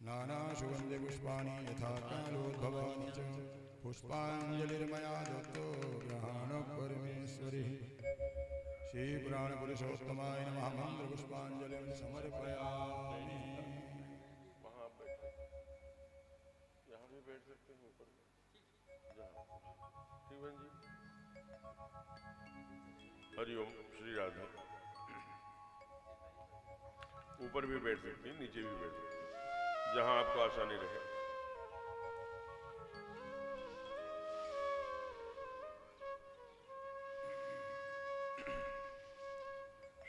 नानासुगन्धिपुष्पाणि यथा कालोद्भवानि च पुष्पाञ्जलिर्मया दत्तो ग्रहाणः परमेश्वरिः। श्रीपुराणपुरुषोत्तमाय नमः। मन्त्रपुष्पाञ्जलिं समर्पयामि। यहाँ भी बैठ सकते हैं ऊपर ठीक बहन जी। हरिओम श्री राधे। ऊपर भी बैठ सकती हैं, नीचे भी बैठ सकती हैं, जहां आपको आसानी रहे।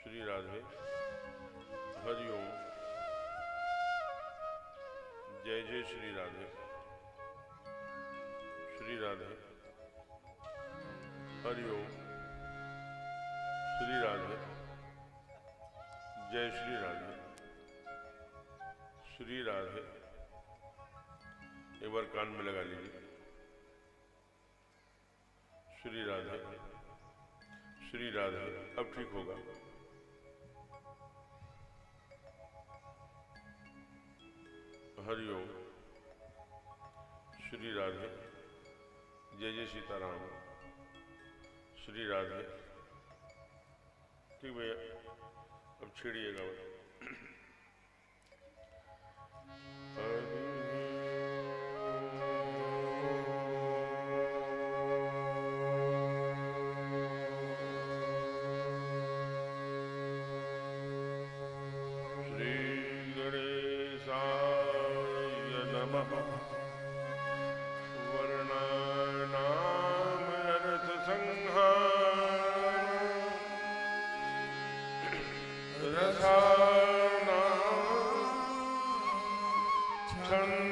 श्री राधे। हरिओम। जय जय श्री राधे। श्री राधे। हरिओम। श्री राधे। जय श्री राधे। श्री राधे। एक बार कान में लगा लीजिए। श्री राधे। श्री राधे। अब ठीक होगा। हरिओम। श्री राधे। जय जय सीताराम। श्री राधे। ठीक भैया, अब छेड़िएगा। श्री गणेशाय नमः। वर्णानाम् अर्थसंहार रसानां छन्दसामपि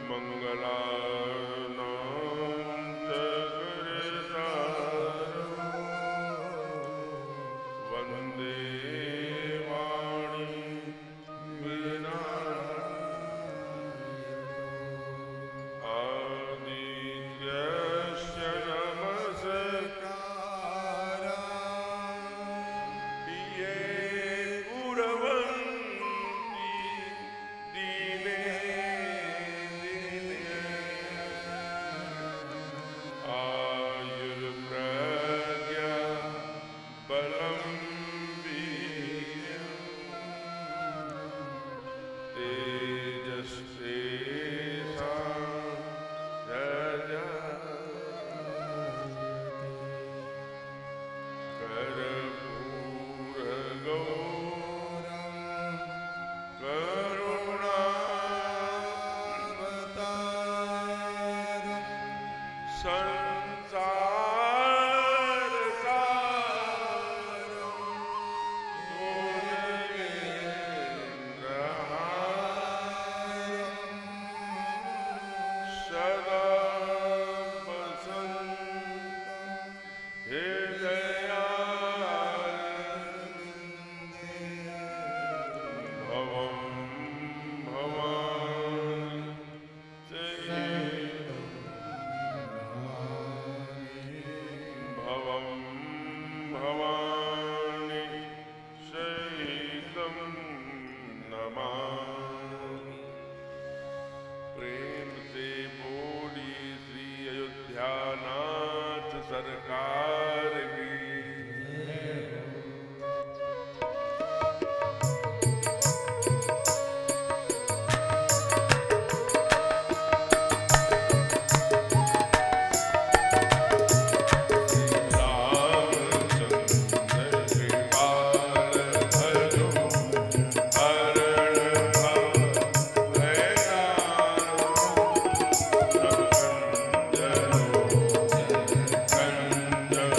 मंगलानां च कृतारो वन्दे वाणी विनायको। आदित्यस्य नमस्काराः ये कुर्वन्ति दिने दिने। आयुर्प्रज्ञा बलं वीर्यं तेजस्तेषां कर्पूरगौरं करुणावतारं संसारसारं भुजगेन्द्रहारं सदा वसन्तं हृदयारविन्दे। भवं भवानि चैव भवं भवानि चैतं नमामि। प्रेम से बोली श्री अयोध्यानाथ सरकार की। Thank you.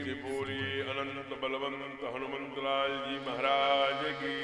से बोली अनंत बलवंत हनुमंत लाल जी महाराज की।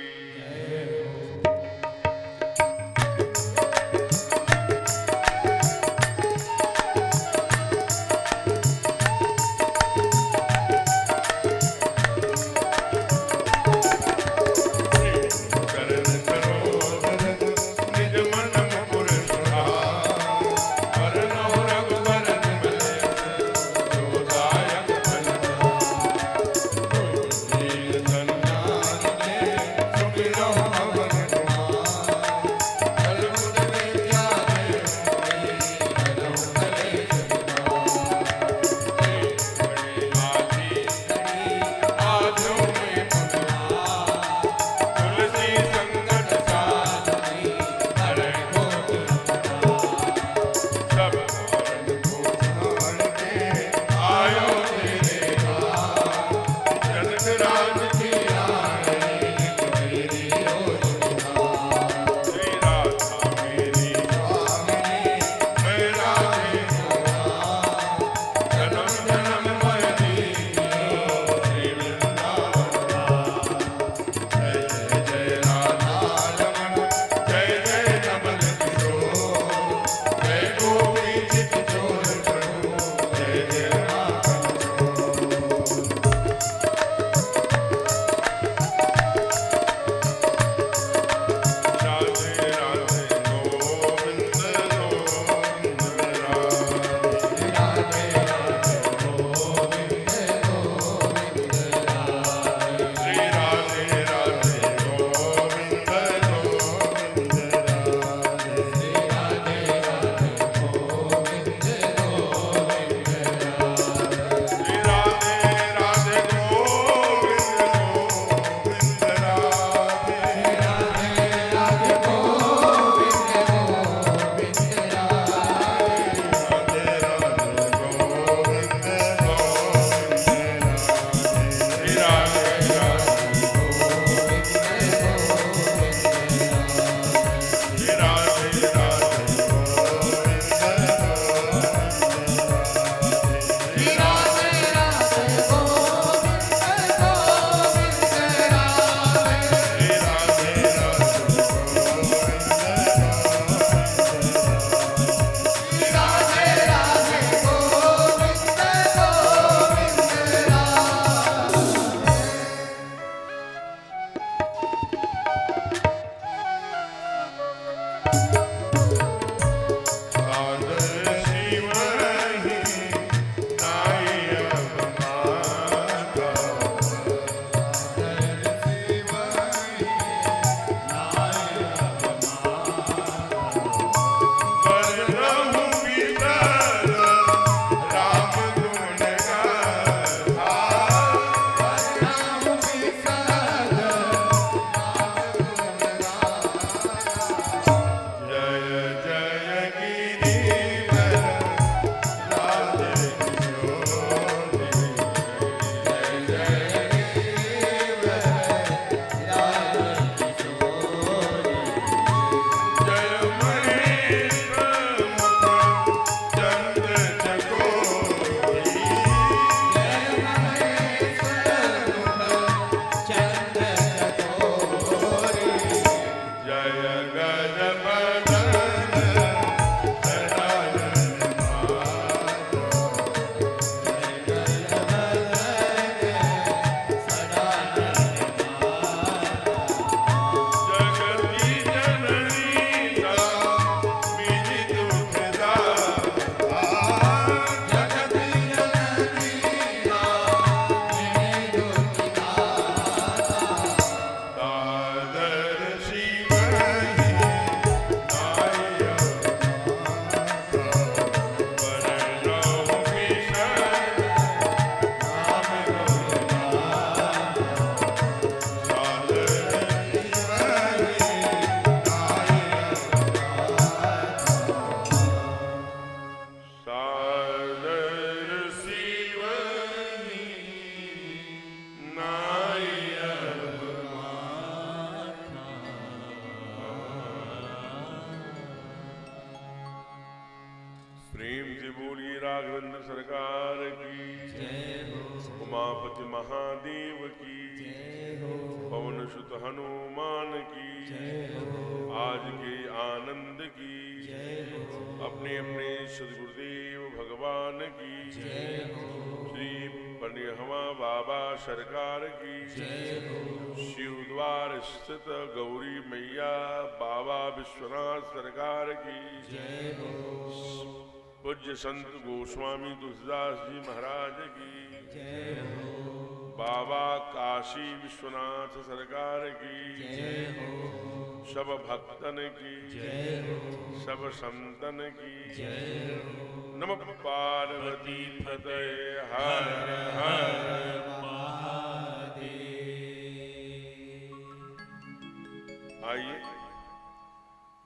उमापति महादेव की जय हो, पवन सुत हनुमान की जय हो, आज के आनंद की जय हो, अपने अपने सद्गुरुदेव भगवान की जय हो, श्री पनिहवा बाबा सरकार की जय हो, शिव द्वार स्थित गौरी मैया बाबा विश्वनाथ सरकार की जय हो, पूज्य संत गोस्वामी तुलसीदास जी महाराज की जय हो, बाबा काशी विश्वनाथ सरकार की जय हो, सब भक्तन की जय हो, सब संतन की जय हो। नमः पार्वती फतेह हर हर महादेव। आइए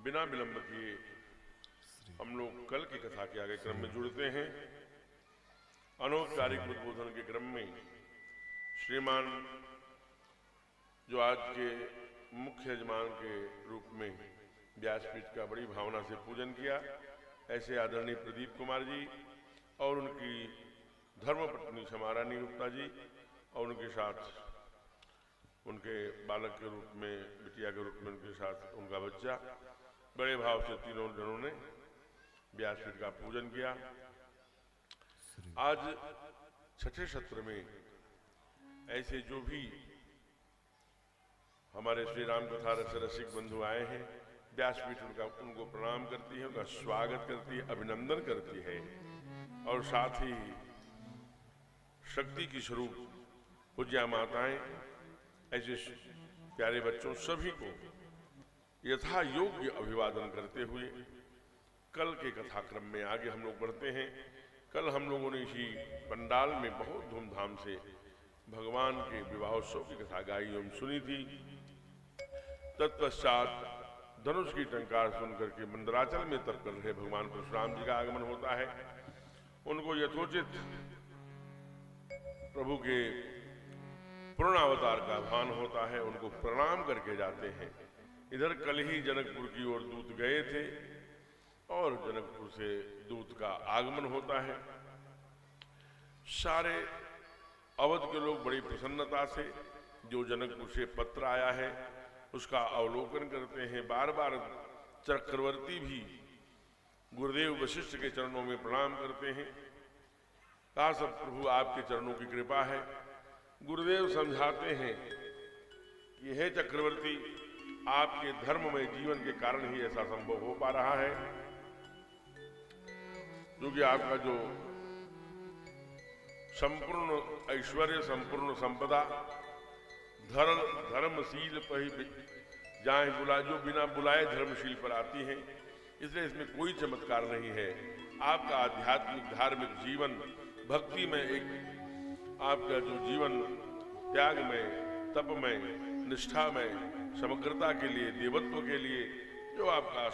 बिना विलंब किए हम लोग कल की कथा के आगे क्रम में जुड़ते हैं। अनौपचारिक उद्बोधन के क्रम में श्रीमान जो आज के मुख्य यजमान के रूप में व्यासपीठ का बड़ी भावना से पूजन किया, ऐसे आदरणीय प्रदीप कुमार जी और उनकी धर्मपत्नी क्षमारानी गुप्ता जी और उनके साथ उनके बालक के रूप में, बिटिया के रूप में उनके साथ उनका बच्चा, बड़े भाव से तीनों जनों ने व्यासपीठ का पूजन किया। आज छठे सत्र में ऐसे जो भी हमारे श्री राम कथा रस रसिक बंधु आए हैं, व्यासपीठ उनको प्रणाम करती है, उनका स्वागत करती है, अभिनंदन करती है और साथ ही शक्ति की स्वरूप पूज्या माताएं, ऐसे प्यारे बच्चों सभी को यथा योग्य अभिवादन करते हुए कल के कथाक्रम में आगे हम लोग बढ़ते हैं। कल हम लोगों ने इसी पंडाल में बहुत धूमधाम से भगवान के विवाहोत्सव की कथा गाई एवं सुनी थी। तत्पश्चात धनुष की टंकार सुनकर के मंदराचल में तप कर रहे भगवान परशुराम जी का आगमन होता है। उनको यथोचित प्रभु के पूर्णावतार का भान होता है, उनको प्रणाम करके जाते हैं। इधर कल ही जनकपुर की ओर दूत गए थे और जनकपुर से दूत का आगमन होता है। सारे अवध के लोग बड़ी प्रसन्नता से जो जनकपुर से पत्र आया है उसका अवलोकन करते हैं। बार बार चक्रवर्ती भी गुरुदेव वशिष्ठ के चरणों में प्रणाम करते हैं। कहा सब प्रभु आपके चरणों की कृपा है। गुरुदेव समझाते हैं कि हे चक्रवर्ती, आपके धर्ममय जीवन के कारण ही ऐसा संभव हो पा रहा है, क्योंकि आपका जो संपूर्ण ऐश्वर्य, संपूर्ण संपदा, धर्मशील पर जाए बुला, जो बिना बुलाए धर्मशील पर आती है, इसलिए इसमें कोई चमत्कार नहीं है। आपका आध्यात्मिक धार्मिक जीवन, भक्ति में एक आपका जो जीवन त्याग में, तप में, निष्ठा में, समग्रता के लिए, देवत्व के लिए जो आपका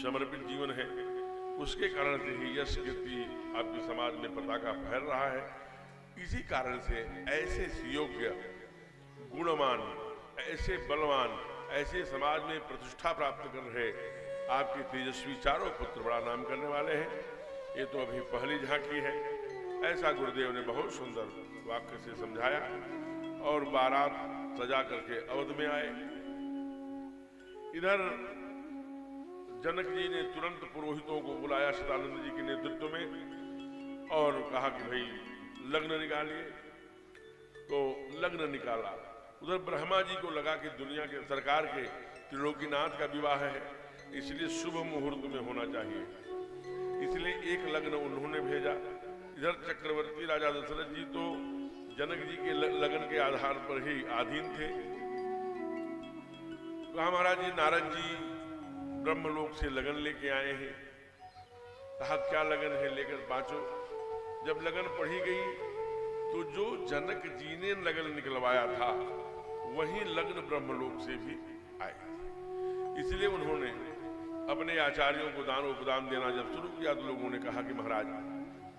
समर्पित जीवन है, उसके कारण से ही यश कीर्ति आपके समाज में पताका फहर रहा है। इसी कारण से ऐसे सुयोग्य, गुणवान, ऐसे बलवान, ऐसे समाज में प्रतिष्ठा प्राप्त कर रहे आपके तेजस्वी चारों पुत्र बड़ा नाम करने वाले हैं। ये तो अभी पहली झांकी है। ऐसा गुरुदेव ने बहुत सुंदर वाक्य से समझाया और बारात सजा करके अवध में आए। इधर जनक जी ने तुरंत पुरोहितों को बुलाया सदानंद जी के नेतृत्व में और कहा कि भाई लग्न निकालिए। तो लग्न निकाला। उधर ब्रह्मा जी को लगा कि दुनिया के सरकार के त्रिलोकीनाथ का विवाह है, इसलिए शुभ मुहूर्त में होना चाहिए, इसलिए एक लग्न उन्होंने भेजा। इधर चक्रवर्ती राजा दशरथ जी तो जनक जी के लगन के आधार पर ही अधीन थे। कहा महाराज जी, नारद जी ब्रह्मलोक से लगन लेके आए हैं। कहा क्या लगन है, लेकर बाँचो। जब लगन पढ़ी गई तो जो जनक जी ने लगन निकलवाया था वही लग्न ब्रह्मलोक से भी आए। इसलिए उन्होंने अपने आचार्यों को दान उपदान देना जब शुरू किया तो लोगों ने कहा कि महाराज,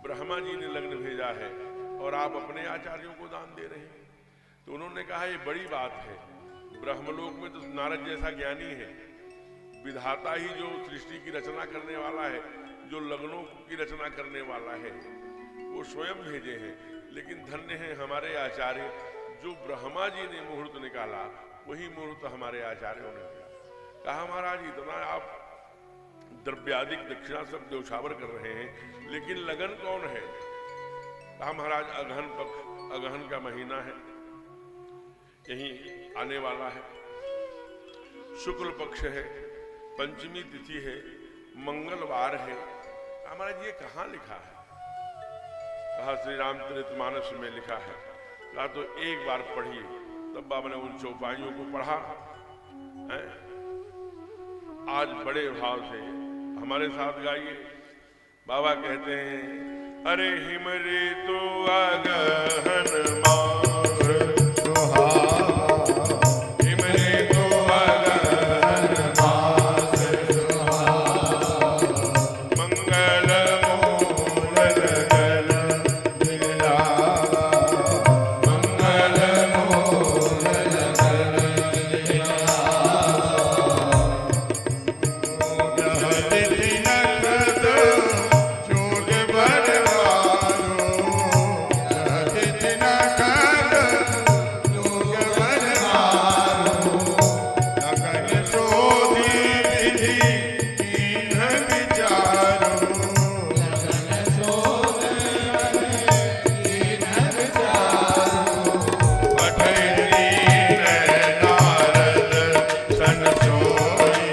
ब्रह्मा जी ने लग्न भेजा है और आप अपने आचार्यों को दान दे रहे हैं। तो उन्होंने कहा ये बड़ी बात है, ब्रह्मलोक में तो नारद जैसा ज्ञानी है, विधाता ही जो सृष्टि की रचना करने वाला है, जो लग्नों की रचना करने वाला है, वो स्वयं भेजे हैं। लेकिन धन्य है हमारे आचार्य, जो ब्रह्मा जी ने मुहूर्त निकाला वही मुहूर्त हमारे आचार्यों ने दिया। कहा महाराज इतना आप द्रव्यादिक दक्षिणा सब न्यौछावर कर रहे हैं, लेकिन लगन कौन है? कहा महाराज अगहन पक्ष, अगहन का महीना है, यही आने वाला है, शुक्ल पक्ष है, पंचमी तिथि है, मंगलवार है। महाराज ये कहाँ लिखा है? कहा श्री रामचरितमानस में लिखा है। कहा तो एक बार पढ़िए। तब बाबा ने उन चौपाइयों को पढ़ा है? आज बड़े भाव से हमारे साथ गाइए। बाबा कहते हैं अरे हिम ऋतु अगहन मास सुहावा, हिम ऋतु अगहन मास सुहावा, मंगल मूल लगन दिलावा, मंगल मूल लगन दिलावा। तिथि नक्षत्र जोग बरवारो, तिथि नक्षत्र जोग बरवारो, लगन शोधी विधि कीन्ह विचारो, लगन शोधी कीन्ह विचारो। पठै दीन नारद सन सोई,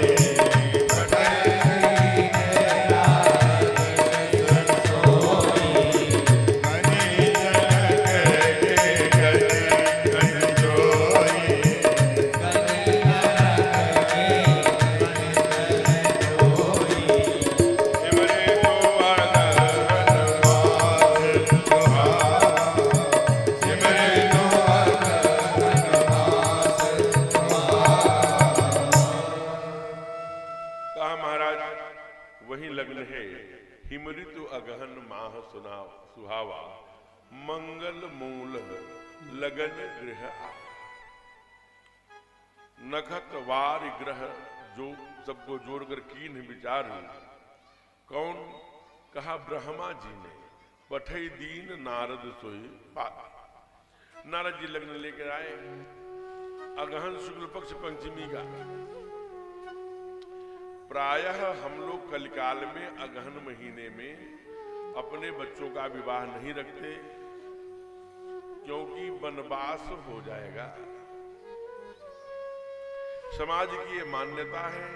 कहा महाराज वही लग्न है। हिम ऋतु अगहन माह सुहावा, मंगल मूल लगन गृह आ। नखत वार ग्रह जो सबको जोड़कर कीन विचार। कौन? कहा ब्रह्मा जी ने। पठई दीन नारद सोई पात। नारद जी लग्न लेकर आए अगहन शुक्ल पक्ष पंचमी का। प्रायः हम लोग कलिकाल में अगहन महीने में अपने बच्चों का विवाह नहीं रखते, क्योंकि वनवास हो जाएगा। समाज की ये मान्यता है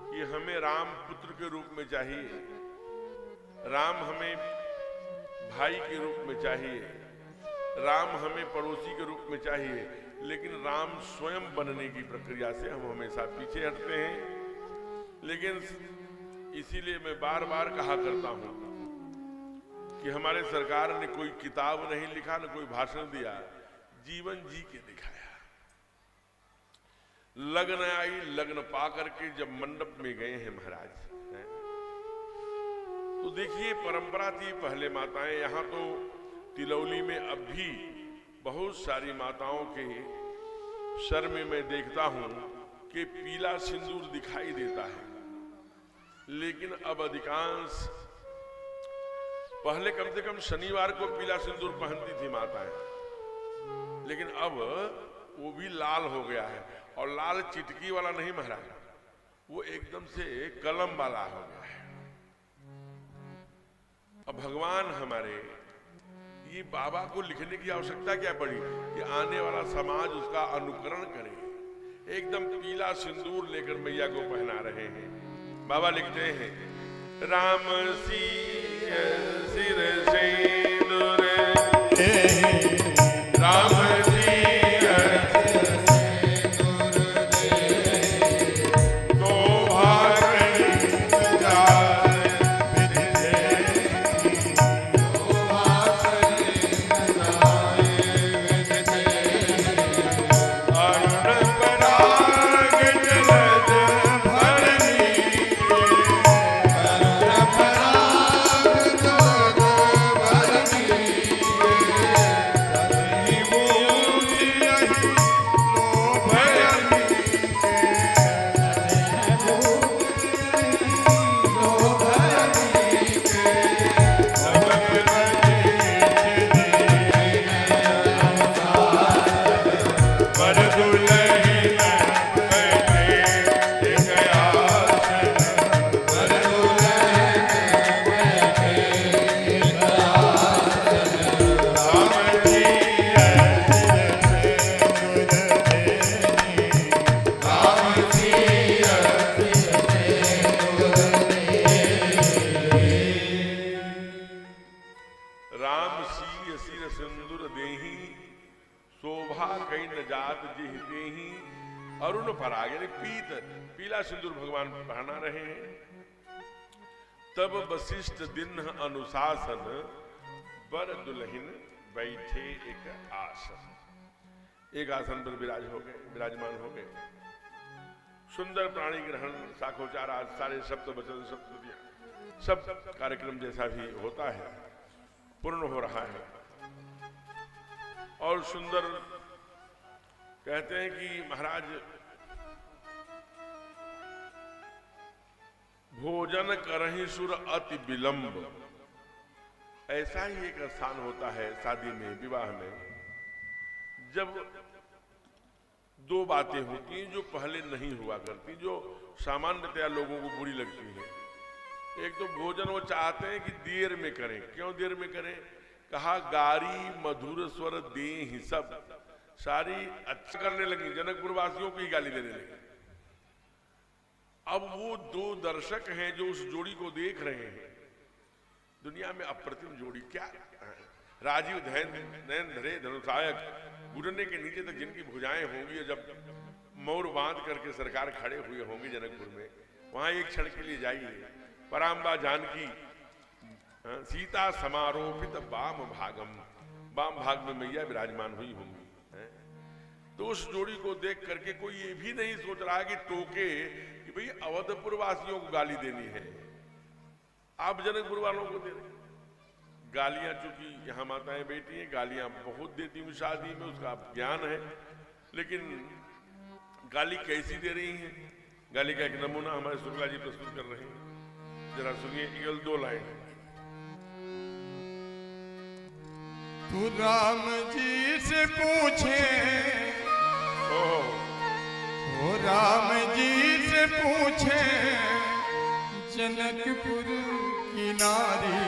कि हमें राम पुत्र के रूप में चाहिए, राम हमें भाई के रूप में चाहिए, राम हमें पड़ोसी के रूप में चाहिए, लेकिन राम स्वयं बनने की प्रक्रिया से हम हमेशा पीछे हटते हैं। लेकिन इसीलिए मैं बार बार कहा करता हूं कि हमारे सरकार ने कोई किताब नहीं लिखा, न कोई भाषण दिया, जीवन जी के दिखाया। लग्न आई, लग्न पा करके जब मंडप में गए हैं महाराज, तो देखिए परंपरा थी पहले माताएं, यहां तो तिलौली में अब भी बहुत सारी माताओं के सर में मैं देखता हूं कि पीला सिंदूर दिखाई देता है। लेकिन अब अधिकांश, पहले कम से कम शनिवार को पीला सिंदूर पहनती थी माताएं, लेकिन अब वो भी लाल हो गया है। और लाल चिटकी वाला नहीं महाराज, वो एकदम से कलम वाला हो गया है। अब भगवान हमारे ये बाबा को लिखने की आवश्यकता क्या पड़ी कि आने वाला समाज उसका अनुकरण करे। एकदम पीला सिंदूर लेकर मैया को पहना रहे हैं। बाबा लिखते हैं राम सिर सिंदूर, राम सिंदूर देही, शोभा कई न जात जिह देही। अरुण पराग यानी पीला सिंदूर भगवान पहना रहे हैं। तब वशिष्ठ दिन अनुशासन, बर दुल्हन बैठे एक आसन। एक आसन पर विराजमान हो गए। सुंदर प्राणी ग्रहण, साखोचार आज सारे शब्द वचन सप्ततियां सब कार्यक्रम जैसा भी होता है पूर्ण हो रहा है। और सुंदर कहते हैं कि महाराज भोजन करहि सुर अति विलंब। ऐसा ही एक स्थान होता है शादी में, विवाह में, जब दो बातें होती हैं जो पहले नहीं हुआ करती, जो सामान्यतया लोगों को बुरी लगती हैं। एक तो भोजन वो चाहते हैं कि देर में करें। क्यों देर में करें? कहा गारी मधुर स्वर दे ही सब। सारी अच्छा करने लगी, जनकपुर वासियों को ही गाली देने लगी। अब वो दो दर्शक हैं जो उस जोड़ी को देख रहे हैं। दुनिया में अप्रतिम जोड़ी क्या, राजीव नयन धरे धनुषायक, घुटने के नीचे तक जिनकी भुजाएं होंगी, जब मोर बांध करके सरकार खड़े हुए होंगे जनकपुर में, वहां एक क्षण के लिए जाइए। पराम्बा जानकी सीता समारोपित वाम भागम, वाम भाग में मैया विराजमान हुई होंगी। तो उस जोड़ी को देख करके कोई ये भी नहीं सोच रहा कि टोके कि भाई अवधपुर वासियों को गाली देनी है, आप जनकपुर वालों को दे रहे। गालियां, चूंकि यहाँ माताएं बेटी हैं, गालियां बहुत देती हूँ शादी में, उसका ज्ञान है, लेकिन गाली कैसी दे रही हैं? गाली का एक नमूना हमारे शुक्ला जी प्रस्तुत कर रहे हैं, जरा सुनिए केवल 2 लाइन। तू राम जी से पूछे, ओ राम जी से पूछे, जनकपुर की नारी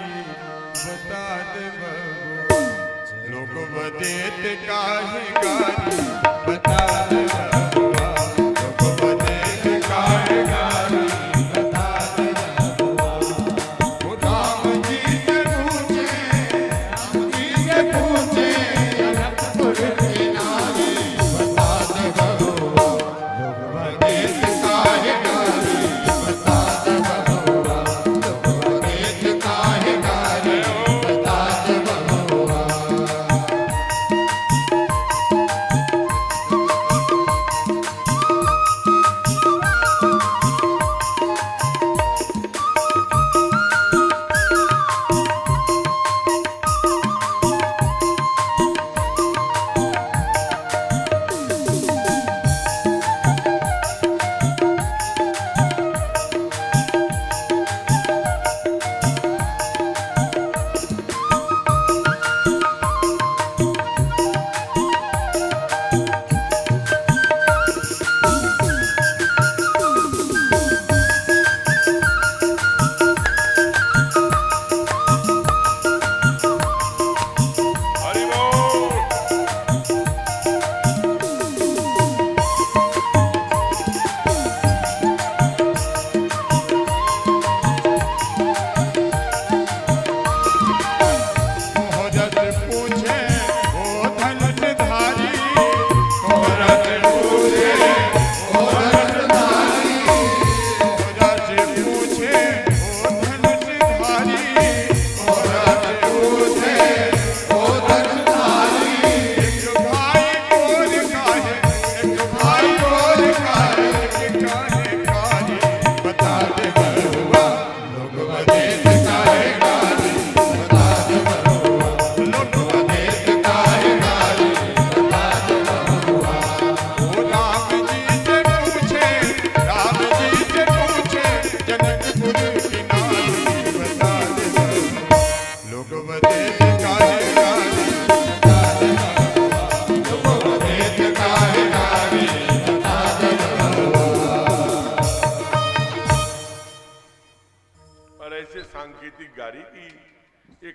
बता दे बबुआ, लोग बदेत काहे गारी बता दे बबुआ, लोग बदेत काहे गारी बता दे बबुआ। ओ राम जी से पूछे, जनकपुर की नारी बता दे बबुआ, लोग बदेत काहे गारी बता दे बबुआ, लोग बदेत काहे गारी बता दे बबुआ।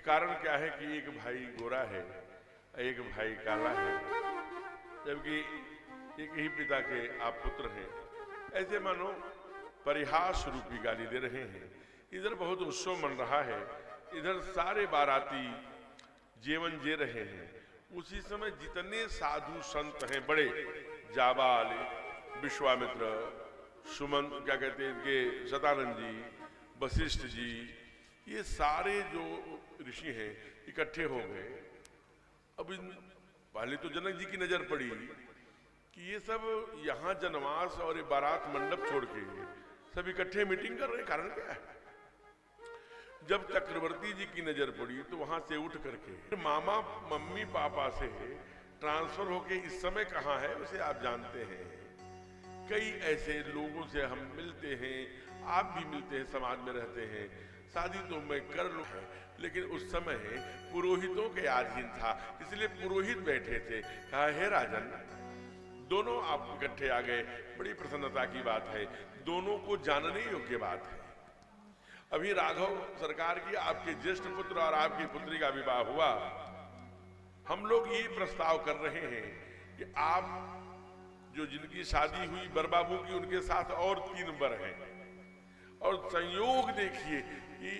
कारण क्या है कि एक भाई गोरा है, एक भाई काला है, जबकि एक ही पिता के आप पुत्र हैं। ऐसे मानो परिहास रूपी गाली दे रहे हैं। इधर बहुत उत्सव मन रहा है, इधर सारे बाराती जीवन जी रहे हैं, उसी समय जितने साधु संत हैं बड़े, जाबाल, विश्वामित्र, सुमंत, क्या कहते हैं इनके, सदानंद जी, वशिष्ठ जी, ये सारे जो ऋषि हैं इकट्ठे हो गए। अब पहले तो जनक जी की नजर पड़ी कि ये सब यहाँ जनवास और ये बारात मंडप छोड़ के सब इकट्ठे मीटिंग कर रहे, कारण क्या है? जब चक्रवर्ती जी की नजर पड़ी तो वहां से उठ करके मामा मम्मी पापा से ट्रांसफर होके इस समय कहाँ है उसे आप जानते हैं। कई ऐसे लोगों से हम मिलते हैं, आप भी मिलते हैं, समाज में रहते हैं। शादी तो मैं कर लूं, लेकिन उस समय पुरोहितों के अधीन था, इसलिए पुरोहित बैठे थे। कहा, हे राजन, दोनों आप इकट्ठे आ गए, बड़ी प्रसन्नता की बात है, दोनों को जानने योग्य बात है। अभी राघव सरकार की आपके ज्येष्ठ पुत्र और आपकी पुत्री का विवाह हुआ। हम लोग ये प्रस्ताव कर रहे हैं कि आप जो जिनकी शादी हुई बरबाबू की, उनके साथ और 3 वर हैं। और संयोग देखिए कि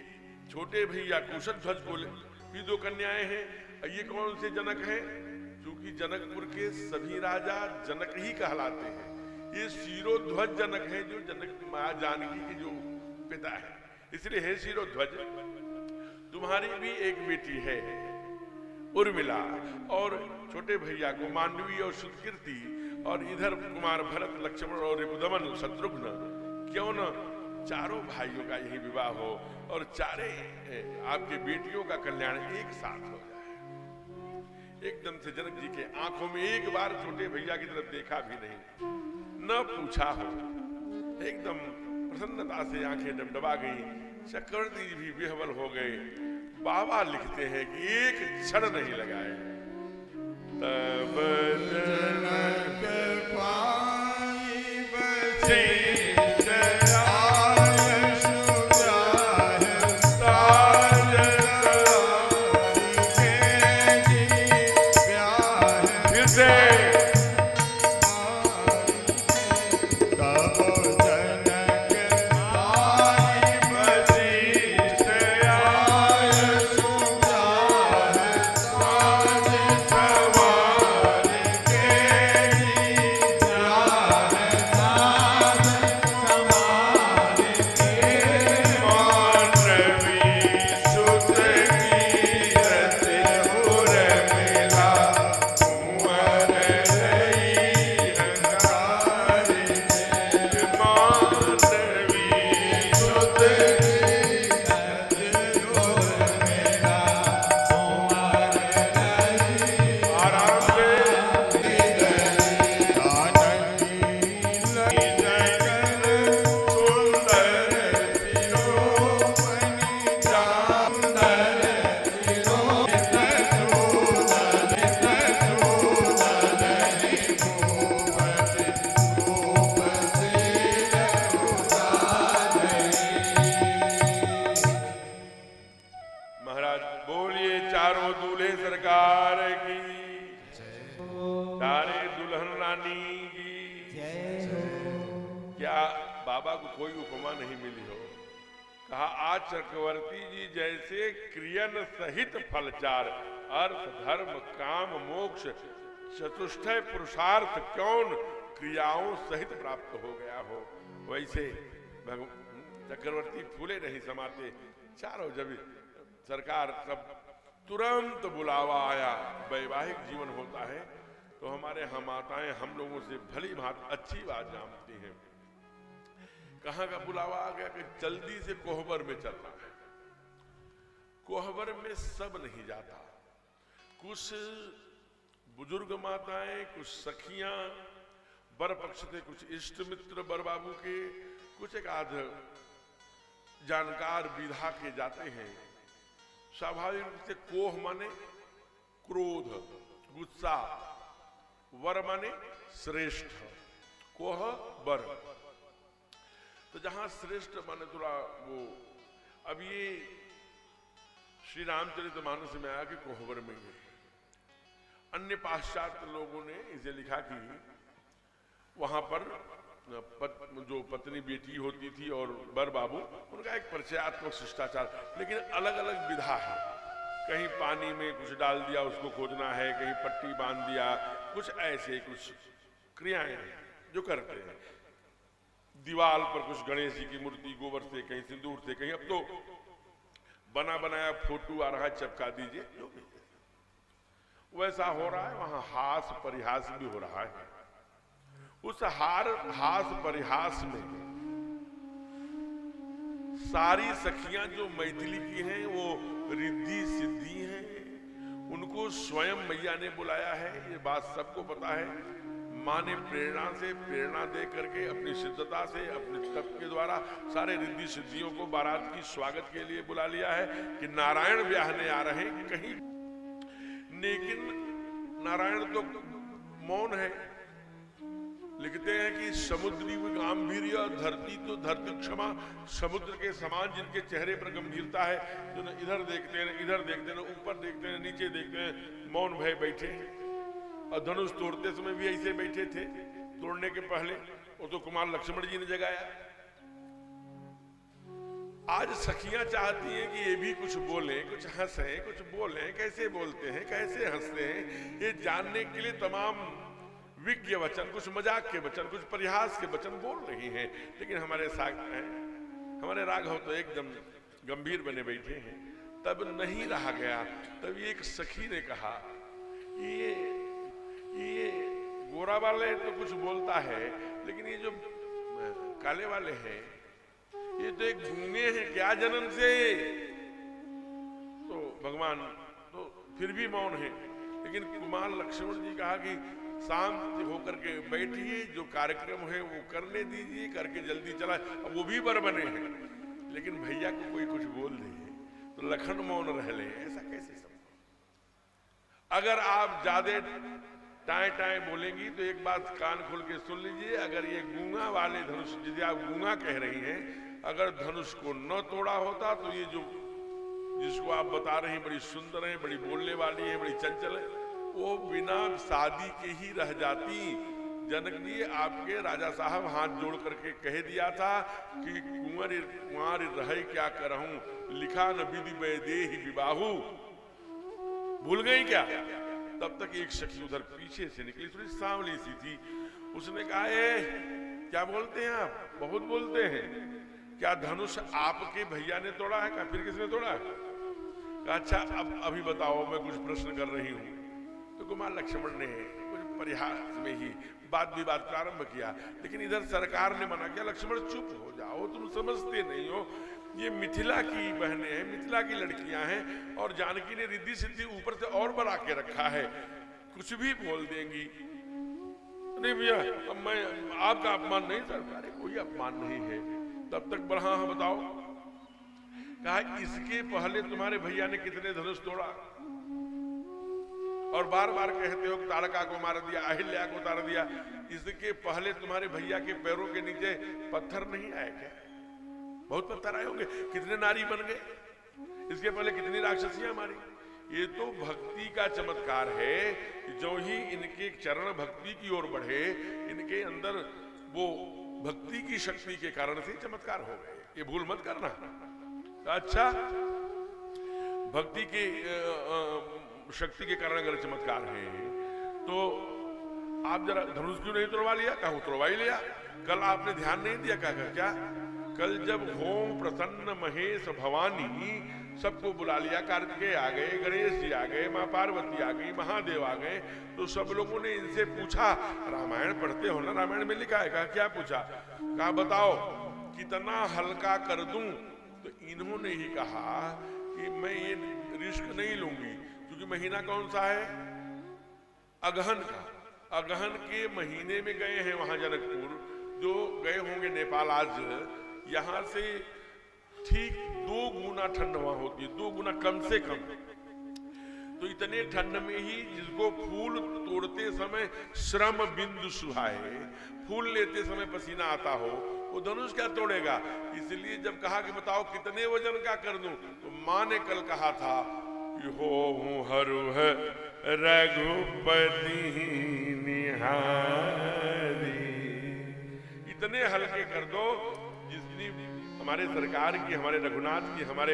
छोटे भैया कुशध्वज बोले भी 2 कन्याएं हैं। ये कौन से जनक हैं? क्योंकि जनकपुर के सभी राजा जनक ही कहलाते हैं। ये शिरोध्वज जनक हैं, जो जनक मां जानकी के जो पिता है, इसलिए हे शिरोध्वज, तुम्हारी भी एक बेटी है उर्मिला, और छोटे भैया को मांडवी और सुकीर्ति, और इधर कुमार भरत, लक्ष्मण और रिपुदमन, शत्रुघ्न, क्यों न चारों भाइयों का यही विवाह हो और चारे आपके बेटियों का कल्याण एक साथ हो जाए। एकदम से जनक जी के आंखों में एक बार छोटे भैया की तरफ देखा भी नहीं, न पूछा हो, एकदम प्रसन्नता से आंखें डबडबा गई। चक्रवर्ती जी भी विह्वल हो गए। बाबा लिखते हैं कि एक क्षण नहीं लगाए, तब जनक पाई बसी चक्रवर्ती जी जैसे क्रियन सहित फलचार, अर्थ धर्म काम मोक्ष चतुष्टय पुरुषार्थ कौन क्रियाओं सहित प्राप्त हो गया हो, वैसे चक्रवर्ती फूले नहीं समाते। चारों जब सरकार सब तुरंत बुलावा आया, वैवाहिक जीवन होता है तो हमारे यहाँ माताएं हम लोगों से भली भांति अच्छी बात जानती हैं। कहाँ का बुलावा आ गया कि जल्दी से कोहबर में चलना है। कोहबर में सब नहीं जाता, कुछ बुजुर्ग माताएं, कुछ सखियां बर पक्ष से, कुछ इष्ट मित्र बर बाबू के, कुछ एक आध जानकार विधा के जाते हैं। स्वाभाविक रूप से कोह माने क्रोध, गुस्सा, वर माने श्रेष्ठ, कोह वर। तो जहां श्रेष्ठ माने थोड़ा वो, अब ये श्री रामचरितमानस में आया कि कोहबर में गए। अन्य पाश्चात्य लोगों ने इसे लिखा कि वहां पर जो पत्नी बेटी होती थी और बर बाबू, उनका एक परिचयात्मक शिष्टाचार, लेकिन अलग अलग विधा है। कहीं पानी में कुछ डाल दिया उसको खोजना है, कहीं पट्टी बांध दिया, कुछ ऐसे कुछ क्रियाएं जो करते हैं। दीवार पर कुछ गणेश जी की मूर्ति गोबर से, कहीं सिंदूर से, कहीं अब तो बना बनाया फोटो आ रहा है, चिपका दीजिए, जो भी वैसा हो रहा है। वहां हास परिहास भी हो रहा है। उस हास परिहास में सारी सखियां जो मैथिली की हैं वो रिद्धि सिद्धि हैं, उनको स्वयं मैया ने बुलाया है, ये बात सबको पता है। माँ ने प्रेरणा दे करके अपनी सिद्धता से, अपने तप के द्वारा सारे रिद्धि सिद्धियों को बारात की स्वागत के लिए बुला लिया है कि नारायण ब्याहने आ रहे हैं कहीं। लेकिन नारायण तो मौन है। लिखते हैं कि समुद्री गांभीर्य धरती क्षमा, समुद्र के समान जिनके चेहरे पर गंभीरता है, जो न इधर देखते हैं, इधर देखते हैं, ऊपर देखते हैं, नीचे देखते हैं, मौन भय बैठे। और धनुष तोड़ते समय भी ऐसे बैठे थे। तोड़ने के पहले वो तो कुमार लक्ष्मण जी ने जगाया। आज सखियां चाहती हैं कि ये भी कुछ बोलें, कुछ हंसें, कुछ बोलें, कैसे बोलते हैं, कैसे हंसते हैं, ये जानने के लिए तमाम विज्ञ वचन, कुछ मजाक के वचन, कुछ परिहास के वचन बोल रही हैं। लेकिन हमारे साथ हैं, हमारे राघव तो एकदम गंभीर बने बैठे हैं। तब नहीं रहा गया। तब एक सखी ने कहा, ये गोरा वाले तो कुछ बोलता है, लेकिन ये जो काले वाले हैं ये तो एक गूंगे हैं क्या जन्म से। तो भगवान तो फिर भी मौन है। लेकिन कुमार लक्ष्मण जी कहा कि शांत होकर के बैठिए, जो कार्यक्रम है वो करने दीजिए, करके जल्दी चला। अब वो भी बर बने हैं, लेकिन भैया को कोई कुछ बोल दे तो लखन मौन रह ले, ऐसा कैसे संभव। अगर आप ज्यादा टाएं टाएं बोलेंगी तो एक बात कान खोल के सुन लीजिए। अगर ये गूंगा वाले धनुष, जिसे आप गूंगा कह रही हैं, अगर धनुष को न तोड़ा होता तो ये जो जिसको आप बता रही हैं बड़ी सुंदर है, बड़ी बोलने वाली है, बड़ी चंचल है, वो बिना शादी के ही रह जाती। जनक जी आपके राजा साहब हाथ जोड़ करके कह दिया था कि कुंवर रहे क्या करहूं, लिखा न विधि वैदेही विबाहु। भूल गई क्या? तब तक एक शख्स उधर पीछे से निकली, थोड़ी सांवली सी थी। उसने कहा, क्या बोलते हैं आप, बहुत बोलते हैं, क्या धनुष आपके भैया ने तोड़ा है? कहा फिर किसने तोड़ा है? कहा अच्छा अब अभी बताओ, मैं कुछ प्रश्न कर रही हूं। तो कुमार लक्ष्मण ने कुछ परिहास में ही बात विवाद प्रारंभ किया। लेकिन इधर सरकार ने मना किया, लक्ष्मण चुप हो जाओ, तुम समझते नहीं हो, ये मिथिला की बहनें हैं, मिथिला की लड़कियां हैं, और जानकी ने रिद्धि सिद्धि ऊपर से और बढ़ा के रखा है, कुछ भी बोल देंगी। नहीं भैया, अब मैं आपका अपमान नहीं सरकार, कोई अपमान नहीं है। तब तक बढ़ा, हाँ बताओ। कहा इसके पहले तुम्हारे भैया ने कितने धनुष तोड़ा? और बार बार कहते हो कि तारका को मार दिया, अहिल्या को उतार दिया। इसके पहले तुम्हारे भैया के पैरों के नीचे पत्थर नहीं आए क्या? बहुत पत्थर आए होंगे। कितने नारी बन गए? इसके पहले कितनी राक्षसियां मारी? ये तो भक्ति का चमत्कार है कि जो ही इनके चरण भक्ति की ओर बढ़े, इनके अंदर वो भक्ति की शक्ति के कारण से चमत्कार हो गए। ये भूल मत करना। अच्छा, भक्ति के शक्ति के कारण अगर चमत्कार है तो आप जरा धनुष क्यों नहीं तोड़वा लिया? कहा तोड़वा ही लिया। कल आपने ध्यान नहीं दिया? कहा क्या? कल जब होम प्रसन्न महेश भवानी सबको बुला लिया, कार्तिकेय आ गए, गणेश जी आ गए, माँ पार्वती आ गई, महादेव आ गए, तो सब लोगों ने इनसे पूछा, रामायण पढ़ते हो ना, रामायण में लिखा है। कहा क्या पूछा? कहा बताओ कितना हल्का कर दूं? तो इन्होंने ही कहा कि मैं ये रिस्क नहीं लूंगी, क्योंकि महीना कौन सा है? अगहन का। अगहन के महीने में गए हैं वहां जनकपुर, जो गए होंगे नेपाल, आज यहां से ठीक 2 गुना ठंड वहां होती है, 2 गुना कम से कम। तो इतने ठंड में ही जिसको फूल तोड़ते समय श्रम बिंदु सुहाए, फूल लेते समय पसीना आता हो, वो धनुष क्या तोड़ेगा? इसलिए जब कहा कि बताओ कितने वजन का कर दूं, तो माँ ने कल कहा था कि हो हरु है रघुपति निहारी, इतने हल्के कर दो जितनी हमारे सरकार की, हमारे रघुनाथ की, हमारे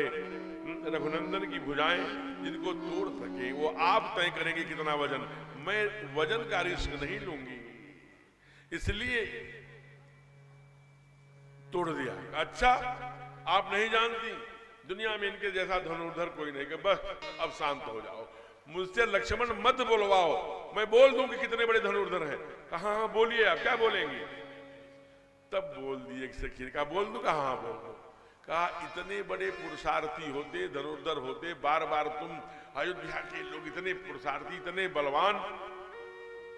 रघुनंदन की भुजाएं जिनको तोड़ सके, वो आप तय करेंगे कितना वजन, मैं वजन का रिस्क नहीं लूंगी, इसलिए तोड़ दिया। अच्छा आप नहीं जानती दुनिया में इनके जैसा धनुर्धर कोई नहीं, कि बस अब शांत हो जाओ, मुझसे लक्ष्मण मत बोलवाओ, मैं बोल दूं कि कितने बड़े धनुर्धर हैं। कहा हाँ बोलिए, आप क्या बोलेंगे? तब बोल दिए सखी, कहा बोल दूं? कहा हाँ बोल दो। कहा इतने बड़े पुरुषार्थी होते, धनुर्धर होते, बार बार तुम अयोध्या के लोग इतने पुरुषार्थी, इतने बलवान,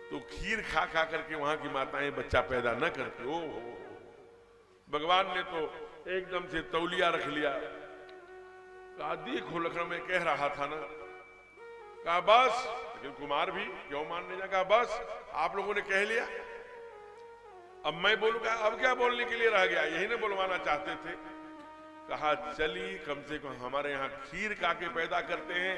तो खीर खा खा करके वहां की माताएं बच्चा पैदा न करते। ओ भगवान ने तो एकदम से तौलिया रख लिया। कहा देखो लखनऊ में कह रहा था ना। कहा बस, लेकिन कुमार भी क्यों मानने जा। कहा बस आप लोगों ने कह लिया, अब मैं बोलूंगा, अब क्या बोलने के लिए रह गया, यही ना बुलवाना चाहते थे। कहा चली, कम से कम हमारे यहाँ खीर खा के पैदा करते हैं,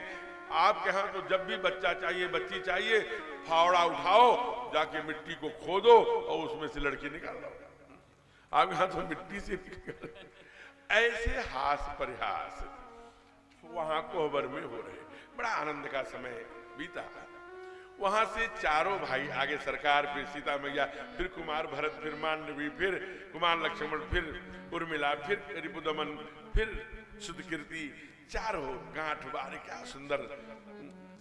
आपके यहाँ तो जब भी बच्चा चाहिए, बच्ची चाहिए, फावड़ा उठाओ, जाके मिट्टी को खोदो और उसमें से लड़की निकाल लो। आप यहाँ तो मिट्टी से ऐसे हास परिहास वहां कोहबर में हो रहे, बड़ा आनंद का समय बीता। वहां से चारों भाई आगे सरकार, फिर सीता मैया, फिर कुमार भरत, फिर मांडवी, फिर कुमार लक्ष्मण, फिर उर्मिला, फिर रिपुदमन, फिर सुधकीर्ति, चारों गांठ बार, क्या सुंदर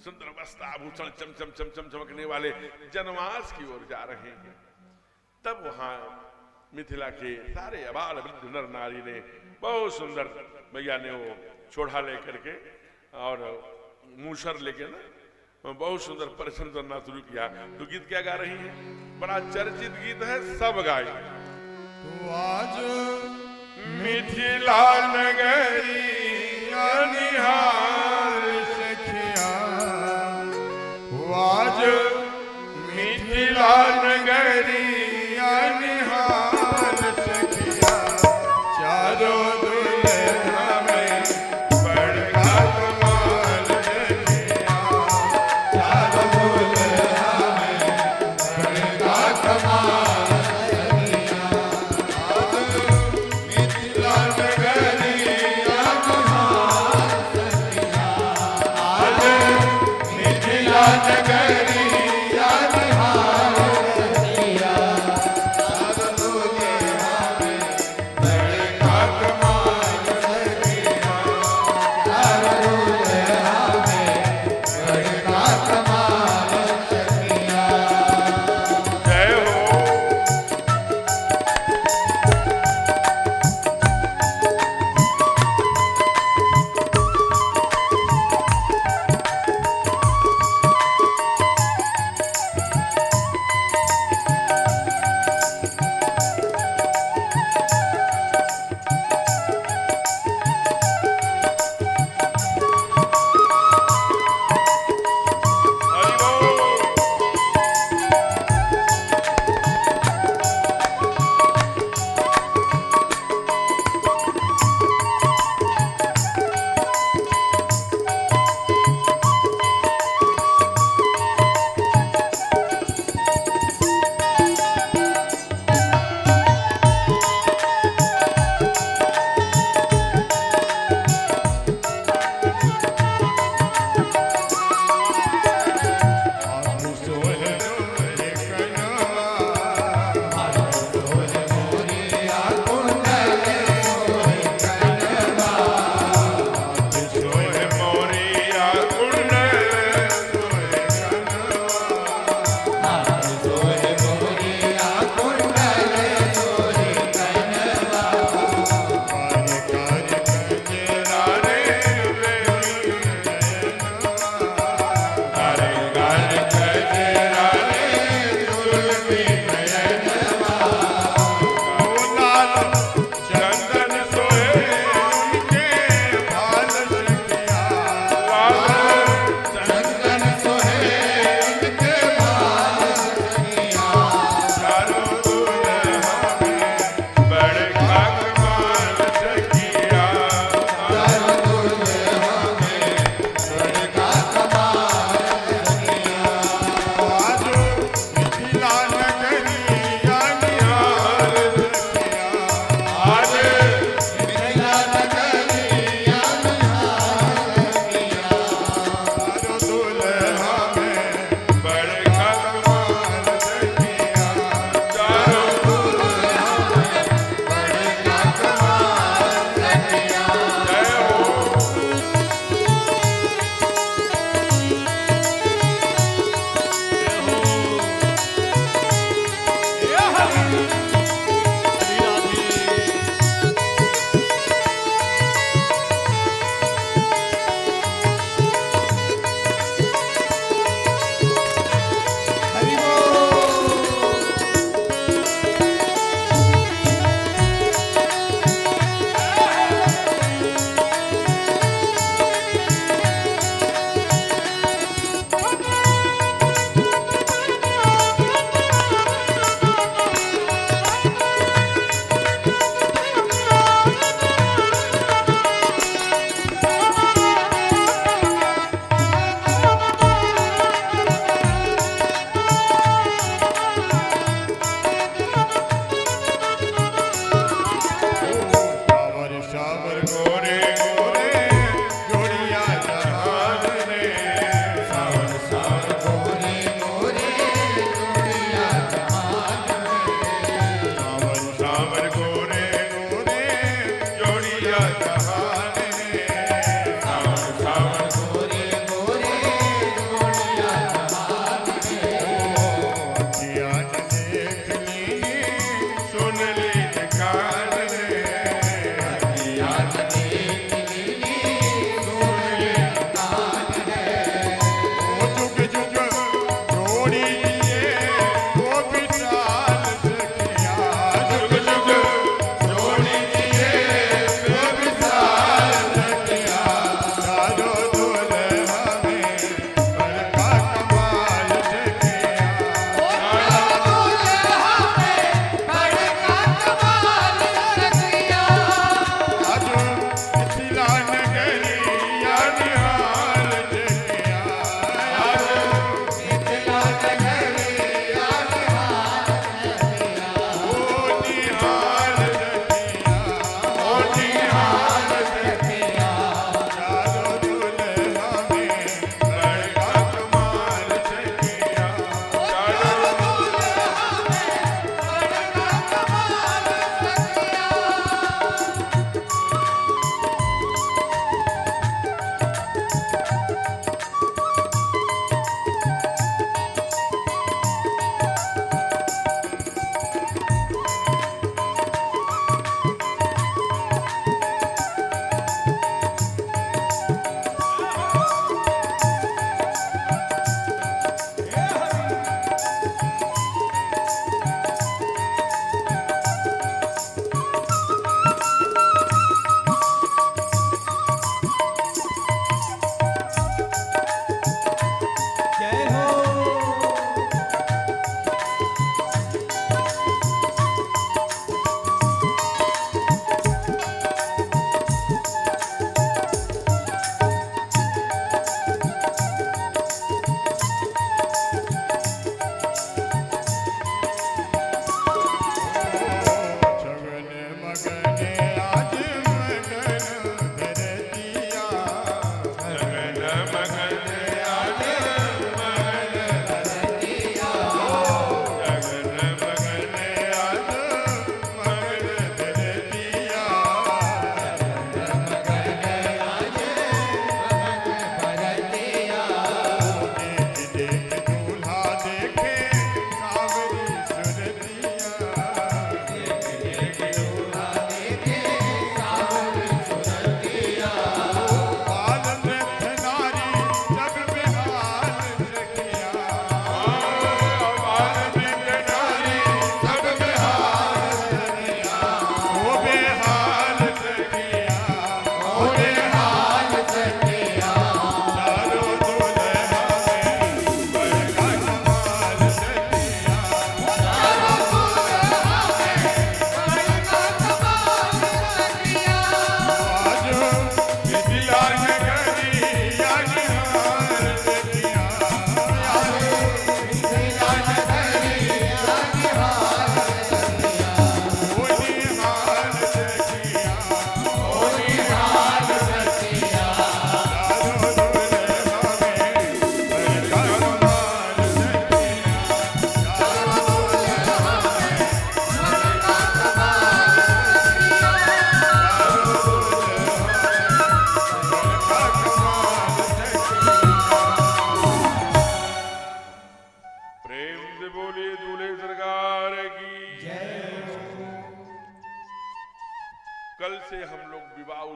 सुंदर वस्त्राभूषण चमचम चमचम चमकने वाले जनवास की ओर जा रहे हैं। तब वहां मिथिला के सारे अबाल वृद्ध नर नारी ने बहुत सुंदर, मैया ने वो छोड़ा लेकर के और मूसर लेके ना बहुत सुंदर परिश्रम करना शुरू किया। तो गीत क्या गा रही है? बड़ा चर्चित गीत है, सब गाए। तो आज मिथिला नगरी निहार सखिया, आज मिथिला नगरी निहार सखिया, चारों दुल्हा में बड़का कमाल सखिया, चारों दुल्हा में बड़का कमाल सखिया, आज मिथिला नगरी निहार सखिया, आज मिथिला नगरी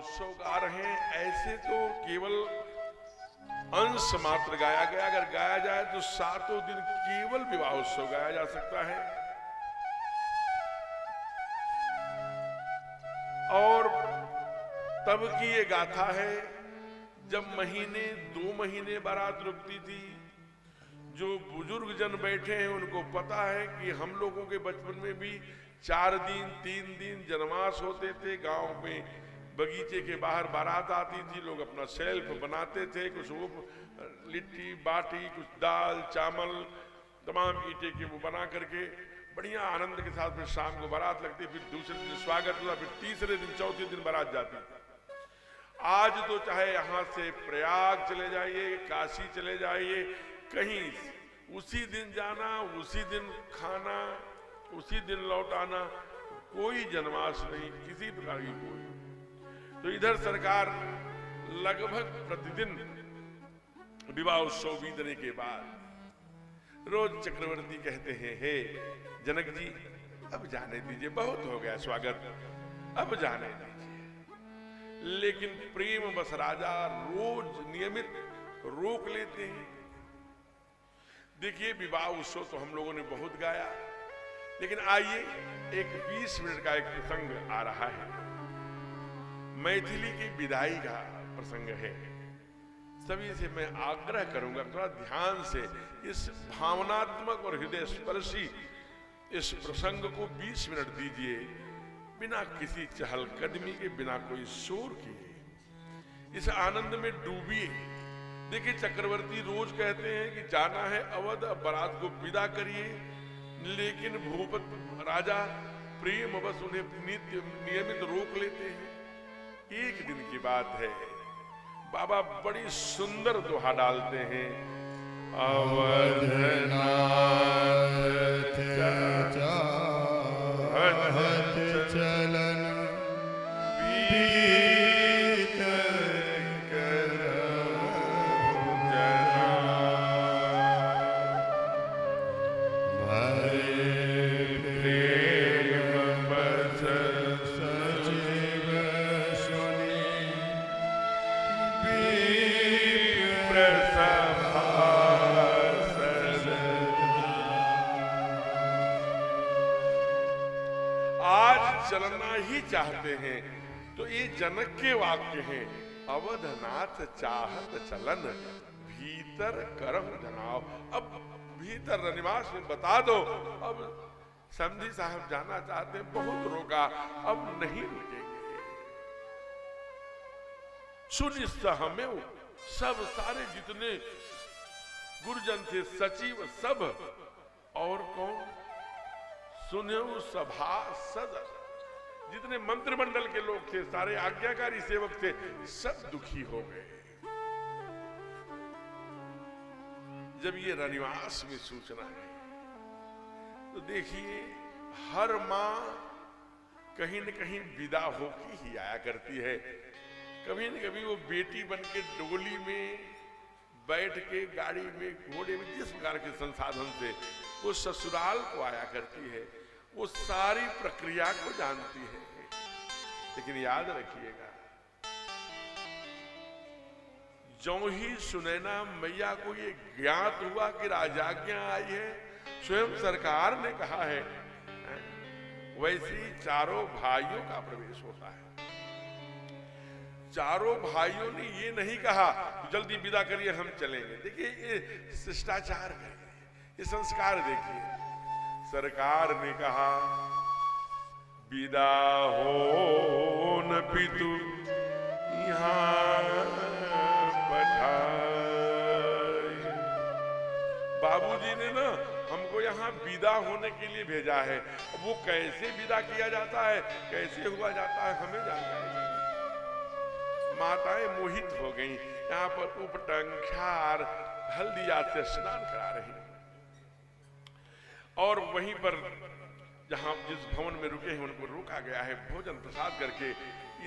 उत्सव गा रहे हैं, ऐसे तो केवल अंश मात्र गाया गया। अगर गाया जाए तो 7 दिन केवल विवाह उत्सव गाया जा सकता है। और तब की ये गाथा है जब 2 महीने बारात रुकती थी। जो बुजुर्ग जन बैठे हैं उनको पता है कि हम लोगों के बचपन में भी 4 दिन 3 दिन जनमास होते थे। गांव में बगीचे के बाहर बारात आती थी, लोग अपना सेल्फ बनाते थे, कुछ वो लिट्टी बाटी, कुछ दाल चावल, तमाम ईंटे के वो बना करके बढ़िया आनंद के साथ फिर शाम को बारात लगती, फिर दूसरे दिन स्वागत हुआ, फिर तीसरे दिन चौथे दिन बारात जाती। आज तो चाहे यहाँ से प्रयाग चले जाइए, काशी चले जाइए, कहीं उसी दिन जाना, उसी दिन खाना, उसी दिन लौट आना, कोई जनमास नहीं किसी प्रकार की कोई। तो इधर सरकार लगभग प्रतिदिन विवाह उत्सव बीतने के बाद रोज चक्रवर्ती कहते हैं, हे जनक जी अब जाने दीजिए, बहुत हो गया स्वागत, अब जाने दीजिए। लेकिन प्रेम बस राजा रोज नियमित रोक लेते हैं। देखिए विवाह उत्सव तो हम लोगों ने बहुत गाया, लेकिन आइए एक 20 मिनट का एक प्रसंग आ रहा है। मैथिली की विदाई का प्रसंग है। सभी से मैं आग्रह करूंगा थोड़ा ध्यान से इस भावनात्मक और हृदय स्पर्शी इस प्रसंग को 20 मिनट दीजिए, बिना किसी चहलकदमी के, बिना कोई शोर किए इस आनंद में डूबिए। देखिए चक्रवर्ती रोज कहते हैं कि जाना है अवध, अब बारात को विदा करिए, लेकिन भूपति राजा प्रेम बस उन्हें नियमित रोक लेते हैं। एक दिन की बात है, बाबा बड़ी सुंदर दोहा डालते हैं, अवधनाथ चलन चलना ही चाहते हैं। तो ये जनक के वाक्य हैं, अवधनाथ चाहत चलन भीतर करहु जनाव। अब भीतर रनिवास में बता दो, अब समधी साहब जाना चाहते हैं, बहुत रोका, अब नहीं रुकेंगे। सुनिश्चित हमें सब सारे जितने गुरुजन थे, सचिव सब, और कौन सुने सभा सदर, जितने मंत्रिमंडल के लोग थे, सारे आज्ञाकारी सेवक थे, सब दुखी हो गए जब ये रनिवास में सूचना है। तो देखिए हर मां कहीं न कहीं विदा होकर ही आया करती है। कभी न कभी वो बेटी बन के डोली में बैठ के, गाड़ी में, घोड़े में, जिस प्रकार के संसाधन से वो ससुराल को आया करती है, वो सारी प्रक्रिया को जानती है। लेकिन याद रखिएगा, जो ही सुनैना मैया को ये ज्ञात हुआ कि राजाज्ञा आई है, स्वयं सरकार ने कहा है, वैसे ही चारों भाइयों का प्रवेश होता है। चारों भाइयों ने ये नहीं कहा जल्दी विदा करिए हम चलेंगे। देखिए ये शिष्टाचार है, ये संस्कार देखिए। सरकार ने कहा विदा हो न पितु यहाँ पठाए। बाबूजी ने ना हमको यहाँ विदा होने के लिए भेजा है। वो कैसे विदा किया जाता है, कैसे हुआ जाता है, हमें जानकारी नहीं। माताएं मोहित हो गईं। यहाँ पर उपटंकार हल्दिया से स्नान करा रही हैं, और वहीं पर जहां जिस भवन में रुके हैं उनको रोका गया है भोजन प्रसाद करके।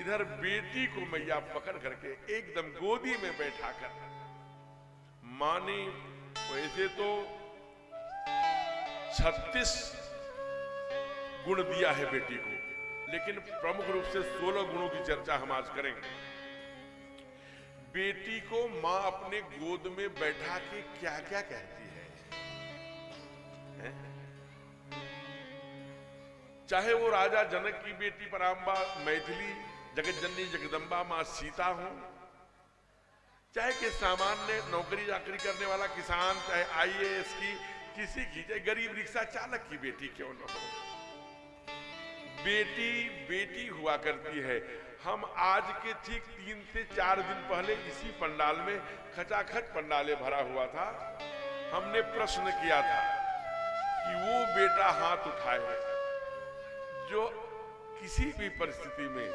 इधर बेटी को मैया पकड़ करके एकदम गोदी में बैठाकर, मां ने वैसे तो 36 गुण दिया है बेटी को, लेकिन प्रमुख रूप से 16 गुणों की चर्चा हम आज करेंगे। बेटी को मां अपने गोद में बैठा के क्या क्या कहती है? चाहे वो राजा जनक की बेटी परांबा मैथिली जगत जननी जगदम्बा मां सीता हो, चाहे कि सामान्य नौकरी चाकरी करने वाला किसान, चाहे IAS की किसी की, चाहे गरीब रिक्शा चालक की बेटी क्यों न हो, बेटी बेटी हुआ करती है। हम आज के ठीक 3 से 4 दिन पहले इसी पंडाल में खचाखच पंडाले भरा हुआ था। हमने प्रश्न किया था कि वो बेटा हाथ उठाए जो किसी भी परिस्थिति में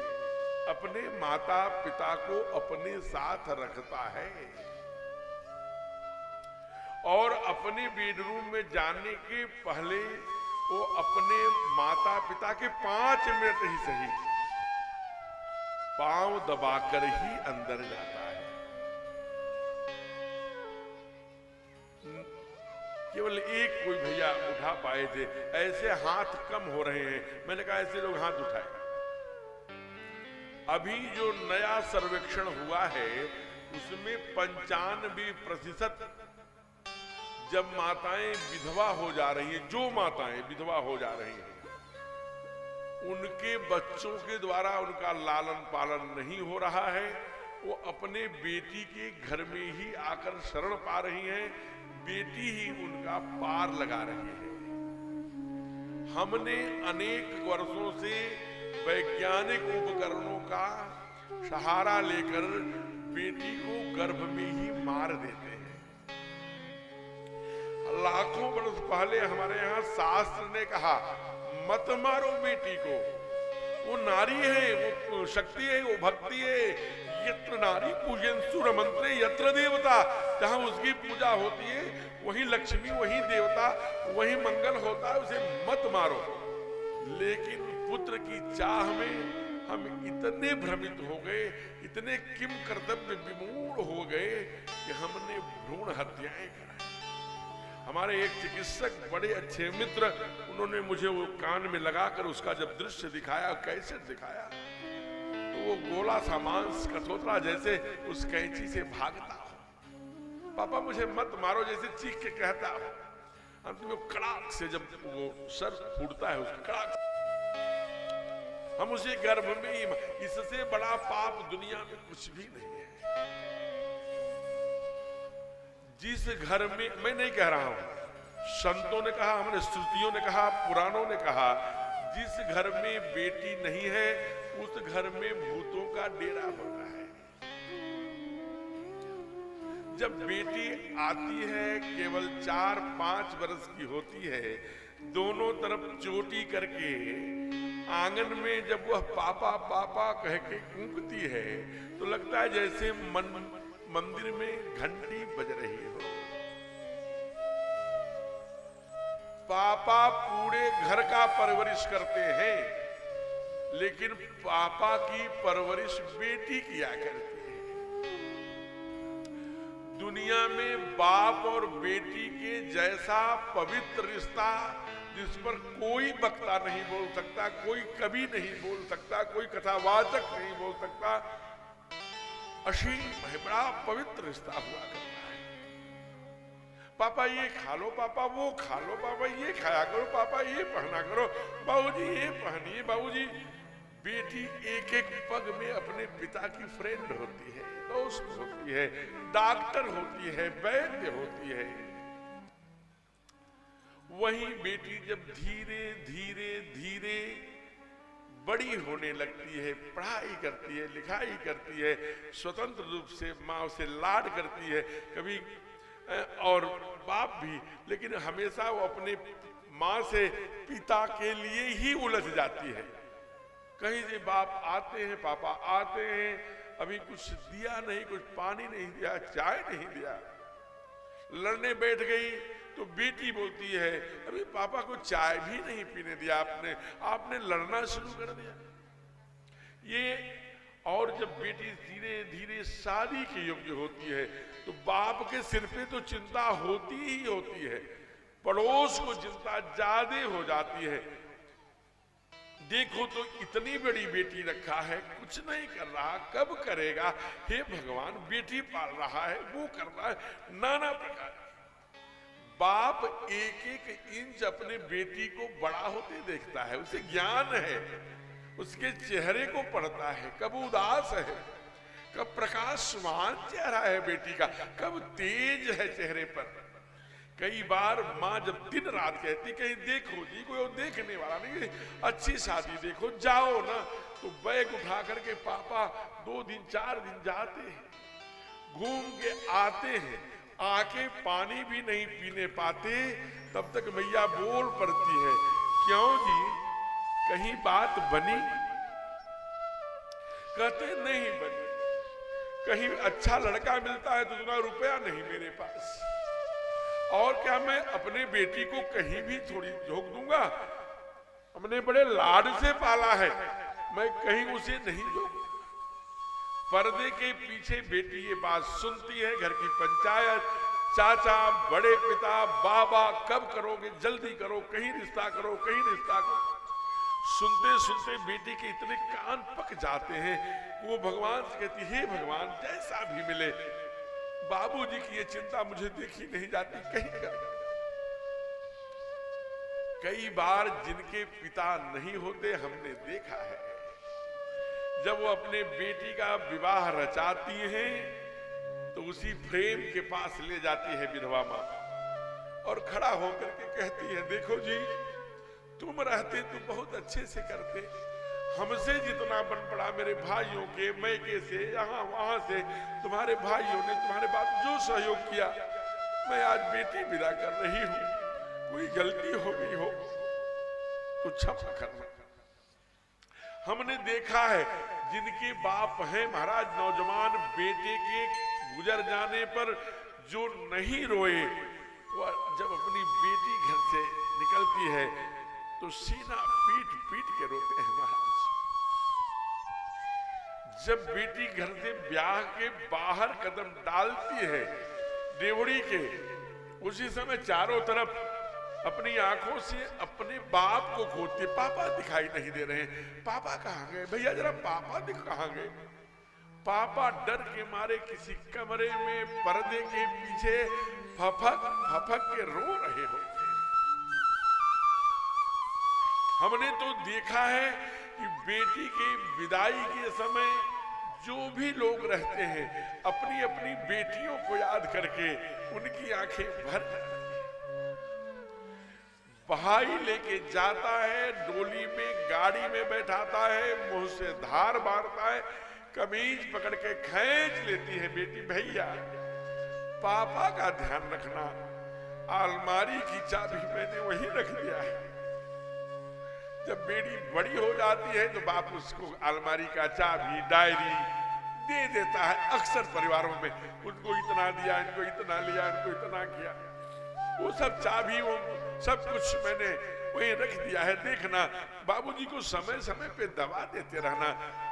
अपने माता पिता को अपने साथ रखता है और अपने बेडरूम में जाने के पहले वो अपने माता पिता के 5 मिनट ही सही पांव दबाकर ही अंदर जाता है। केवल एक कोई भैया उठा पाए थे, ऐसे हाथ कम हो रहे हैं। मैंने कहा ऐसे लोग हाथ उठाए। अभी जो नया सर्वेक्षण हुआ है उसमें 95% जब माताएं विधवा हो जा रही हैं, जो माताएं विधवा हो जा रही हैं, उनके बच्चों के द्वारा उनका लालन पालन नहीं हो रहा है। वो अपने बेटी के घर में ही आकर शरण पा रही हैं, बेटी ही उनका पार लगा रही है। हमने अनेक वर्षों से वैज्ञानिक उपकरणों का सहारा लेकर बेटी को गर्भ में ही मार देते हैं। लाखों वर्ष पहले हमारे यहाँ शास्त्र ने कहा मत मारो बेटी को, वो नारी है, वो शक्ति है, वो भक्ति है। यत्र नारी पूजयंसु रमन्ते यत्र देवता, जहां उसकी पूजा होती है वही लक्ष्मी, वही देवता, वही मंगल होता है, उसे मत मारो। लेकिन पुत्र की चाह में हम इतने भ्रमित हो गए, इतने किम कर्तव्य विमूढ़ हो गए कि हमने भ्रूण हत्याएं कराई। हमारे एक चिकित्सक बड़े अच्छे मित्र, उन्होंने मुझे वो कान में लगाकर उसका जब दृश्य दिखाया, कैसेट दिखाया, तो वो गोला सा मांस कठोतरा जैसे उस कैंची से भागता हो। पापा मुझे मत मारो जैसे चीख के कहता हो। अंत में कड़ाक से जब वो सर फूटता है, उसका कड़ाक, हम उसे गर्भ में ही, इससे बड़ा पाप दुनिया में कुछ भी नहीं है। जिस घर में, मैं नहीं कह रहा हूं, संतों ने कहा, हमारे श्रुतियों ने कहा, पुराणों ने कहा, जिस घर में बेटी नहीं है उस घर में भूतों का डेरा होता है। जब बेटी आती है केवल 4-5 वर्ष की होती है, दोनों तरफ चोटी करके आंगन में जब वह पापा पापा कह के कूकती है तो लगता है जैसे मंदिर में घंटी बज रही हो। पापा पूरे घर का परवरिश करते हैं, लेकिन पापा की परवरिश बेटी किया करती है। दुनिया में बाप और बेटी के जैसा पवित्र रिश्ता जिस पर कोई वक्ता नहीं बोल सकता, कोई कवि नहीं बोल सकता, कोई कथावाचक नहीं बोल सकता, असीम है, बड़ा पवित्र रिश्ता हुआ करता है। पापा ये खा लो, पापा वो खा लो, पापा ये खाया करो, पापा ये पहना करो, बाबूजी ये पहनिए, बाबूजी। बेटी एक एक पग में अपने पिता की फ्रेंड होती है, दोस्त होती है, डॉक्टर होती है, वैद्य होती है। वही बेटी जब धीरे धीरे धीरे बड़ी होने लगती है, पढ़ाई करती है, लिखाई करती है, स्वतंत्र रूप से माँ उसे लाड करती है, कभी और बाप भी, लेकिन हमेशा वो अपने माँ से पिता के लिए ही उलझ जाती है। कहीं से बाप आते हैं, पापा आते हैं, अभी कुछ दिया नहीं, कुछ पानी नहीं दिया, चाय नहीं दिया, लड़ने बैठ गई तो बेटी बोलती है अभी पापा को चाय भी नहीं पीने दिया आपने लड़ना शुरू कर दिया। ये और जब बेटी धीरे धीरे शादी के योग्य होती है तो बाप के सिर पे तो चिंता होती ही होती है, पड़ोस को चिंता ज्यादा हो जाती है। देखो तो इतनी बड़ी बेटी रखा है, कुछ नहीं कर रहा, कब करेगा? हे भगवान, बेटी पाल रहा है, वो कर रहा है, नाना प्रकार। बाप एक एक इंच अपने बेटी को बड़ा होते देखता है, उसे ज्ञान है, उसके चेहरे को पढ़ता है, कब उदास है, कब प्रकाशमान चेहरा है बेटी का, कब तेज है चेहरे पर। कई बार माँ जब दिन रात कहती कहीं देखो जी, कोई और देखने वाला नहीं, अच्छी शादी देखो, जाओ ना, तो बैग उठा करके पापा 2 दिन 4 दिन जाते हैं, घूम के आते हैं, आके पानी भी नहीं पीने पाते, तब तक मैया बोल पड़ती है, क्यों जी, कहीं बात बनी? कहते नहीं बनी। कहीं अच्छा लड़का मिलता है तो उतना रुपया नहीं मेरे पास, और क्या मैं अपने बेटी को कहीं भी थोड़ी झोंक दूंगा? हमने बड़े लाड से पाला है, मैं कहीं उसे नहीं झोंक। पर्दे के पीछे बेटी ये बात सुनती है, घर की पंचायत, चाचा, बड़े पिता, बाबा, कब करोगे, जल्दी करो, कहीं रिश्ता करो, कहीं रिश्ता करो। सुनते सुनते बेटी के इतने कान पक जाते हैं, वो भगवान से कहती, हे भगवान, जैसा भी मिले, बाबूजी की ये चिंता मुझे देखी नहीं जाती, कहीं कर। कई बार जिनके पिता नहीं होते हमने देखा है, जब वो अपने बेटी का विवाह रचाती हैं तो उसी फ्रेम के पास ले जाती है विधवा माँ, और खड़ा होकर के कहती है, देखो जी, तुम रहते तो बहुत अच्छे से करते, हमसे जितना बन पड़ा मेरे भाइयों के, मैके से, यहाँ वहां से, तुम्हारे भाइयों ने तुम्हारे बात जो सहयोग किया, मैं आज बेटी विदा कर रही हूं, कोई गलती हो गई हो तो क्षमा करना। हमने देखा है जिनके बाप हैं महाराज, नौजवान बेटे के गुजर जाने पर जो नहीं रोए, वो जब अपनी बेटी घर से निकलती है तो सीना पीट पीट के रोते हैं महाराज। जब बेटी घर से ब्याह के बाहर कदम डालती है देवड़ी के, उसी समय चारों तरफ अपनी आंखों से अपने बाप को खोजती, पापा दिखाई नहीं दे रहे, पापा कहाँ गए भैया, जरा पापा कहाँ गए? पापा डर के मारे किसी कमरे में पर्दे के पीछे फफक फफक के रो रहे होते। हमने तो देखा है कि बेटी के विदाई के समय जो भी लोग रहते हैं, अपनी अपनी बेटियों को याद करके उनकी आंखें भर जाती हैं। भाई लेके जाता है, डोली में, गाड़ी में बैठाता है, मुंह से धार मारता है, कमीज पकड़ के खींच लेती है बेटी, भैया पापा का ध्यान रखना, अलमारी की चाबी मैंने वहीं रख दिया है। जब बेटी बड़ी हो जाती है तो बाप उसको अलमारी का चाबी, डायरी दे देता है। अक्सर परिवारों में उनको इतना दिया, इनको इतना लिया, इनको इतना किया, वो सब चाबी, वो सब कुछ मैंने वहीं रख दिया है, देखना। बाबूजी को समय समय पे दवा देते रहना,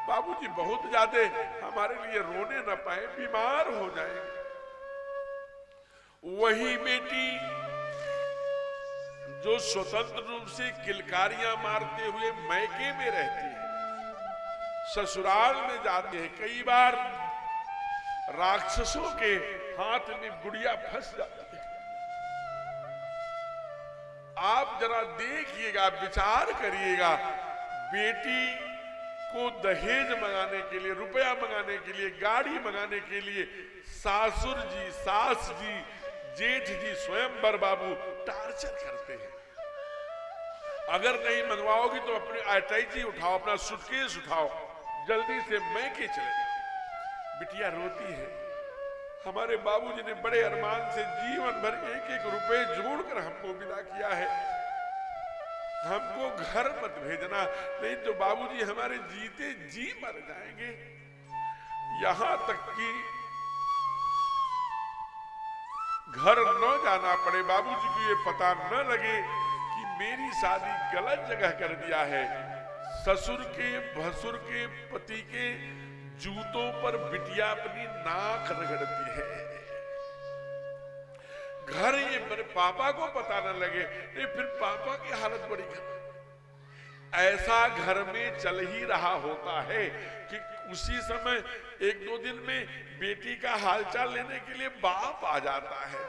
बाबूजी बहुत ज्यादा हमारे लिए रोने न पाए, बीमार हो जाएंगे। वही बेटी जो स्वतंत्र रूप से किलकारियां मारते हुए मैके में रहती है, ससुराल में जाते हैं, कई बार राक्षसों के हाथ में गुड़िया फंस जाती है। आप जरा देखिएगा, विचार करिएगा, बेटी को दहेज मंगाने के लिए, रुपया मंगाने के लिए, गाड़ी मंगाने के लिए सासुर जी, सास जी, जेठ जी, स्वयंवर बाबू टार्चर करते हैं। अगर नहीं मंगवाओगी तो अपने अटैची उठाओ, अपना सूटकेस उठाओ, जल्दी से मैके चले जाओ। बिटिया रोती है, हमारे बाबूजी ने बड़े अरमान से जीवन भर एक एक रुपए जोड़कर हमको विदा किया है, हमको घर मत भेजना, नहीं तो बाबूजी हमारे जीते जी मर जाएंगे। यहां तक कि घर न जाना पड़े, बाबूजी को ये पता न लगे कि मेरी शादी गलत जगह कर दिया है। ससुर के, भसुर के, पति के जूतों पर बिटिया अपनी नाक रगड़ती है। घर ये पापा को पता न लगे, नहीं फिर पापा की हालत बड़ी खराब। ऐसा घर में चल ही रहा होता है कि उसी समय एक दो दिन में बेटी का हालचाल लेने के लिए बाप आ जाता है।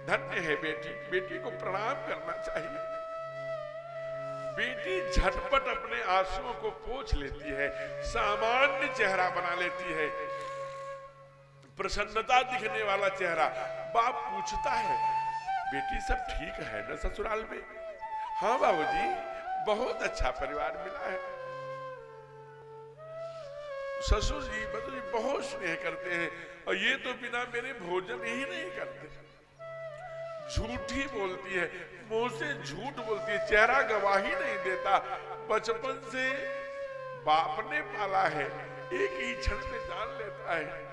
धन्य है बेटी, बेटी को प्रणाम करना चाहिए। बेटी झटपट अपने आंसुओं को पोंछ लेती है, सामान्य चेहरा बना लेती है, प्रसन्नता दिखने वाला चेहरा। बाप पूछता है, बेटी सब ठीक है ना ससुराल में? हाँ बाबूजी, बहुत अच्छा परिवार मिला है। ससुर जी बहुत स्नेह करते हैं और ये तो बिना मेरे भोजन ही नहीं करते। झूठी बोलती है, मुंह से झूठ बोलती है, चेहरा गवाही नहीं देता। बचपन से बाप ने पाला है, एक ही क्षण में जान लेता है।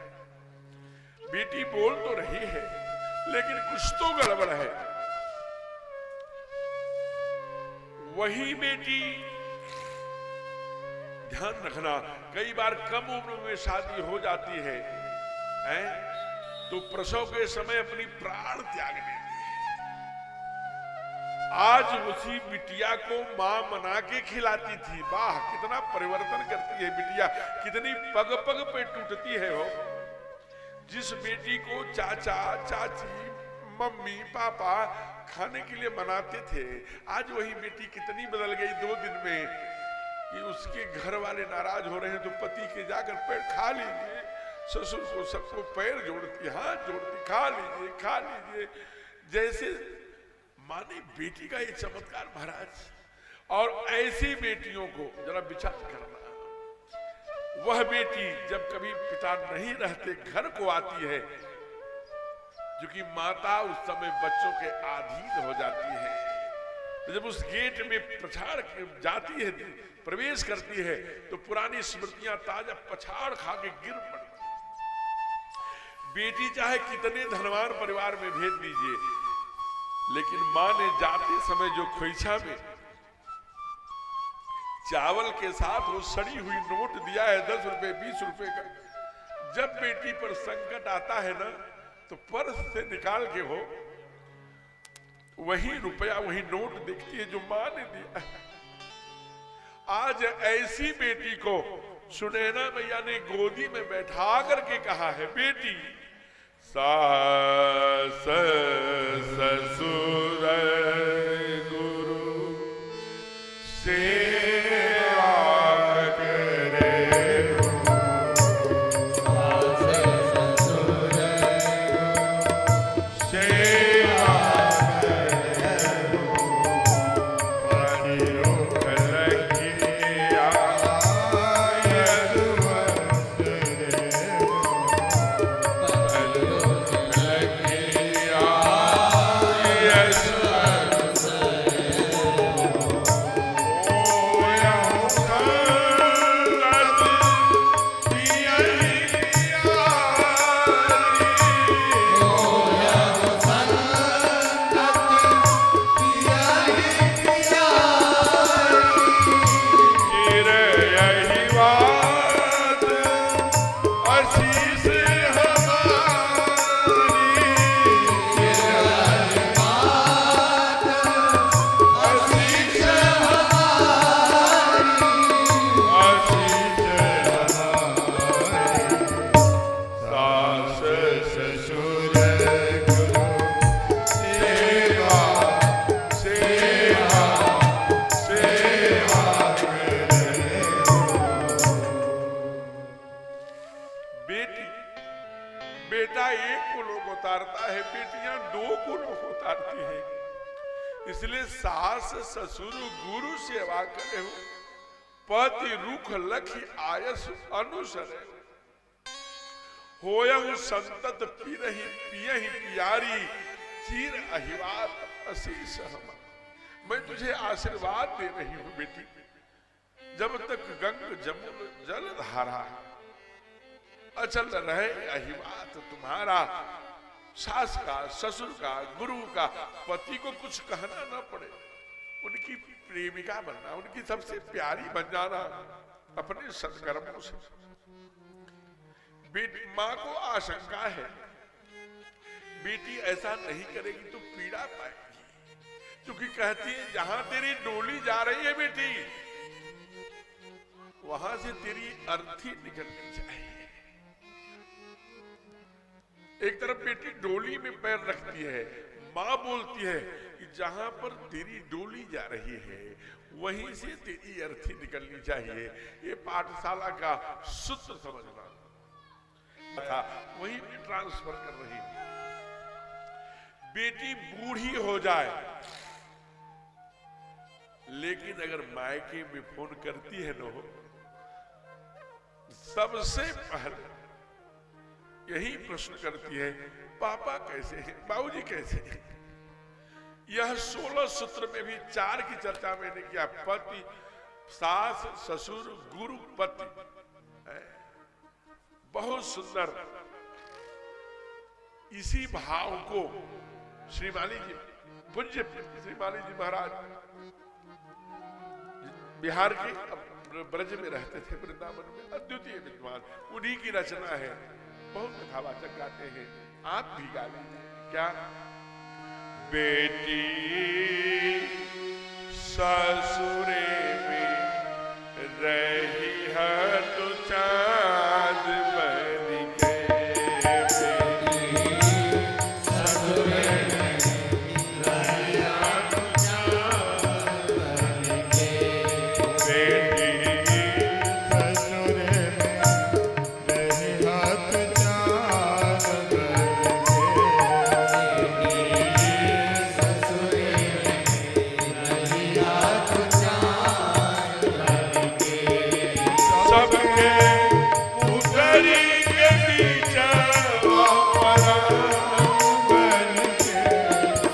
बेटी बोल तो रही है लेकिन कुछ तो गड़बड़ है। वही बेटी, ध्यान रखना, कई बार कम उम्र में शादी हो जाती है, तो प्रसव के समय अपनी प्राण त्याग देती है। आज उसी बिटिया को मां मना के खिलाती थी। वाह, कितना परिवर्तन करती है बिटिया, कितनी पग पग पे टूटती है वो। जिस बेटी को चाचा चाची मम्मी पापा खाने के लिए मनाते थे, आज वही बेटी कितनी बदल गई 2 दिन में कि उसके घर वाले नाराज हो रहे हैं तो पति के जाकर पैर खा लीजिए, ससुर को सबको पैर जोड़ती, हाथ जोड़ती, खा लीजिए खा लीजिए। जैसे माने बेटी का ये चमत्कार महाराज। और ऐसी बेटियों को जरा विचार करना, वह बेटी जब कभी पिता नहीं रहते घर को आती है, क्योंकि माता उस समय बच्चों के अधीन हो जाती है, तो जब उस गेट में पछाड़ जाती है, प्रवेश करती है, तो पुरानी स्मृतियां ताजा पछाड़ खा के गिर पड़ती। बेटी चाहे कितने धनवान परिवार में भेज दीजिए, लेकिन मां ने जाते समय जो खोइछा में चावल के साथ वो सड़ी हुई नोट दिया है 10 रुपए 20 रुपए का, जब बेटी पर संकट आता है ना, तो पर्स से निकाल के वो वही रुपया वही नोट देखती है जो मां ने दिया है। आज ऐसी बेटी को सुनैना मैया ने गोदी में बैठा करके कहा है, बेटी सास ससुर गुरु से बेटा एक को लोग उतारता है, बेटियां 2 को लोग उतारती है। इसलिए सास ससुर गुरु सेवा करे हो, पति रुख लखी आयस अनुसरे होयहु संतत पिरहि पियहि प्यारी चीर अहिवात असीस हम। मैं तुझे आशीर्वाद दे रही हूं बेटी, जब तक गंग जमुन जल धारा अचल रहे अहिवात तुम्हारा। सास का, ससुर का, गुरु का, पति को कुछ कहना ना पड़े, उनकी प्रेमिका बनना, उनकी सबसे प्यारी बन जाना अपने सत्कर्मों से। मां को आशंका है बेटी ऐसा नहीं करेगी तो पीड़ा पाएगी, क्योंकि कहती है जहां तेरी डोली जा रही है बेटी, वहां से तेरी अर्थी निकलनी चाहिए। एक तरफ बेटी डोली में पैर रखती है, मां बोलती है कि जहां पर तेरी डोली जा रही है वहीं से तेरी अर्थी निकलनी चाहिए। ये पाठशाला का सूत्र समझना था, वहीं पे ट्रांसफर कर रही है। बेटी बूढ़ी हो जाए लेकिन अगर मायके में फोन करती है ना, सबसे पहले यही प्रश्न करती है, पापा कैसे हैं, बाबूजी कैसे हैं। यह 16 सूत्र में भी 4 की चर्चा मैंने किया, पति, सास, ससुर, गुरु, पति। बहुत सुंदर इसी भाव को श्री माली जी, पूज्य श्री माली जी महाराज बिहार के ब्रज में रहते थे, वृंदावन में, अद्वितीय विद्वान, उन्हीं की रचना है। बहुत कथावाचक गाते हैं, आप भी गा लीजिए। क्या? बेटी ससुरे में रही है तो चांद बन गए, ससुरे में रही है तो चांद बन गए। बेटी ससुरे में रही है तो चांद बन गए। ससुरे में रही है तो चांद बन गए। सबके उतरी के नीचे परा बन के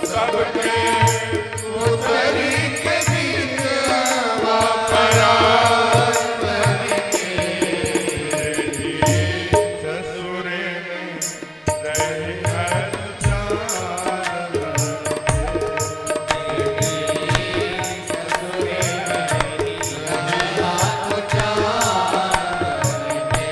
सबके उतरी के नीचे परा बन के। ससुरे में रही है चांद बन के। ससुरे में रही है तो चांद बन के।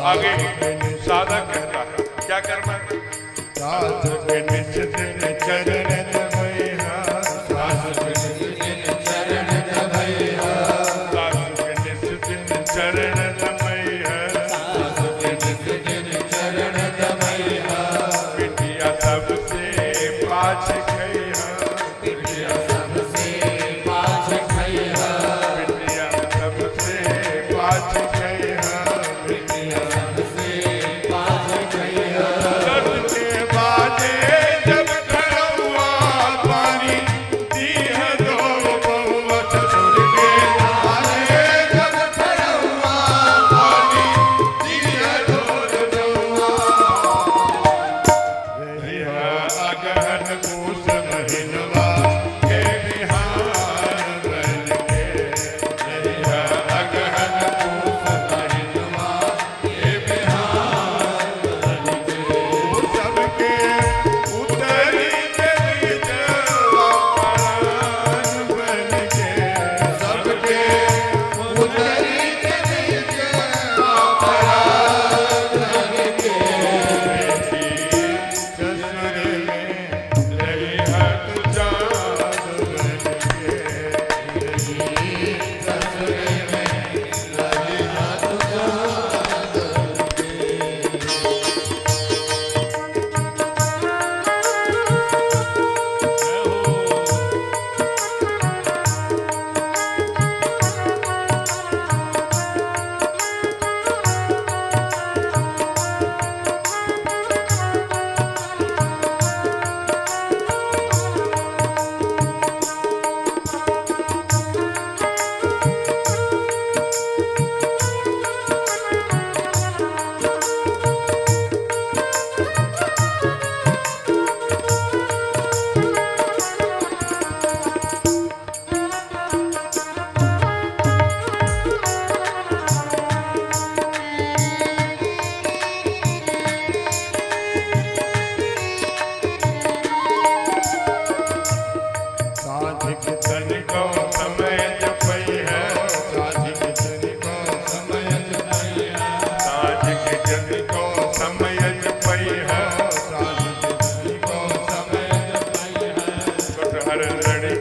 आगे साधक कहता है क्या करना है? सास के निज दिन चरण दबैहा, सास के निज दिन चरण दबैहा, सास के निज दिन चरण दबैहा, सास के निज दिन चरण दबैहा। बिटिया सबसे पाछ खैहा, बिटिया सबसे पाछ खैहा, बिटिया सबसे पाछ खैहा। बिटिया सबसे पाछ खैहा। दर्द के बाजे जब खड़ुआ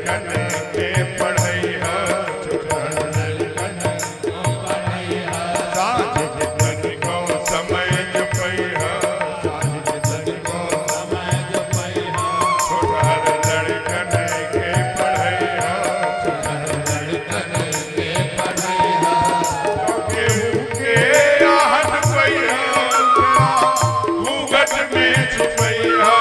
लड़कन के पढ़ैया छोटहर लड़कन को पढ़ैया साझ के तन को समय जपैया साझ के तन को समय जपैया छोटहर लड़कन के पढ़ैया छोटहर लड़कन के पढ़ैया केहू के आहट पैया घूंघट में छुपैया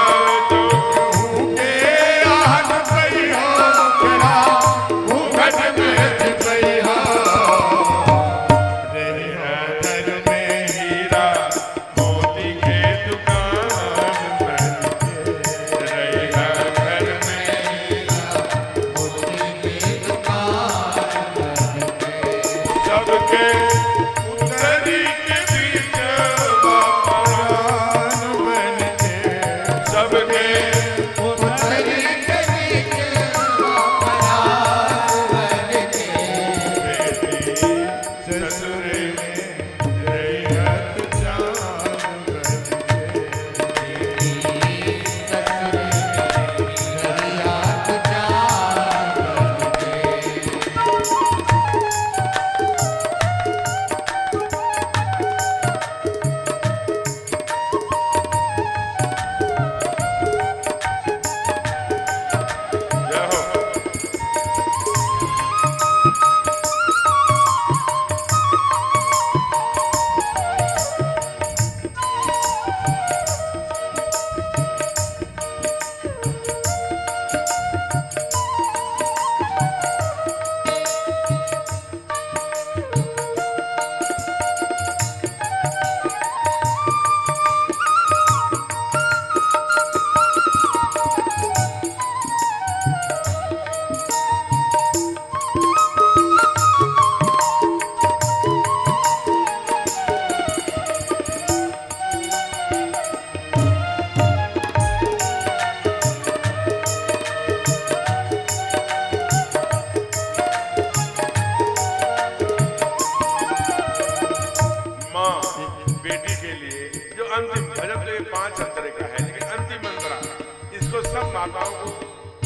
माताओं को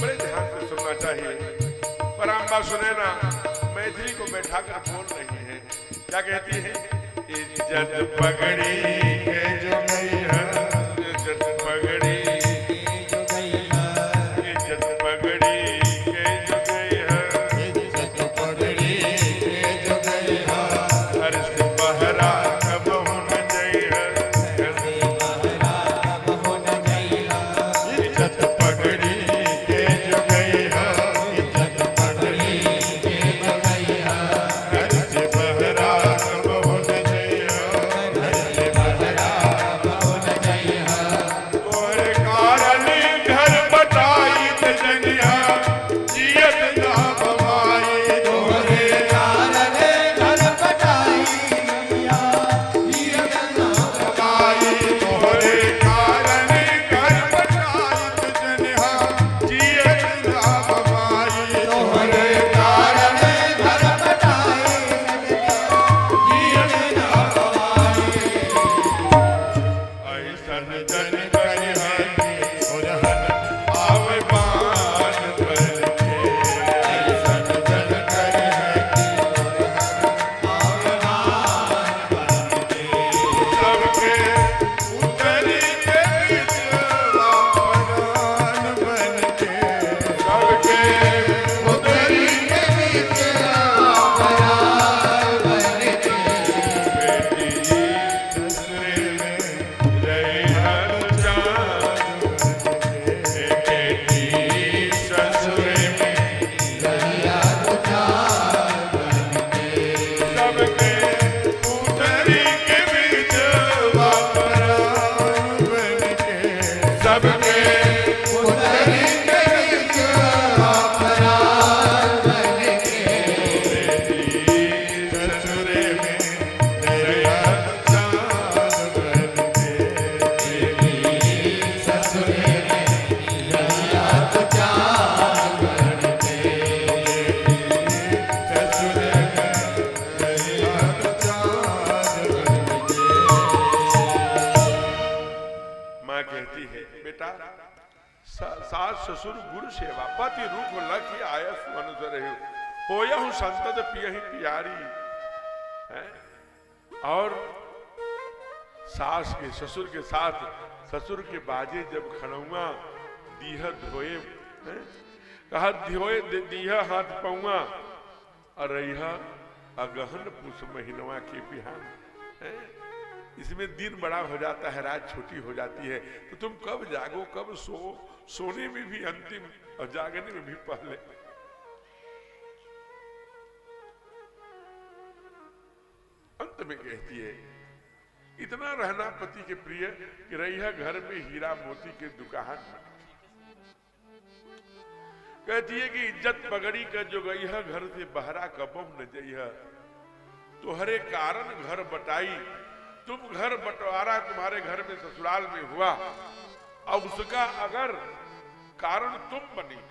बड़े ध्यान से सुनना चाहिए। पर अम्बा सुने ना, मैथिली को बैठा कर बोल रही है, क्या कहती है? इज्जत पगड़ी के जो गई है, इज्जत पगड़ी जो गई है, इज्जत पगड़ी के जो गई है, इज्जत पगड़ी के जो गई है, हर से बहरा कब होना चाहिए, हर से बहरा कब होना चाहिए, इज्जत पगड़ी के जो गई है, इज्जत पगड़ी के जो गई है, हर से बहरा कब होना चाहिए, हर से बहरा कब होना चाहिए, तोरे कारण घर बटाई जनिया जियत ना बवाई, तोरे कारण घर बटाई जनिया जियत ना बवाई, तोरे कारण घर बटाई जनिया जियत ना बवाई, तोरे कारण घर बटाई जनिया जियत ना बवाई, ऐसन जन करी है ओरहन आवे पान पर के, ऐसन जन करी है ओरहन आवे पान पर के, सबके उतरी के बिचवा परान बन के, सबके उतरी के बिचवा परान बन के, बेटी ससुरे में रही हर जान बन के, बेटी ससुरे में रही हर जान बन के, सबके उतरी के बिचवा परान बन के, सबके उतरी के बिचवा परान बन के, बेटी ससुरे में रही हर जान बन के, बेटी ससुरे में रही हर जान बन के, बेटी ससुरे में रही हर जान बन के। माँ कहती है, बेटा सास ससुर गुरु सेवा पति रूप लखी आया सुअनुसर होया हूं संतत पियहि प्यारी है। और सास के ससुर के साथ ससुर के बाजे जब खड़ुआ दीह धोए कहा धोए दीह हाथ पौआ अरैहा अगहन पुष महीनवा के बिहान है। इसमें दिन बड़ा हो जाता है, रात छोटी हो जाती है, तो तुम कब जागो कब सोने में भी अंतिम और जागने में भी पहले। अंत में कहती है इतना रहना पति के प्रिय कि रहिया घर में हीरा मोती के दुकान। कहती है कि इज्जत पगड़ी का जो गई है घर से बहरा कबम न जइह तुहरे कारण घर बटाई। तुम घर बंटवारा तुम्हारे घर में ससुराल में हुआ और उसका अगर कारण तुम बनी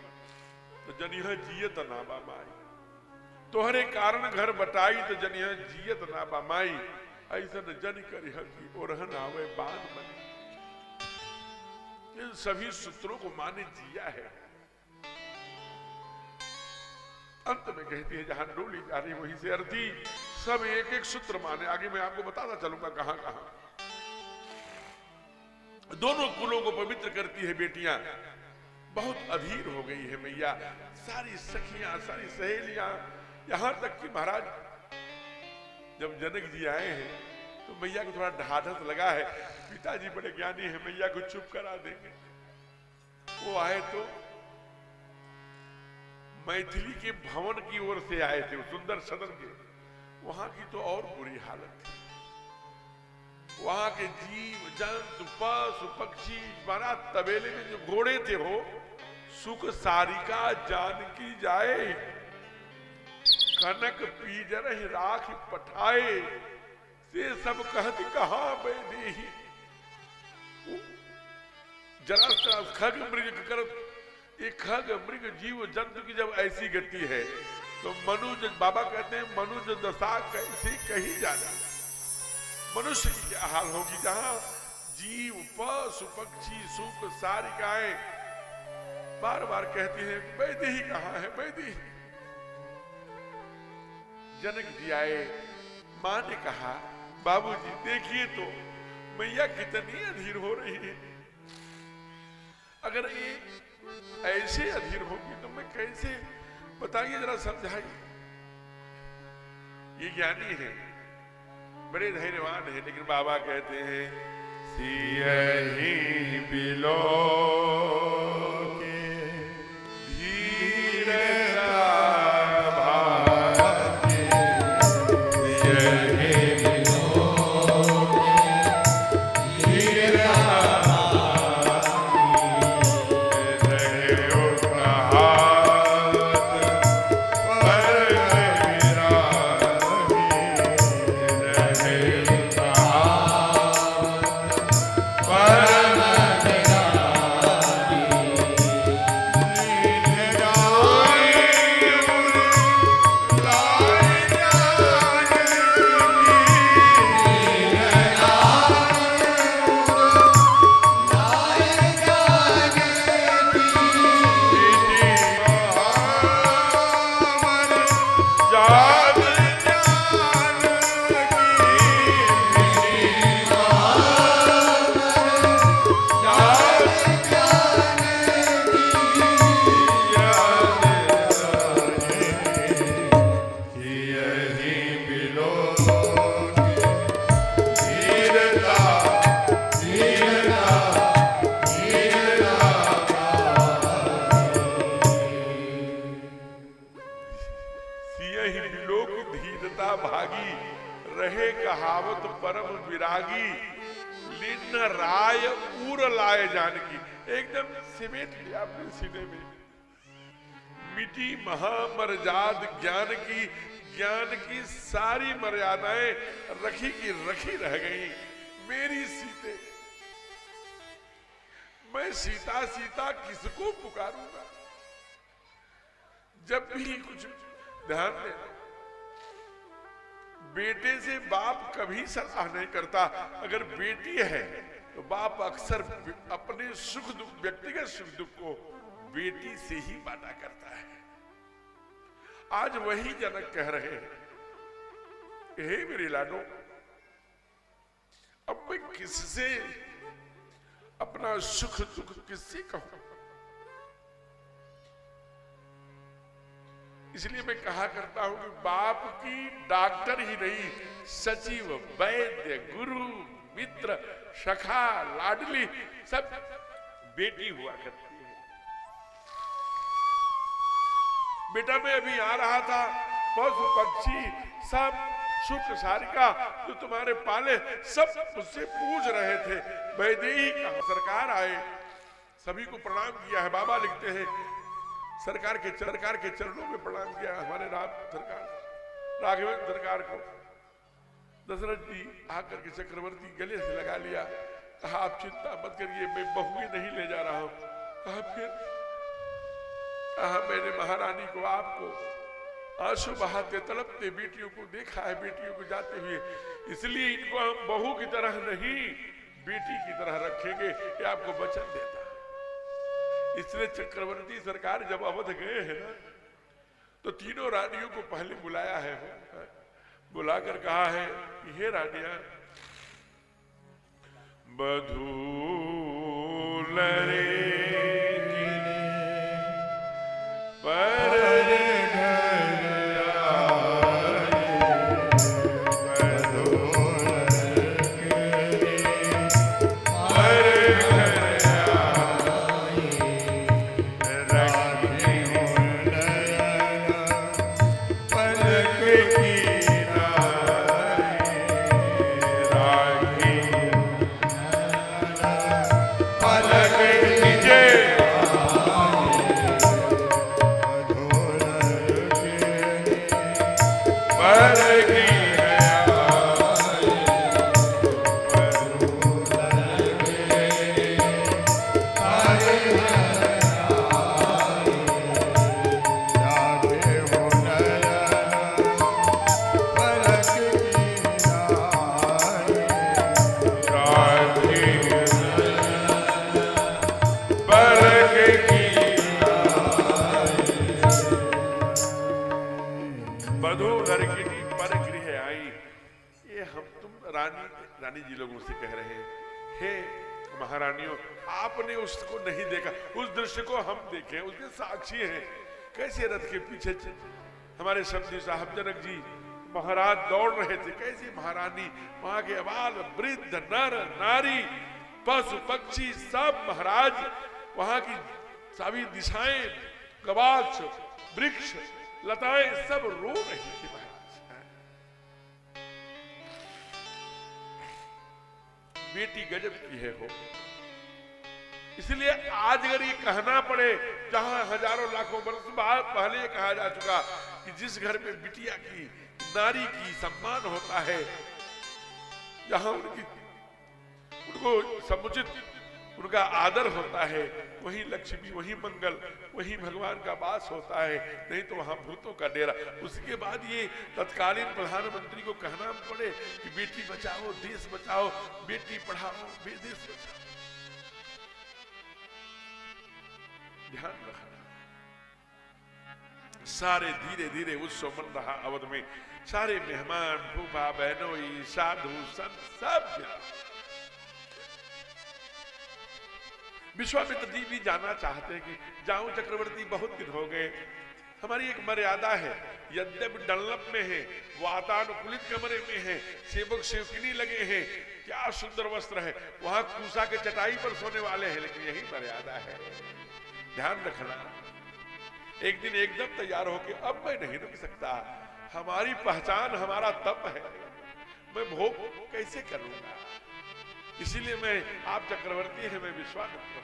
तो जनिह जियत ना बामाई। तोहरे कारण घर बटाई तो जनिह जियत ना बामाई। ऐसा न जन करिह कि ओरहन आवे बान बनी। इन सभी सूत्रों को माने जिया है। अंत में कहती है जहां डोली जा रही वहीं से अर्थी सब एक एक सूत्र माने। आगे मैं आपको बताता चलूंगा कहां कहां। दोनों कुलों को पवित्र करती है बेटियां। बहुत अधीर हो गई है मैया। सारी सखियां सारी सहेलियां यहां तक कि महाराज जब जनक जी आए हैं तो मैया को थोड़ा ढाढ़स लगा है। पिताजी बड़े ज्ञानी है, मैया को चुप करा देंगे। वो आए तो मैथिली के भवन की ओर से आए थे, सुंदर सदन के। वहां की तो और बुरी हालत थी। वहां के जीव जंतु पशु पक्षी मारा तबेले में जो घोड़े थे हो सुख सारिका जानकी जाए कनक पीजर राख पठाए से सब कहती कहा बैठी। जरा खग मृग कर एक खग मृग जीव जंतु की जब ऐसी गति है तो मनुज बाबा कहते हैं मनुज दशा कैसी कही जाना। मनुष्य की क्या हाल होगी जहां जीव पशु पक्षी सुख सारिकाएं बार बार कहती हैं वैदेही कहां है वैदेही। जनक जी आए, मां ने कहा बाबूजी देखिए तो मैया कितनी अधीर हो रही है। अगर ये ऐसे अधीर होगी तो मैं कैसे, बताइए जरा समझाइए। ये ज्ञानी है, बड़े धैर्यवान है, लेकिन बाबा कहते हैं सियहि बिलो महामर्याद ज्ञान की सारी मर्यादाएं रखी की रखी रह गई। मेरी सीते, मैं सीता सीता किसको पुकारूंगा। जब भी कुछ ध्यान देना, बेटे से बाप कभी सलाह नहीं करता। अगर बेटी है तो बाप अक्सर अपने सुख दुख, व्यक्तिगत सुख दुख को बेटी से ही बांटा करता है। आज वही जनक कह रहे हैं, हे मेरे लाडो, अब मैं किससे अपना सुख दुख किससे कहूं? इसलिए मैं कहा करता हूं कि बाप की डॉक्टर ही नहीं, सचिव, वैद्य, गुरु, मित्र, सखा, लाडली सब बेटी हुआ करती है। बेटा मैं अभी आ रहा था, पशु पक्षी सब सुख सारिका जो तुम्हारे पाले सब मुझसे पूछ रहे थे, वैदेही का सरकार आए, सभी को प्रणाम किया है। बाबा लिखते हैं सरकार के चरणों में प्रणाम किया हमारे राघवेंद्र सरकार को। दशरथ जी आकर के चक्रवर्ती गले से लगा लिया, कहा आप चिंता मत करिए, मैं बहुएं नहीं ले जा रहा हूं। कहा फिर? कहा मैंने महारानी को, आपको आंसू बहाते तड़पते बेटियों को देखा है, बेटियों को जाते हुए, इसलिए इनको हम बहू की तरह नहीं बेटी की तरह रखेंगे, ये आपको वचन देता है। इसलिए चक्रवर्ती सरकार जब अवध गए हैं ना, तो तीनों रानियों को पहले बुलाया है, बुलाकर कहा है कि हे रानियां, बधू लड़ेगी पर रानी जी लोग मुझसे कह रहे हैं, हे महारानियों, आपने उसको नहीं देखा, उस दृश्य को हम देखें, उसके साक्षी हैं। कैसे रथ के पीछे हमारे समझी साहब जनक जी महाराज दौड़ रहे थे, कैसे महारानी वहां के अबाल वृद्ध नर नारी पशु पक्षी सब महाराज वहां की सभी दिशाएं गवाक्ष वृक्ष लताएं सब रो रही थी। बेटी गजब की है हो, इसलिए आज अगर ये कहना पड़े, जहां हजारों लाखों वर्ष बाद पहले कहा जा चुका कि जिस घर में बिटिया की नारी की सम्मान होता है, जहां उनको समुचित उनका आदर होता है, वही लक्ष्मी, वही मंगल, वही भगवान का वास होता है, नहीं तो वहां भूतों का डेरा। उसके बाद ये तत्कालीन प्रधानमंत्री को कहना पड़े कि बेटी बचाओ देश बचाओ, बेटी पढ़ाओ देश बचाओ। ध्यान रखना, सारे धीरे धीरे उत्सव मन रहा अवध में, सारे मेहमान फूफा बहनोई साधु संत सब। विश्वामित्र जी भी जाना चाहते हैं कि जाऊं चक्रवर्ती, बहुत दिन हो गए। हमारी एक मर्यादा है, यद्यपि डल्लप में है, वातानुकूलित कमरे में है, सेवक सेवकिनी लगे हैं, क्या सुंदर वस्त्र है, वहां कूसा के चटाई पर सोने वाले हैं, लेकिन यही मर्यादा है। ध्यान रखना, एक दिन एकदम तैयार होके अब मैं नहीं रुक सकता, हमारी पहचान हमारा तप है, मैं भोग कैसे करूंगा। इसीलिए मैं, आप चक्रवर्ती हैं, मैं विश्वामित्र।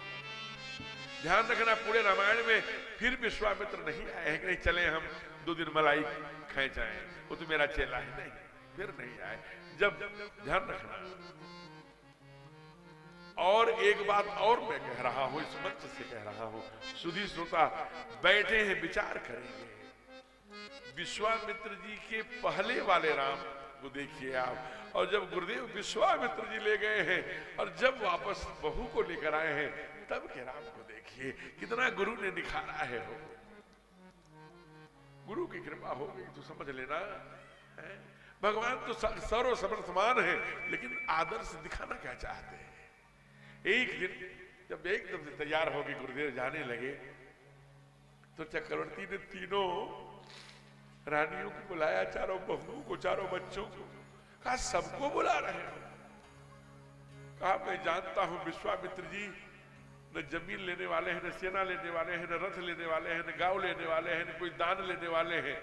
ध्यान रखना, पूरे रामायण में फिर विश्वामित्र नहीं आए हैं कि नहीं चले हम 2 दिन मलाई खाए जाएं, वो तो मेरा चेला है, नहीं, फिर नहीं आए। जब ध्यान रखना, और एक बात और मैं कह रहा हूं, इस मंच से कह रहा हूं, सुधी श्रोता बैठे हैं विचार करेंगे। विश्वामित्र जी के पहले वाले राम को देखिए आप। और जब गुरुदेव विश्वामित्र जी ले गए हैं और जब वापस बहू को लेकर आए हैं, तब के राम को देखिए कितना गुरु ने निखारा है। हो गुरु की कृपा हो गई तो समझ लेना है? भगवान तो सर्व समर्थमान है, लेकिन आदर्श दिखाना क्या चाहते हैं। एक दिन जब एकदम से तैयार हो गए गुरुदेव जाने लगे, तो चक्रवर्ती ने तीनों रानियों को बुलाया, चारों बहुओं को, चारों बच्चों को। कहा सबको बुला रहे हो? कहा मैं जानता हूं विश्वामित्र जी न जमीन लेने वाले हैं, न सेना लेने वाले हैं, न रथ लेने वाले हैं, न गांव लेने वाले हैं, न कोई दान लेने वाले हैं।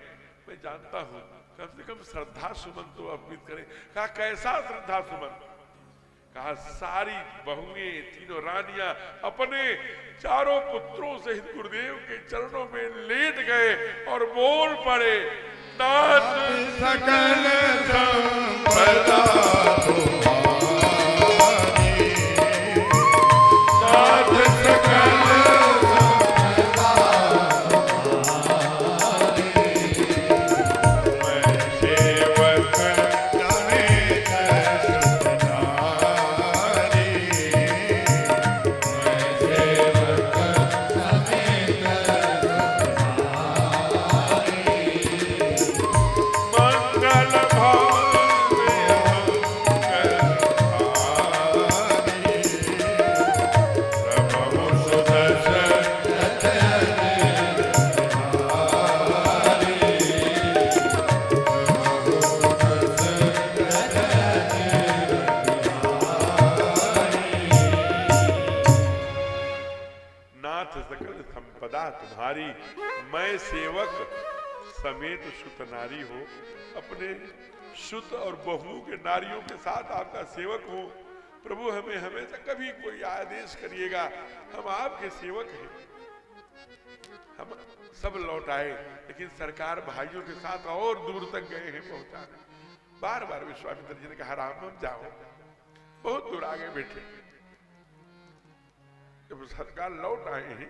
मैं जानता हूं, कम से कम श्रद्धा सुमन तो अर्पित करें। कहा कैसा श्रद्धा सुमन? कहा सारी बहुएं, तीनों रानियां अपने चारों पुत्रों सहित गुरुदेव के चरणों में लेट गए और बोल पड़े, नाथ सकल संपदा तुम्हारी, मैं सेवक समेत सुत नारी हो। अपने सुत और बहुओं के नारियों के साथ आपका सेवक हूं। प्रभु हमें हमेशा कभी कोई आदेश करिएगा, हम आपके सेवक हैं। हम सब लौट आए, लेकिन सरकार भाइयों के साथ और दूर तक गए हैं पहुंचाने। बार बार विश्वामित्र जी ने कहा राम हम जाओ, बहुत दूर आगे बैठे। जब सरकार लौट आए हैं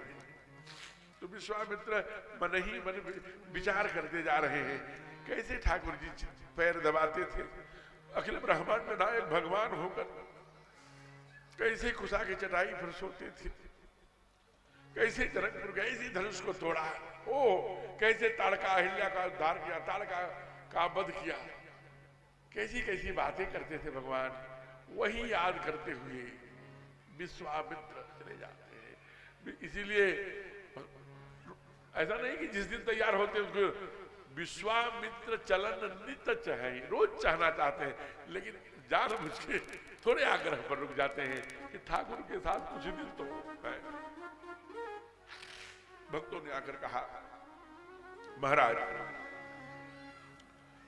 तो विश्वामित्र मन ही मन विचार करते जा रहे हैं, कैसे ठाकुर जी पैर दबाते थे अखिल ब्रह्मांड में नायक भगवान होकर, कैसे खुशा की चटाई पर सोते थे, कैसे जनकपुर गए, इसी धनुष को तोड़ा, ओ कैसे ताड़का अहिल्या का उद्धार किया, ताड़का का वध किया, कैसी कैसी बातें करते थे भगवान। वही याद करते हुए विश्वामित्र चले जाते हैं। इसीलिए ऐसा नहीं कि जिस दिन तैयार होते हैं उसको विश्वामित्र चलन नित्य चाहे, रोज चाहना चाहते हैं, लेकिन जानबूझ के थोड़े आग्रह पर रुक जाते हैं कि ठाकुर के साथ कुछ दिन तो है। भक्तों ने आकर कहा महाराज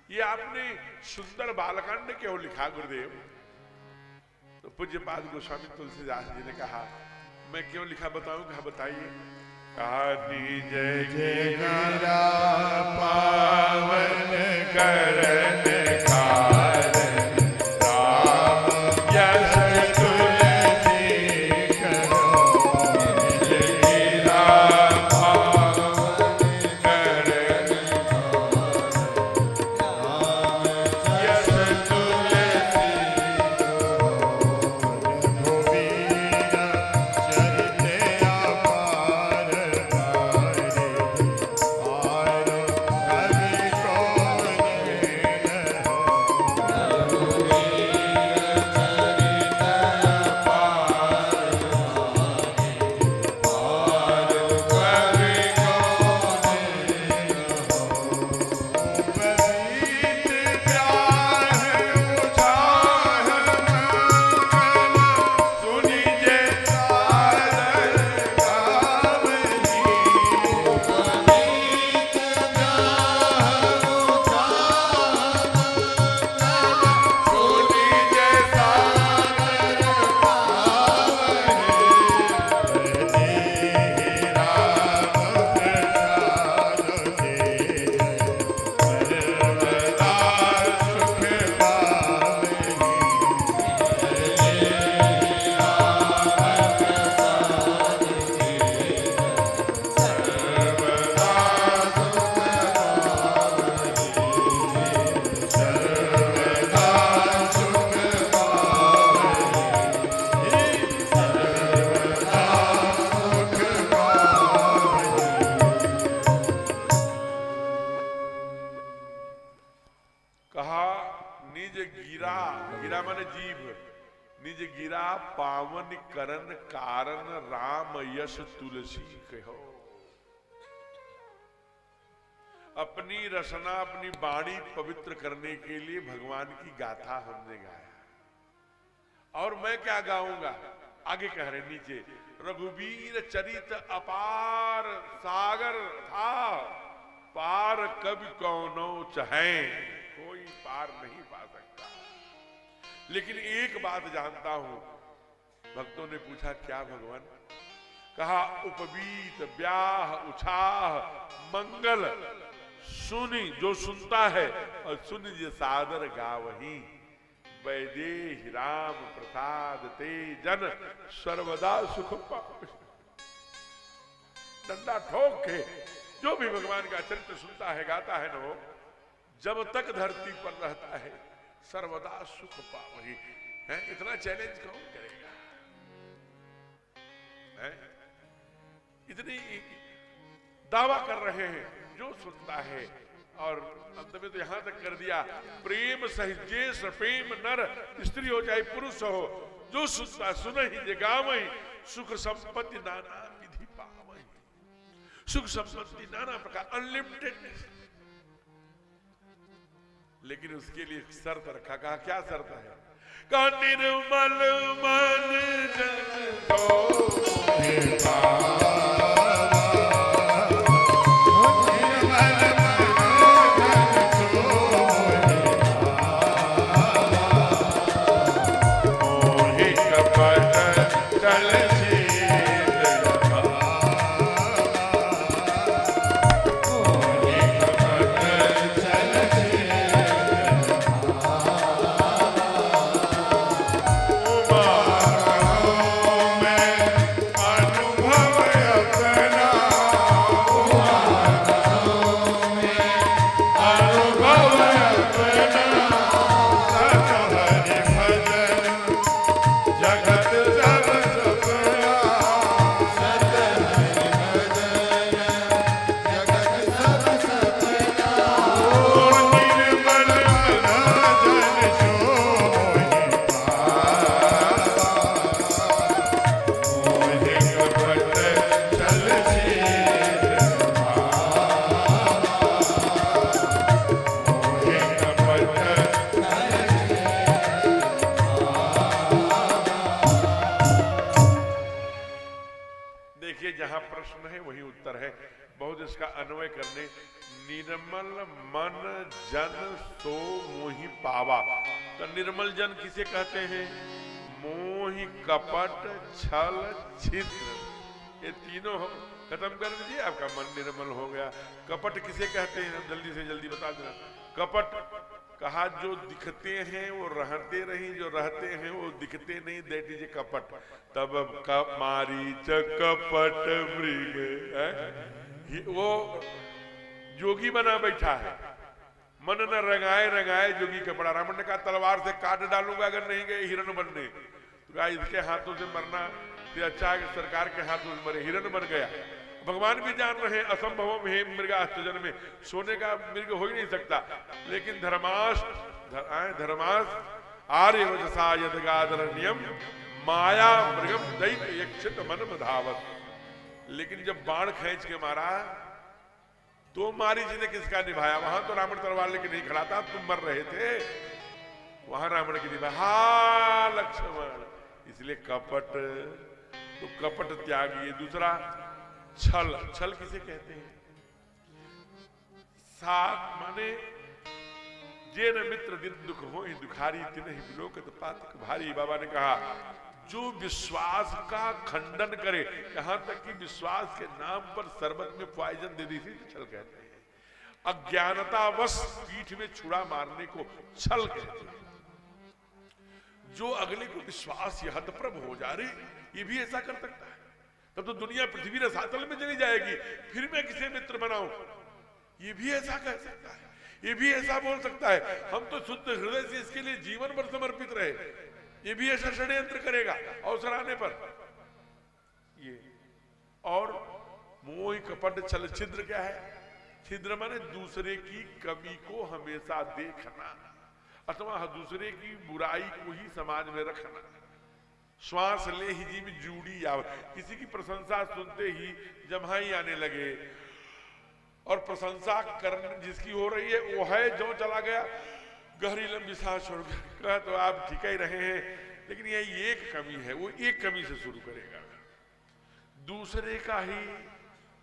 ये आपने सुंदर बालकांड क्यों लिखा गुरुदेव? तो पूज्यपाद गोस्वामी तुलसीदास जी ने कहा मैं क्यों लिखा बताऊं? कहा बताइए। आदि जय जय पावन करन कारण राम यश तुलसी करो लीला पावन करन यश तुलसी धोबीरा चरिते मीरा पावन करन कारण राम यश तुलसी कहो। अपनी रचना अपनी वाणी पवित्र करने के लिए भगवान की गाथा हमने गाया। और मैं क्या गाऊंगा, आगे कह रहे नीचे, रघुवीर चरित अपार सागर था, पार कभी कौनो चाहे, कोई पार नहीं पा सकता। लेकिन एक बात जानता हूं, भक्तों ने पूछा क्या भगवान, कहा उपवीत ब्याह उछाह मंगल सुनी, जो सुनता है और सुन जे सादर गावही, वैदेही राम प्रसाद ते जन सर्वदा सुख पावे। डंडा ठोक के जो भी भगवान का चरित्र सुनता है गाता है ना, वो जब तक धरती पर रहता है सर्वदा सुख पावही है। इतना चैलेंज कौन करेगा है? इतनी दावा कर रहे हैं जो सुनता है। और अंत में तो यहां तक कर दिया, प्रेम सहजेश प्रेम नर स्त्री हो चाहे पुरुष हो, जो सुनता सुन ही गावही, सुख संपत्ति नाना विधि पावही। सुख संपत्ति नाना प्रकार अनलिमिटेड, लेकिन उसके लिए शर्त रखा। कहा क्या शर्त है, कहा निर्मल मन जन तो निर्मल जन किसे कहते हैं, मोहि कपट छल छिद्र, ये तीनों खत्म कर दीजिए, आपका मन निर्मल हो गया। कपट किसे कहते हैं, जल्दी से जल्दी बता देना। कपट कहा जो दिखते हैं वो रहते नहीं, जो रहते हैं वो दिखते नहीं, दैट इज कपट। तब मारीच कपट मृग, वो जोगी बना बैठा है, मन न रंगाए रंगाए जोगी कपड़ा। रावण ने कहा तलवार से काट डालूंगा अगर नहीं गए हिरण बनने, तो कहा इसके हाथों से मरना तो अच्छा है कि सरकार के हाथों से मरे। हिरण बन गया। भगवान भी जान रहे हैं असंभव हे मृगास्त्रजन में सोने का मृग हो ही नहीं सकता, लेकिन धर्मास आर्य वजसा यदगादरण्यम माया मृगम दैत्य यक्षित मन धावत। लेकिन जब बाण खींच के मारा तो मारी जी ने किसका निभाया? वहां तो रावण तलवार लेके नहीं खड़ा था, तुम मर रहे थे, वहां रावण की निभाया। हा लक्ष्मण, इसलिए कपट, तो कपट त्यागिए। दूसरा छल, छल किसे कहते हैं? साथ माने जे न मित्र दिन दुख हो दुखारी तिन्हि विलोकत पातक भारी। बाबा ने कहा जो विश्वास का खंडन करे, यहां तक कि विश्वास के नाम पर शरबत में पॉइजन दे दी थी, छल कहते हैं। अज्ञानतावश पीठ में छुरा मारने को छल कहते हैं। जो अगले को विश्वास ये हतप्रभ हो जा रही, ये भी ऐसा कर सकता है, तब तो दुनिया पृथ्वी रसातल में चली जाएगी, फिर मैं किसे मित्र बनाऊं? ये भी ऐसा कह सकता है, ये भी ऐसा बोल सकता है। हम तो शुद्ध हृदय से इसके लिए जीवन भर समर्पित रहे, ये भी ऐसा षड्यंत्र करेगा अवसर आने पर। ये और मोह कपट छल छिद्र क्या है? छिद्र माने दूसरे की कमी को हमेशा देखना अथवा दूसरे की बुराई को ही समाज में रखना, श्वास ले ही जीव जूड़ी आव। किसी की प्रशंसा सुनते ही जम्हाई आने लगे, और प्रशंसा करने जिसकी हो रही है वो है जो चला गया, गहरी लंबी सांस छोड़कर कहा तो आप ठीक ही रहे हैं, लेकिन ये एक कमी है, वो एक कमी से शुरू करेगा, दूसरे का ही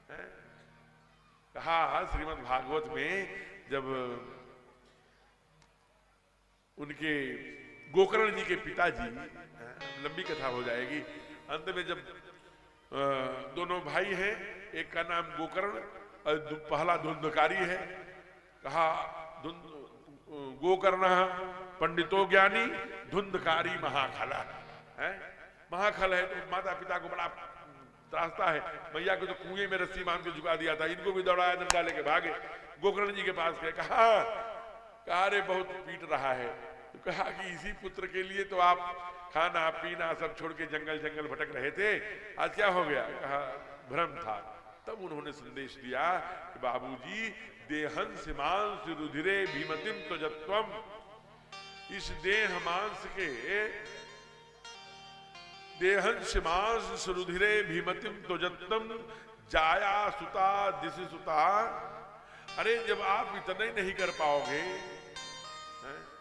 है? कहा श्रीमद् भागवत में जब उनके गोकर्ण जी के पिताजी, लंबी कथा हो जाएगी, अंत में जब दोनों भाई हैं, एक का नाम गोकर्ण और पहला धुंधकारी है, कहा गोकर्ण पंडितो ज्ञानी धुंधकारी महाखला है। महाखल है तो माता पिता को बड़ा त्रासता है, मैया को तो कुएं में रस्सी बांध के झुका दिया था, इनको भी दौड़ाया, डंडा लेके भागे, गोकर्ण जी के पास गए, कहा अरे बहुत पीट रहा है, तो कहा कि इसी पुत्र के लिए तो आप खाना पीना सब छोड़ के जंगल जंगल भटक रहे थे, आज क्या हो गया? कहा भ्रम था। तब उन्होंने संदेश दिया कि बाबूजी देहंस मांस रुधिरे भीमतिम त्वजत्वम, इस देह मांस के देहंस मांस रुधिरे भीमतिम त्वजत्वम जाया सुता दिशि सुता। अरे जब आप इतना ही नहीं कर पाओगे,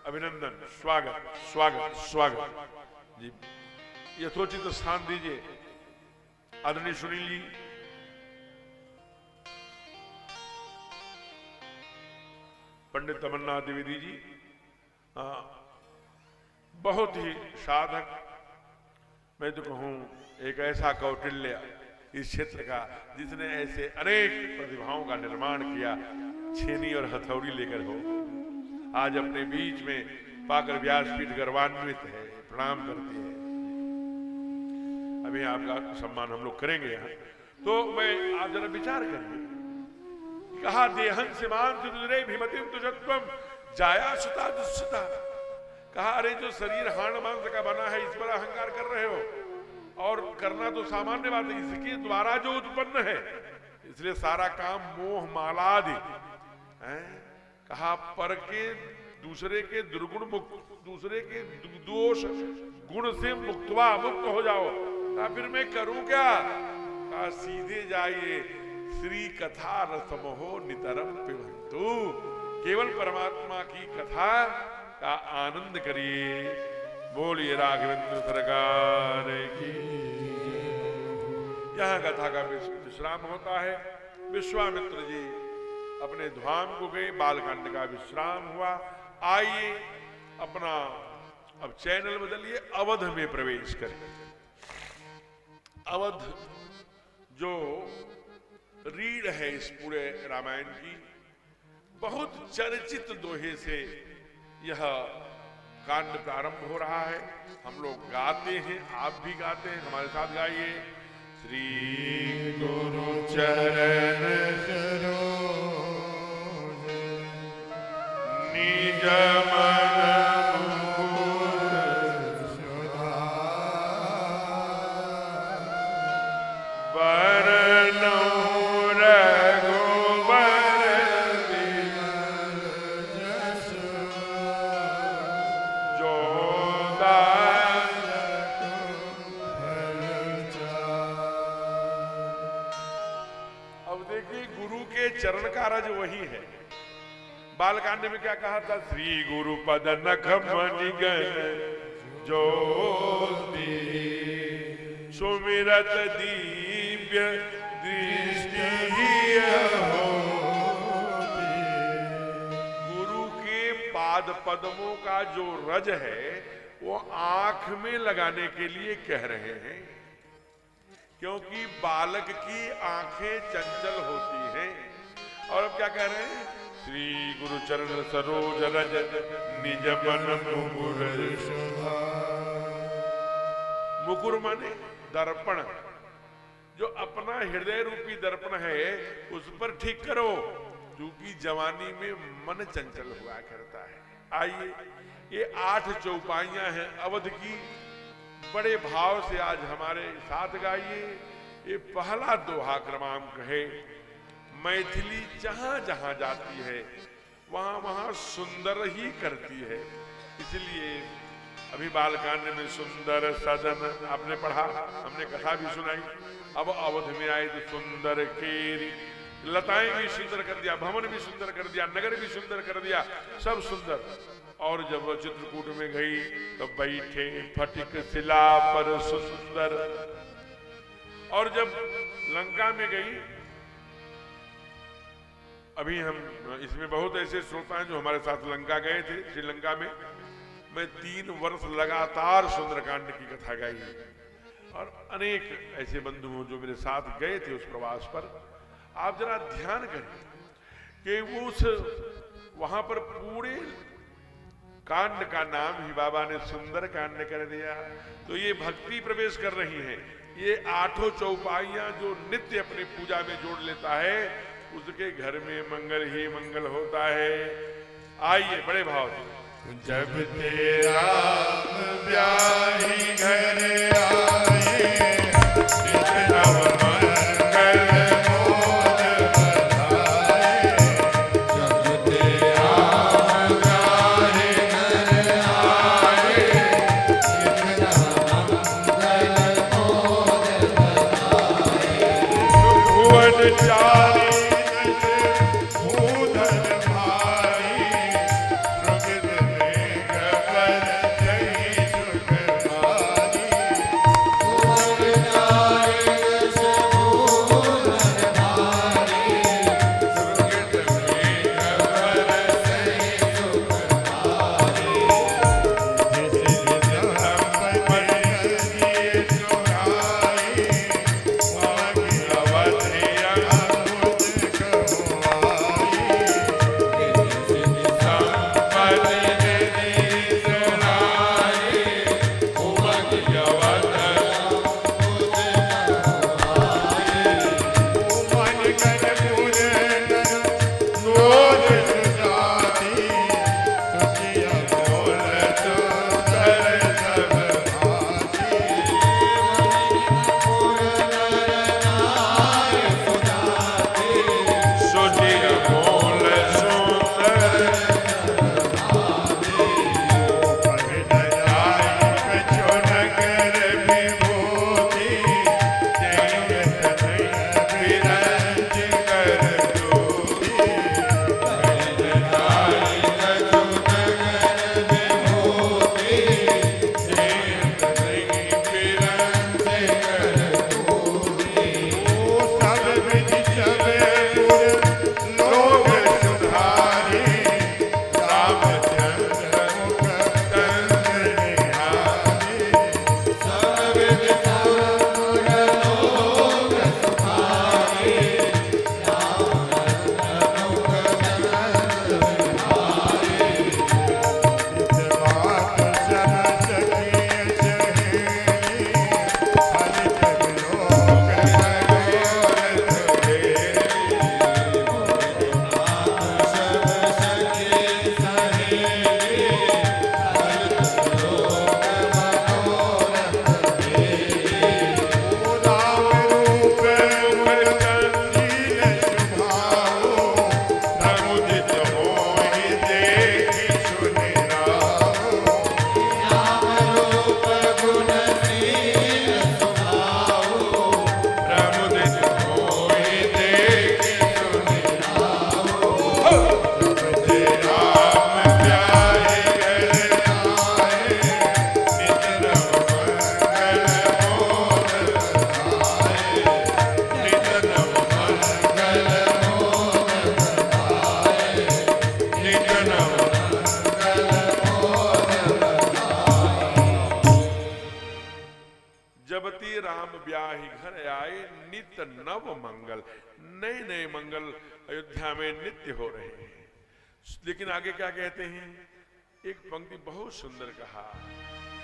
अभिनंदन, स्वागत स्वागत स्वागत जी, यथोचित स्थान दीजिए आदरणीय सुनील जी। पंडित तमन्ना द्विवेदी जी बहुत ही साधक, मैं तो कहूं एक ऐसा कौटिल्य इस क्षेत्र का जिसने ऐसे अनेक प्रतिभाओं का निर्माण किया, छेनी और हथौड़ी लेकर हो, आज अपने बीच में पाकर व्यासपीठ गर्वान्वित है, प्रणाम करती है। अभी आपका सम्मान हम लोग करेंगे यहाँ, तो मैं आप जरा विचार करिए, कहा देहन से मांस रुधिरे भीमतिम त्वजत्वम जाया सुता दुष्टा। कहा अरे जो शरीर हाड़ मांस का बना है इस पर अहंकार कर रहे हो, और करना तो सामान्य बात है, इसके द्वारा जो उत्पन्न है, इसलिए सारा काम मोह मालादि है। कहा पर के दूसरे के दुर्गुण मुक्त, दूसरे के दोष गुण से मुक्त हो जाओ। कहा फिर मैं करूं क्या? कहा सीधे जाइए, श्री कथा रसमहो नितरम पिबंतु, केवल परमात्मा की कथा का आनंद करिए। बोलिए राघवेंद्र सरकार की। यहाँ कथा का विश्राम होता है। विश्वामित्र जी अपने धाम को गए, बालकांड का विश्राम हुआ। आइए अपना अब चैनल बदलिए, अवध में प्रवेश करें। अवध जो रीढ़ है इस पूरे रामायण की, बहुत चर्चित दोहे से यह कांड प्रारंभ हो रहा है। हम लोग गाते हैं, आप भी गाते हैं, हमारे साथ गाइए। श्री गुरु चरण सरोज निज मन मुकुर बरनौ चरण का रज वही है। बालकांड में क्या कहा था? श्री गुरु पद नख मणिगण ज्योति सुमिरत दिव्य दृष्टि होती। गुरु के पाद पद्मों का जो रज है वो आंख में लगाने के लिए कह रहे हैं, क्योंकि बालक की आंखें चंचल होती हैं। और अब क्या कह रहे हैं? श्री गुरु चरण सरोज रज निज मन मुकुर। मुकुर माने दर्पण, जो अपना हृदय रूपी दर्पण है उस पर ठीक करो, क्योंकि जवानी में मन चंचल हुआ करता है। आइए, ये 8 चौपाइयां हैं अवध की, बड़े भाव से आज हमारे साथ गाइए। ये पहला दोहा क्रमांक है। मैथिली जहां जहां जाती है वहां वहां सुंदर ही करती है, इसलिए अभी बालकांड में सुंदर सदन आपने पढ़ा, हमने कथा भी सुनाई। अब अवध में आए तो सुंदर केरी, लताएं भी सुंदर कर दिया, भवन भी सुंदर कर दिया, नगर भी सुंदर कर दिया, सब सुंदर। और जब वह चित्रकूट में गई तो बैठे फटिक शिला पर सुंदर। और जब लंका में गई, अभी हम इसमें बहुत ऐसे श्रोता हैं जो हमारे साथ लंका गए थे, श्रीलंका में मैं 3 वर्ष लगातार सुंदरकांड की कथा गाई और अनेक ऐसे बंधु जो मेरे साथ गए थे उस प्रवास पर। आप जरा ध्यान करें कि उस वहां पर पूरे कांड का नाम ही बाबा ने सुंदर कांड कर दिया। तो ये भक्ति प्रवेश कर रही हैं, ये 8 चौपाइयां जो नित्य अपनी पूजा में जोड़ लेता है उसके घर में मंगल ही मंगल होता है। आइए बड़े भाव से। जब तेरा ब्याही घर आए, इतना मंगल मोद बधाए। जब तेरा ब्याही घर आए, इतना मंगल मोद बधाए। भुवन चारी नए नए मंगल अयोध्या में नित्य हो रहे हैं। लेकिन आगे क्या कहते हैं, एक पंक्ति बहुत सुंदर कहा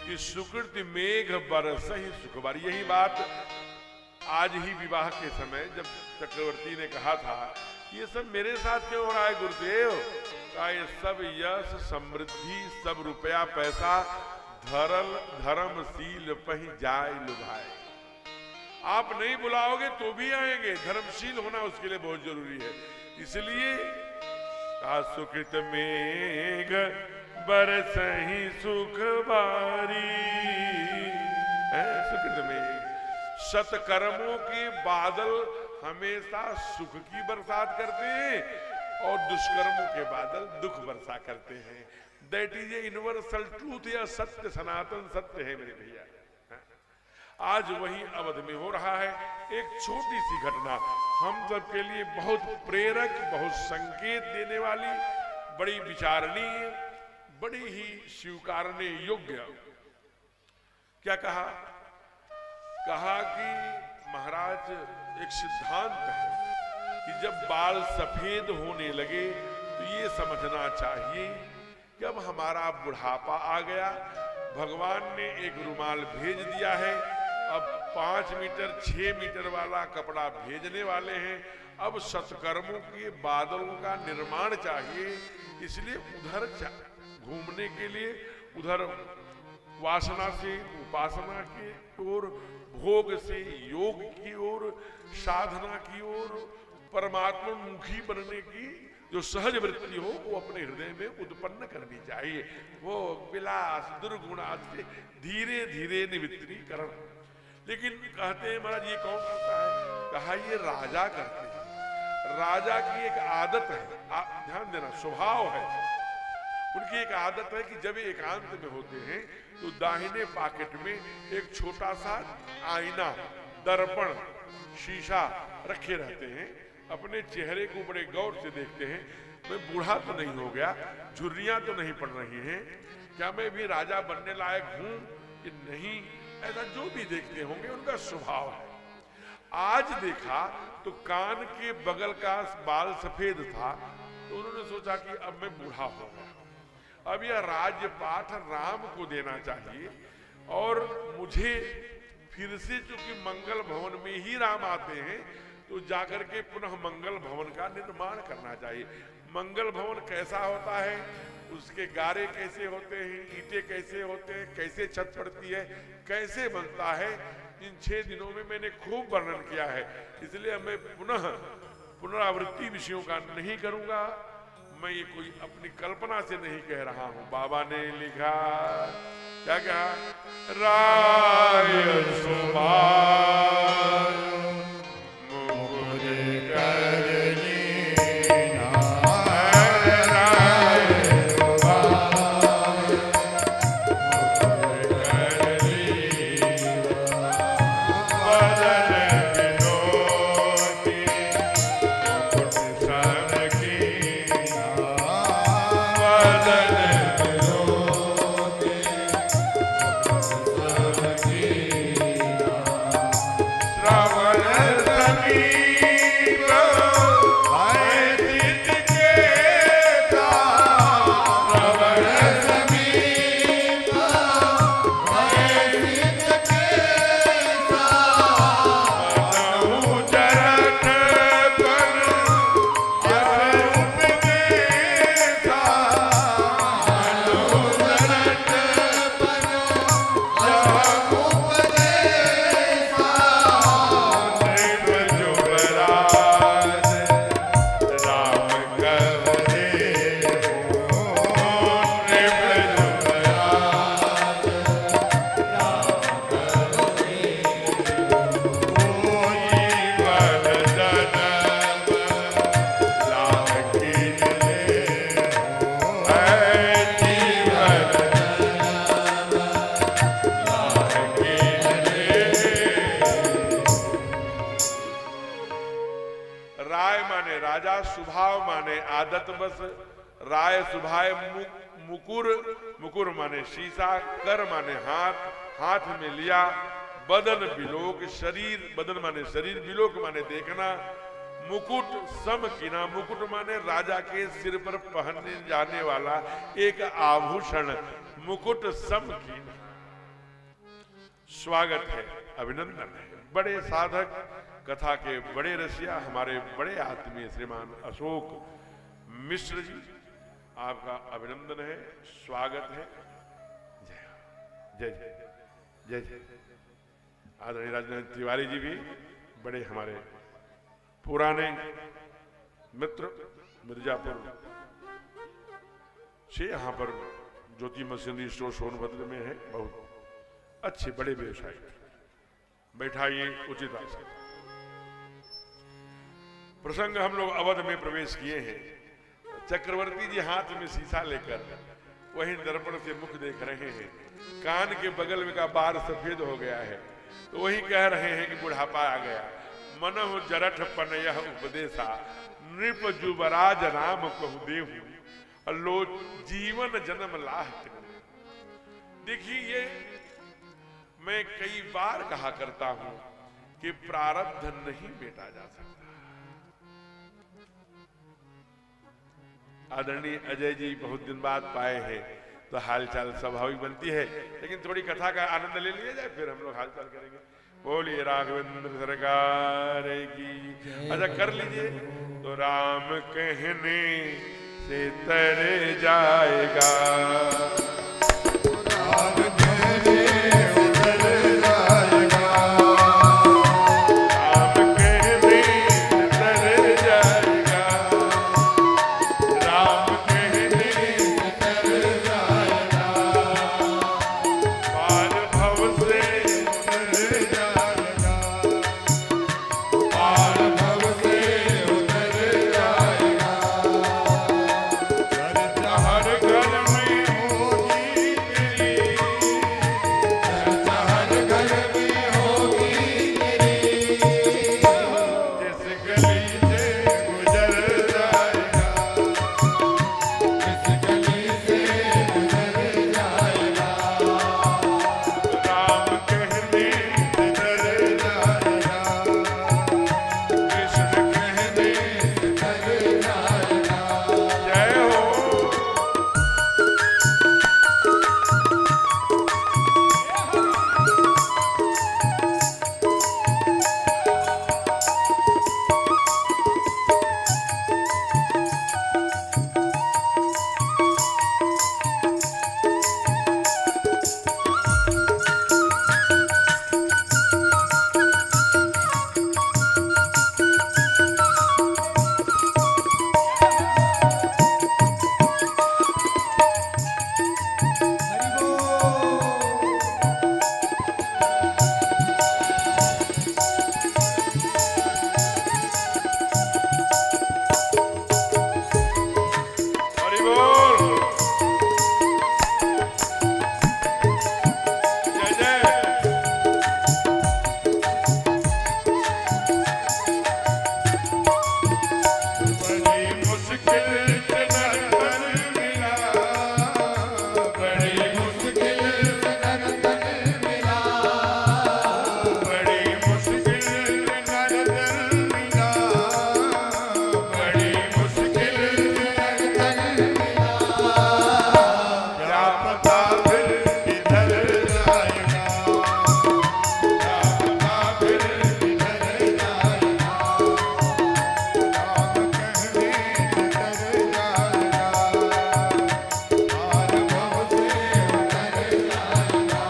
कि सुकृति मेघ बरस ही सुखबारी। यही बात आज ही विवाह के समय जब चक्रवर्ती ने कहा था ये सब मेरे साथ क्यों हो रहा है गुरुदेव, का ये सब यश समृद्धि सब रुपया पैसा धरल धर्मशील पही जाय लुभाए। आप नहीं बुलाओगे तो भी आएंगे, धर्मशील होना उसके लिए बहुत जरूरी है। इसलिए सुकृत मेघ बरसहि सुख बारी। सुकृत में सत्कर्मों के बादल हमेशा सुख की बरसात करते हैं और दुष्कर्मों के बादल दुख बरसा करते हैं। That is a universal truth, या सत्य सनातन सत्य है मेरे भैया। आज वही अवध में हो रहा है। एक छोटी सी घटना हम सबके लिए बहुत प्रेरक, बहुत संकेत देने वाली, बड़ी विचारणीय, बड़ी ही स्वीकारने योग्य। क्या कहा? कहा कि महाराज एक सिद्धांत है कि जब बाल सफेद होने लगे तो ये समझना चाहिए कि अब हमारा बुढ़ापा आ गया, भगवान ने एक रुमाल भेज दिया है, अब 5 मीटर 6 मीटर वाला कपड़ा भेजने वाले हैं, अब सत्कर्मों के बादलों का निर्माण चाहिए। इसलिए उधर घूमने के लिए, उधर वासना से उपासना की ओर, भोग से योग की ओर, साधना की ओर, परमात्मा मुखी बनने की जो सहज वृत्ति हो वो अपने हृदय में उत्पन्न करनी चाहिए। वो विलास दुर्गुणास से धीरे धीरे निवित्रीकरण। लेकिन कहते हैं महाराज ये कौन करता है? कहा ये राजा करते हैं। राजा की एक आदत है, ध्यान देना, स्वभाव है, उनकी एक आदत है कि जब एकांत में होते हैं तो दाहिने पॉकेट में एक छोटा सा आईना, दर्पण, शीशा रखे रहते हैं। अपने चेहरे को बड़े गौर से देखते हैं, मैं बूढ़ा तो नहीं हो गया, झुर्रियां तो नहीं पड़ रही हैं, क्या मैं भी राजा बनने लायक हूं कि नहीं, ऐसा जो भी देखते होंगे उनका स्वभाव है। आज देखा तो कान के बगल का बाल सफेद था, तो उन्होंने सोचा कि अब मैं बूढ़ा हो गया, अब यह राजपाठ राम को देना चाहिए और मुझे फिर से, चूंकि मंगल भवन में ही राम आते हैं, तो जाकर के पुनः मंगल भवन का निर्माण करना चाहिए। मंगल भवन कैसा होता है, उसके गारे कैसे होते हैं, ईंटें कैसे होते हैं, कैसे छत पड़ती है, कैसे बनता है, इन 6 दिनों में मैंने खूब वर्णन किया है। इसलिए मैं पुनरावृत्ति विषयों का नहीं करूंगा। मैं ये कोई अपनी कल्पना से नहीं कह रहा हूं, बाबा ने लिखा, क्या कहा? राय सुभाष आदत बस, राय सुभाय मुकुर, मुकुर माने शीशा, कर माने हाथ, हाथ में लिया, बदन बिलोक, शरीर, बदन माने शरीर, बिलोक माने देखना, मुकुट सम कीना, मुकुट माने राजा के सिर पर पहनने जाने वाला एक आभूषण, मुकुट सम कीना। स्वागत है, अभिनंदन है। बड़े साधक, कथा के बड़े रसिया, हमारे बड़े आत्मीय श्रीमान अशोक मिश्र जी, आपका अभिनंदन है, स्वागत है। जय जय जय जय। आदरणीय राजनाथ तिवारी जी भी बड़े हमारे पुराने मित्र, मिर्जापुर से यहाँ पर ज्योति मशीनरी स्टोर सोनभद्र में है, बहुत अच्छे बड़े व्यवसायी। बैठाइए उचित आसन। प्रसंग हम लोग अवध में प्रवेश किए हैं। चक्रवर्ती जी हाथ में शीशा लेकर वही दर्पण से मुख देख रहे हैं। कान के बगल में का बार सफेद हो गया है, तो वही कह रहे हैं कि बुढ़ापा आ गया। मनहु जरठ पनयह उपदेशा, नृप जुबराज राम कहु देहु, लो जीवन जन्म लाह। देखिए, ये मैं कई बार कहा करता हूं कि प्रारब्ध नहीं बेटा जा सकता। आदरणीय अजय जी बहुत दिन बाद पाए हैं, तो हालचाल स्वाभाविक बनती है, लेकिन थोड़ी कथा का आनंद ले लिया जाए, फिर हम लोग हालचाल करेंगे। बोलिए राघवेंद्र सरकार की। अच्छा, कर लीजिए। तो राम कहने से तर जाएगा, राम कहने उतर जाएगा, राम कहने से तर जाएगा, राम कहने उतर जाएगा, पार भव से उतर जाएगा, पार भव से उतर जाएगा। चर्चा हर घर में होगी तेरी, चर्चा हर घर में होगी तेरी, जिस गली से गुजर जाएगा, जिस गली से गुजर जाएगा, राम कहने उतर जाएगा, कृष्ण कहने उतर जाएगा। जय हो। हरि बोल। जय जय। बड़ी मुश्किल से नर्तन मिला, बड़ी मुश्किल से नर्तन मिला, बड़ी मुश्किल से नर्तन मिला, बड़ी मुश्किल से नर्तन मिला। क्या पता फिर किधर जाएगा, क्या पता फिर किधर जाएगा। राम कहने उतर जाएगा, पार भव से उतर जाएगा।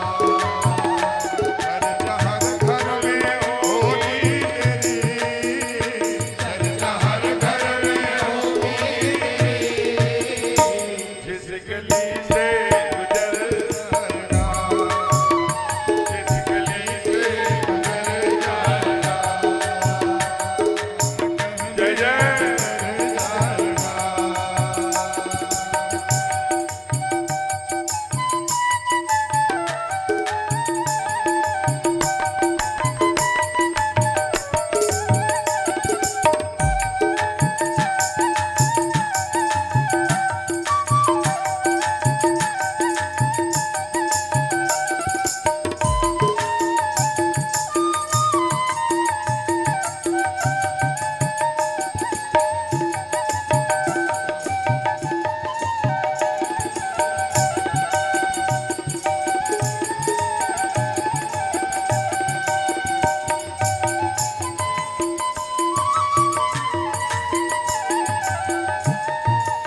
चर्चा हर घर में होगी तेरी, चर्चा हर घर में होगी तेरी, जिस गली से गुजर, जाएगा, जिस गली से उतर जाएगा। जय जय।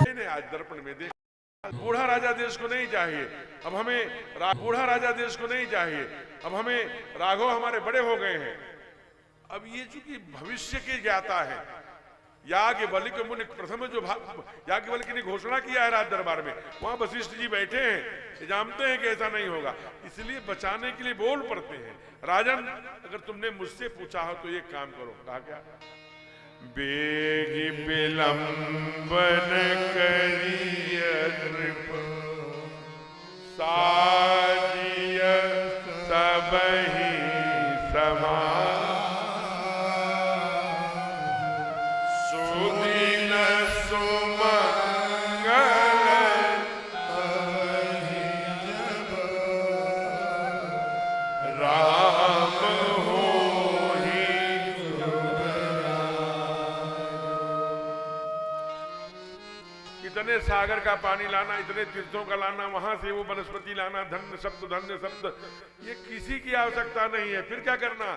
मैंने आज दर्पण में देखा, बूढ़ा राजा देश को नहीं चाहिए, अब हमें बूढ़ा राजा देश को नहीं चाहिए, अब हमें राघव हमारे बड़े हो गए हैं। अब ये चूंकि भविष्य के ज्ञाता है, याज्ञवल्क्य मुनि प्रथम जो याज्ञवल्क्य ने घोषणा किया है राज दरबार में, वहां वशिष्ठ जी बैठे हैं, जानते हैं कि ऐसा नहीं होगा, इसलिए बचाने के लिए बोल पड़ते हैं। राजन, अगर तुमने मुझसे पूछा हो तो एक काम करो। कहा क्या? बेग विलंबन करिय नृप साजिय सबहि समान सुदिन सुमंगल राम होहि। इतने सागर का पानी लाना, इतने तीर्थों का लाना, वहां से वो वनस्पति लाना, धन्य शब्द, ये किसी की आवश्यकता नहीं है। फिर क्या करना?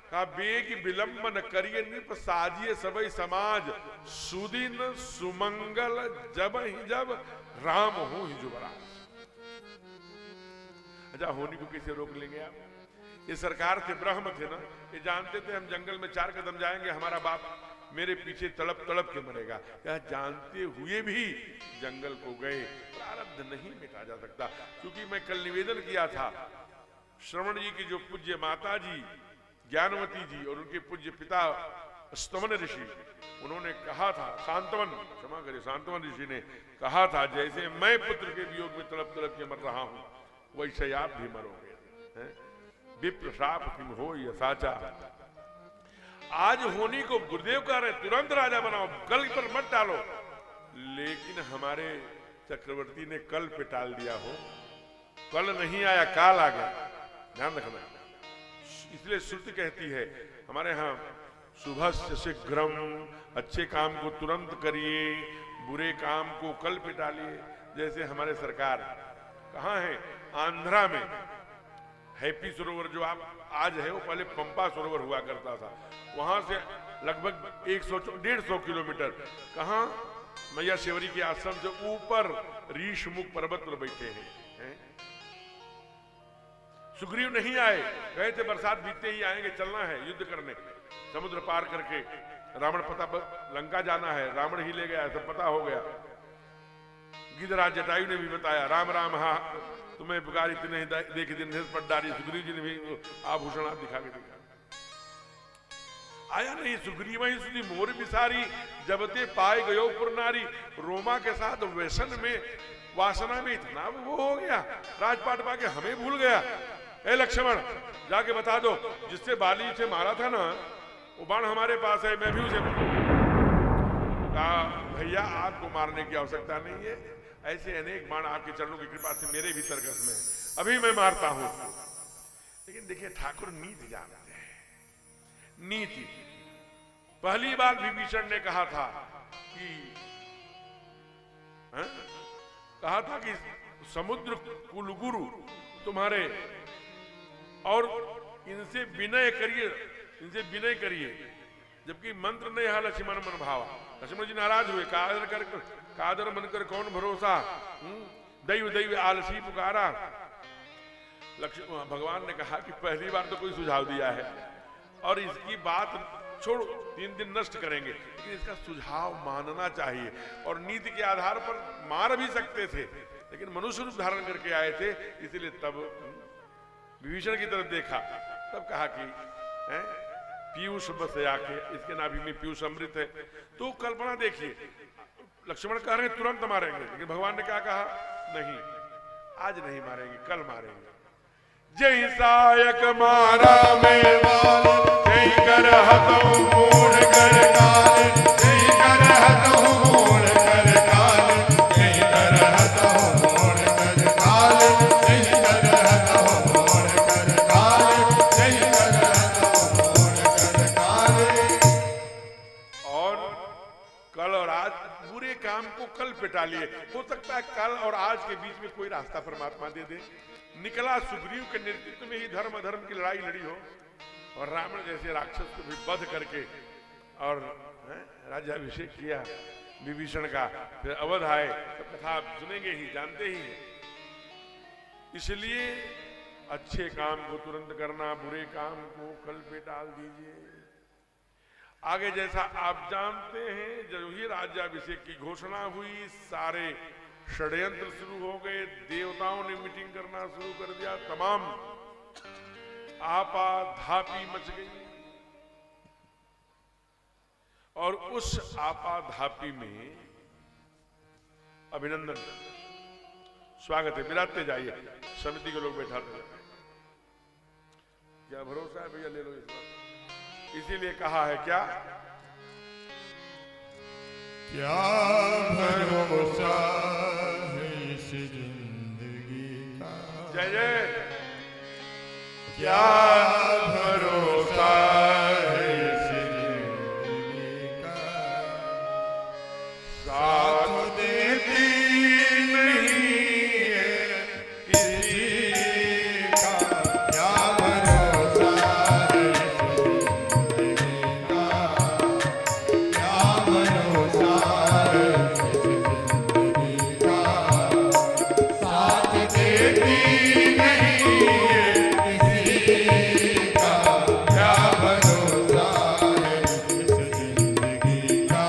कहा बेग विलंबन करिए नृप साजिए सबई समाज सुदिन सुमंगल जब ही जब राम हो ही जुबराज। अच्छा, होनी को कैसे रोक लेंगे आप? ये सरकार थे, ब्रह्म थे ना, ये जानते थे हम जंगल में 4 कदम जाएंगे हमारा बाप मेरे पीछे तड़प तड़प के मरेगा। क्या जानते हुए भी जंगल को गए? प्रारब्ध नहीं मिटा जा सकता। क्योंकि मैं कल निवेदन किया था, श्रवण जी की जो पूज्य माता जी ज्ञानवती जी और उनके पूज्य पिता स्तमन ऋषि, उन्होंने कहा था, सांतवन, क्षमा करिए, सांतवन ऋषि ने कहा था, जैसे मैं पुत्र के वियोग में तड़प तड़प के मर रहा हूं, वैसे आप भी मरोगे। विप्र शाप किम हो यह साचा। आज होनी को गुरुदेव कह रहे तुरंत राजा बनाओ, कल पर मत टालो, लेकिन हमारे चक्रवर्ती ने कल पे टाल दिया हो। कल नहीं आया, काल आ गया, ध्यान रखना। इसलिए श्रुति कहती है हमारे यहाँ, सुबह से शीघ्रम, अच्छे काम को तुरंत करिए, बुरे काम को कल पे टालिए। जैसे हमारे सरकार कहाँ है? आंध्रा में हैप्पी सरोवर जो आप आज है, वो पहले पंपा सरोवर हुआ करता था। वहां से लगभग 100-150 किलोमीटर, कहाँ? मैया शेवरी के आश्रम से ऊपर ऋषमुख पर्वत पर बैठे हैं। सुग्रीव नहीं आए, गए थे बरसात बीतते ही आएंगे, चलना है युद्ध करने, समुद्र पार करके रावण पता लंका जाना है, रावण ही ले गया, सब पता हो गया। गिरिराज जटायु ने भी बताया, राम राम हाँ तुम्हें पुकार इतने देख दिन पर डारी। सुग्रीव जी ने भी आभूषण दिखा के दिखा। आया नहीं सुग्रीव ही सुधी मोर बिसारी, जबते पाए गयो पुर नारी। रोमा के साथ व्यसन में, वासना में इतना वो हो गया, राजपाट पाके हमें भूल गया। ए लक्ष्मण, जाके बता दो, जिससे बाली से मारा था ना, वो बाण हमारे पास है, मैं भी उसे। कहा भैया आपको मारने की आवश्यकता नहीं है, ऐसे अनेक बाण आपके चरणों की कृपा से मेरे भीतर गस में, अभी मैं मारता हूं। लेकिन देखिए ठाकुर नीति जानते हैं, नीति। पहली बार विभीषण ने कहा था कि समुद्र कुलगुरु तुम्हारे, और इनसे विनय करिए, इनसे विनय करिए। जबकि मंत्र ने यह लक्ष्मण मन भावा, लक्ष्मण जी नाराज हुए, कादर मन कर कौन भरोसा, दैव दैव आलसी पुकारा। भगवान ने कहा कि पहली बार तो कोई सुझाव दिया है और इसकी बात छोड़ो, 3 दिन नष्ट करेंगे, लेकिन इसका सुझाव मानना चाहिए। और नीति के आधार पर मार भी सकते थे, लेकिन मनुष्य रूप धारण करके आए थे, इसलिए तब विभीषण की तरफ देखा, तब कहा कि पीयूष बस आके, इसके नाभि में पीयूष अमृत है। तो कल्पना देखिए, लक्ष्मण कह रहे हैं तुरंत मारेंगे, लेकिन भगवान ने क्या कहा? नहीं, आज नहीं मारेंगे, कल मारेंगे। जय सायक मारा में बाल, जय कर हतौ मूढ़ कर काल, जय कर हतौ मूढ़ कर काल, जय कर हतौ मूढ़ कर काल, जय कर हतौ मूढ़ कर काल, जय कर हतौ मूढ़ कर काल। और कल और आज बुरे काम को कल पे टालिए। हो सकता है कल और आज के बीच में कोई रास्ता परमात्मा दे दे। निकला सुग्रीव के नेतृत्व में ही धर्म अधर्म की लड़ाई लड़ी हो, और रावण जैसे राक्षस को भी वध करके और राज्याभिषेक किया विभीषण का, फिर अवध आए, सब कथा आप सुनेंगे ही, जानते ही हैं। इसलिए अच्छे काम को तुरंत करना, बुरे काम को कल पे टाल दीजिए। आगे जैसा आप जानते हैं, जब ही राज्याभिषेक की घोषणा हुई, सारे षड्यंत्र शुरू हो गए, देवताओं ने मीटिंग करना शुरू कर दिया, तमाम आपाधापी मच गई। और उस आपाधापी में अभिनंदन, स्वागत है, बिराजते जाइए, समिति के लोग बैठाते जाए। क्या भरोसा है भैया, ले लो इस बात। इसीलिए कहा है क्या, क्या भरोसा है इस जिंदगी का, जय जय, क्या भरोसा है इस जिंदगी का, साथ देती नहीं है किसी का, क्या भरोसा है इस जिंदगी का, क्या भरोसा है इस जिंदगी का, साथ देती नहीं है किसी का, क्या भरोसा है इस जिंदगी का।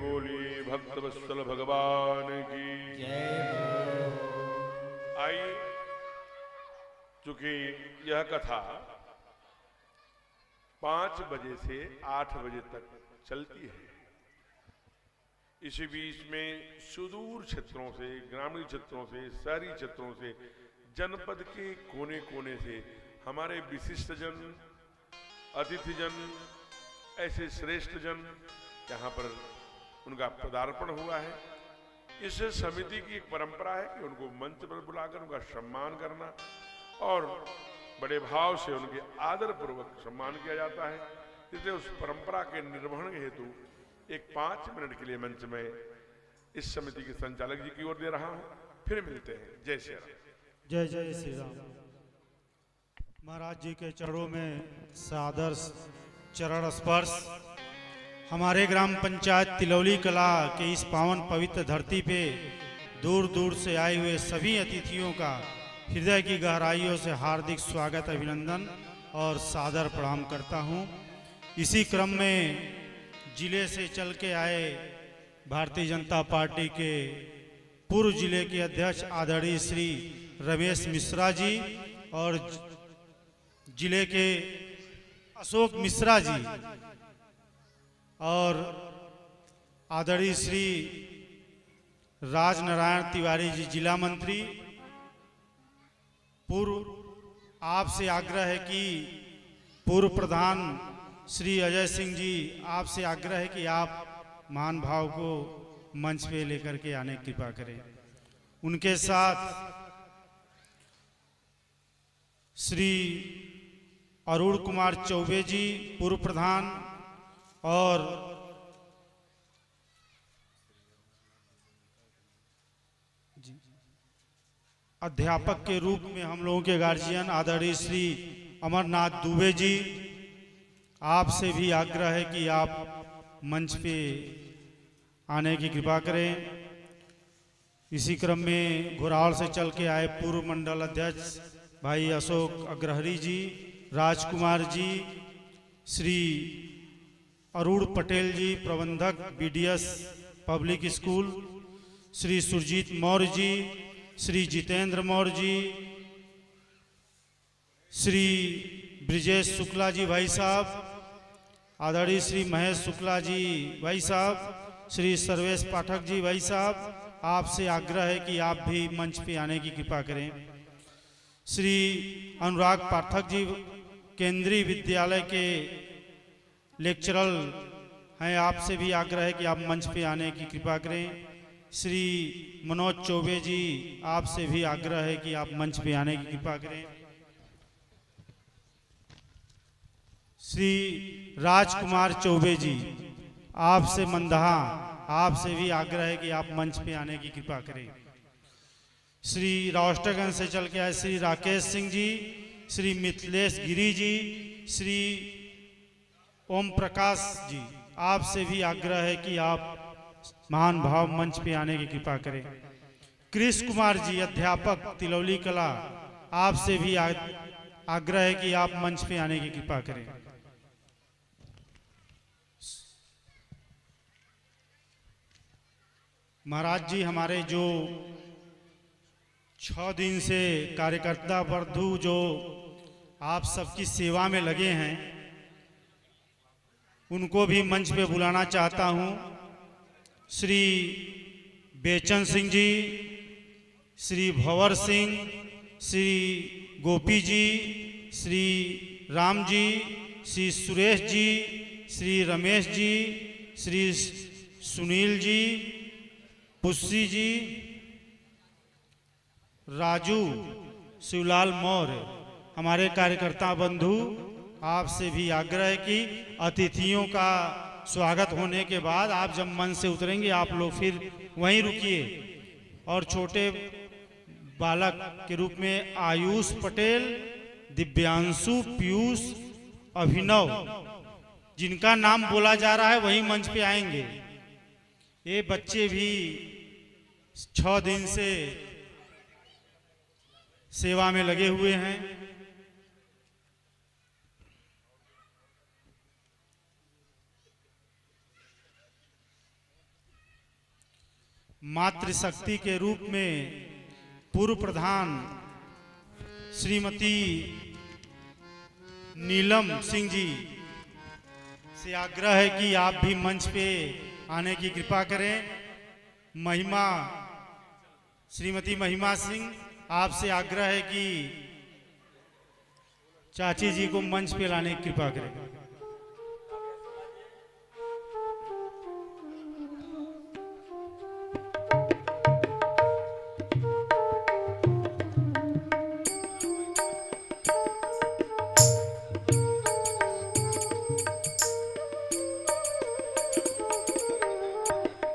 बोलिए भक्त वत्सल भगवान की। आइए, चूंकि यह कथा 5 बजे से 8 बजे तक चलती है, इसी बीच में सुदूर क्षेत्रों से, ग्रामीण क्षेत्रों से, शहरी क्षेत्रों से, जनपद के कोने कोने से हमारे विशिष्ट जन, अतिथिजन, ऐसे श्रेष्ठ जन यहाँ पर उनका पदार्पण हुआ है। इस समिति की एक परंपरा है कि उनको मंच पर बुलाकर उनका सम्मान करना और बड़े भाव से उनके आदर पूर्वक सम्मान किया जाता है। इसलिए उस परंपरा के निर्वहन हेतु एक 5 मिनट के लिए मंच में इस समिति के संचालक जी की ओर दे रहा हूं। फिर मिलते हैं। जय श्री राम। जय जय श्री राम। महाराज जी के चरणों में सादर चरण स्पर्श। हमारे ग्राम पंचायत तिलौली कला के इस पावन पवित्र धरती पे दूर दूर से आए हुए सभी अतिथियों का हृदय की गहराइयों से हार्दिक स्वागत, अभिनंदन और सादर प्रणाम करता हूं। इसी क्रम में जिले से चल के आए भारतीय जनता पार्टी के पूर्व जिले के अध्यक्ष आदरणीय श्री रमेश मिश्रा जी और जिले के अशोक मिश्रा जी और आदरणीय श्री राजनारायण तिवारी जी जिला मंत्री, पूर्व आपसे आग्रह है कि पूर्व प्रधान श्री अजय सिंह जी, आपसे आग्रह है कि आप महान भाव को मंच पे लेकर के आने की कृपा करें। उनके साथ श्री अरुण कुमार चौबे जी पूर्व प्रधान और अध्यापक के रूप में हम लोगों के गार्जियन आदरणीय श्री अमरनाथ दुबे जी, आपसे भी आग्रह है कि आप मंच पे आने की कृपा करें। इसी क्रम में घोरावल से चल के आए पूर्व मंडल अध्यक्ष भाई अशोक अग्रहरी जी, राजकुमार जी, श्री अरुण पटेल जी प्रबंधक BDS public school, Shri Surjit Maurya ji, Shri Jitendra Maurya ji, Shri Brijesh Shukla ji भाई साहब, आदरणीय श्री महेश शुक्ला जी भाई साहब, श्री सर्वेश पाठक जी भाई साहब, आपसे आग्रह है कि आप भी मंच पे आने की कृपा करें। श्री अनुराग पाठक जी केंद्रीय विद्यालय के लेक्चरर हैं, आपसे भी आग्रह है कि आप मंच पे आने की कृपा करें। श्री मनोज चौबे जी, आपसे भी आग्रह है कि आप मंच पे आने की कृपा करें। श्री राजकुमार चौबे जी, आपसे मंदहा, आपसे भी आग्रह है कि आप मंच पे आने की कृपा करें। श्री राष्ट्रगंज से चल के आए श्री राकेश सिंह जी, श्री मिथिलेश गिरी जी, श्री ओम प्रकाश जी, आपसे भी आग्रह है कि आप महान भाव मंच पे आने की कृपा करें। कृष्ण कुमार जी अध्यापक तिलौली कला, आपसे भी आग्रह है कि आप मंच पे आने की कृपा करें। महाराज जी हमारे जो 6 दिन से कार्यकर्ता बंधु जो आप सबकी सेवा में लगे हैं, उनको भी मंच पे बुलाना चाहता हूं। श्री बेचन सिंह जी, श्री भंवर सिंह, श्री गोपी जी, श्री राम जी, श्री सुरेश जी, श्री रमेश जी, श्री सुनील जी, पुस्सी जी, राजू, शिवलाल मौर्य, हमारे कार्यकर्ता बंधु, आपसे भी आग्रह है कि अतिथियों का स्वागत होने के बाद आप जब मंच से उतरेंगे आप लोग फिर वहीं रुकिए। और छोटे बालक के रूप में आयुष पटेल, दिव्यांशु, पीयूष, अभिनव, जिनका नाम बोला जा रहा है वही मंच पे आएंगे। ये बच्चे भी 6 दिन से सेवा में लगे हुए हैं। मातृशक्ति के रूप में पूर्व प्रधान श्रीमती नीलम सिंह जी से आग्रह है कि आप भी मंच पे आने की कृपा करें। महिमा श्रीमती महिमा सिंह, आपसे आग्रह है कि चाची जी को मंच पे लाने की कृपा करें।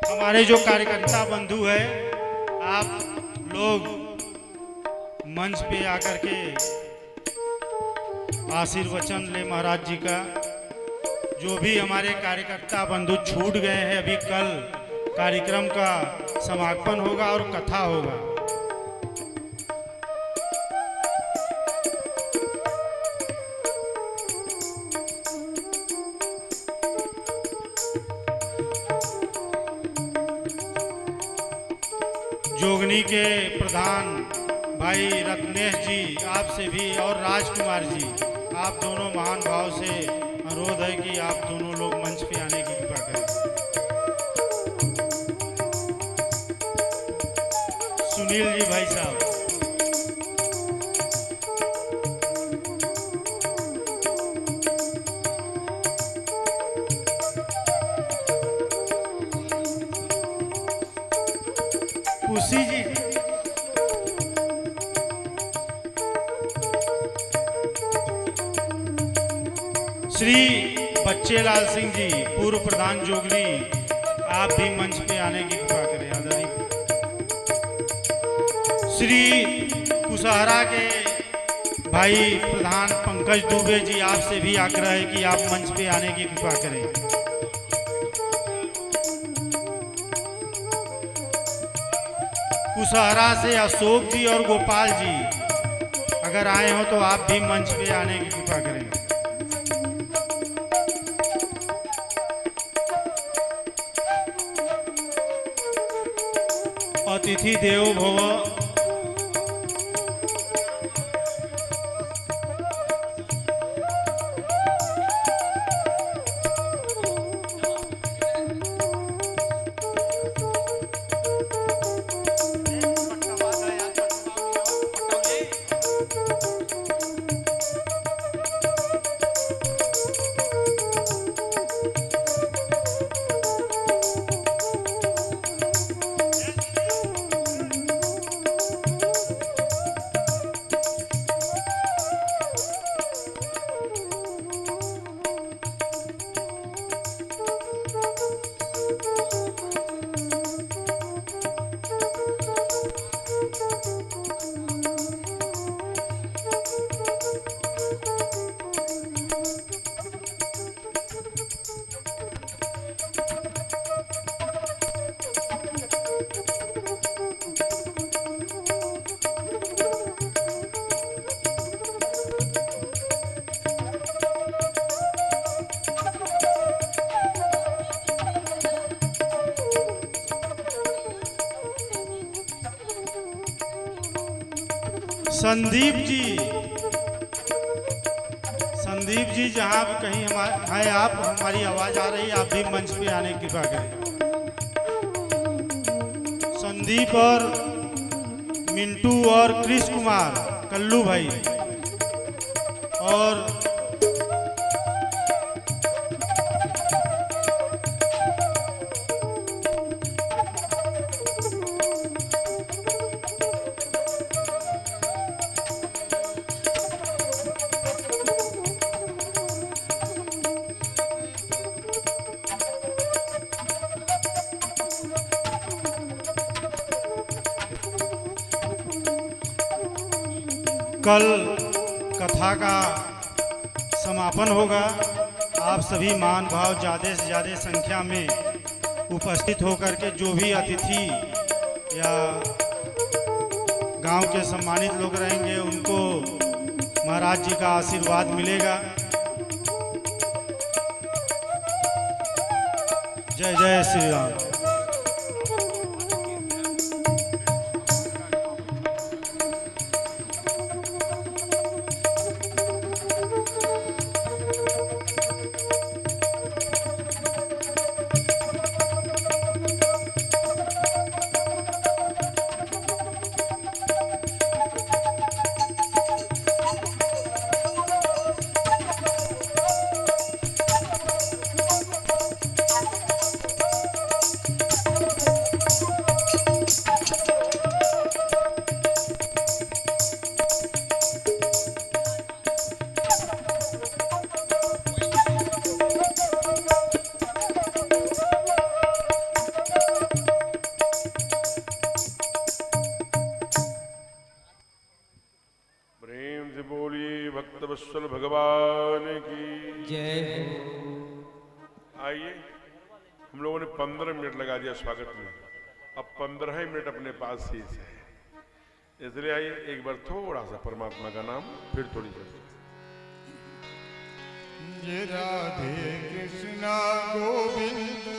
हमारे जो कार्यकर्ता बंधु है, आप लोग मंच पे आकर के आशीर्वचन ले महाराज जी का। जो भी हमारे कार्यकर्ता बंधु छूट गए हैं, अभी कल कार्यक्रम का समापन होगा और कथा होगा। जोगनी के प्रधान भाई रत्नेश जी, आपसे भी, और राजकुमार जी, आप दोनों महान भाव से अनुरोध है कि आप दोनों लोग मंच पे आने की कृपा करें। सुनील जी भाई साहब, खुशी जी, श्री बच्चेलाल सिंह जी, पूर्व प्रधान जोगनी, आप भी मंच पे आने की कृपा करें। आदरणीय श्री कुशहरा के भाई प्रधान पंकज दुबे जी, आपसे भी आग्रह है कि आप मंच पे आने की कृपा करें। कुशहरा से अशोक जी और गोपाल जी, अगर आए हो तो आप भी मंच पे आने की कृपा करें। अतिथि देवो भव, संदीप जी जहाँ भी कहीं हैं आप, हमारी आवाज आ रही है, आप भी मंच पे आने की कृपा करें। संदीप और मिंटू और कृष्ण कुमार, कल्लू भाई, और कल कथा का समापन होगा। आप सभी महान भाव ज़्यादा से ज़्यादा संख्या में उपस्थित होकर के जो भी अतिथि या गांव के सम्मानित लोग रहेंगे उनको महाराज जी का आशीर्वाद मिलेगा। जय जय श्री राम। लोगों ने 15 मिनट लगा दिया स्वागत में, अब 15 ही मिनट अपने पास शेष है। इसलिए आइए एक बार थोड़ा सा परमात्मा का नाम फिर थोड़ी सी। ये राधे कृष्णा गोविंद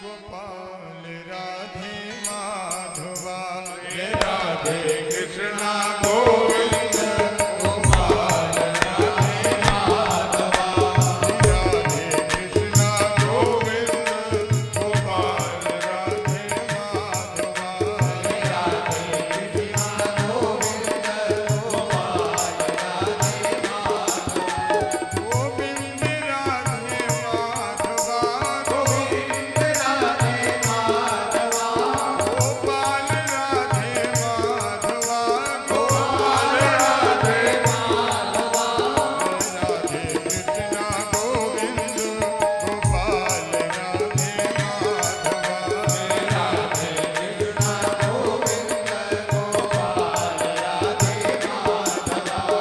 गोपाल राधे माधवा, ये राधे कृष्णा गोविंद गोपाल राधे माधवा, राधे कृष्णा गोविंद गोपाल राधे माधवा, राधे कृष्णा गोविंद गोपाल राधे माधवा, गोविंद राधे माधवा, गोविंद राधे माधवा, गोपाल राधे माधवा, गोपाल राधे माधवा, राधे कृष्णा गोविंद गोपाल राधे माधवा, राधे कृष्णा गोविंद गोपाल राधे माधवा।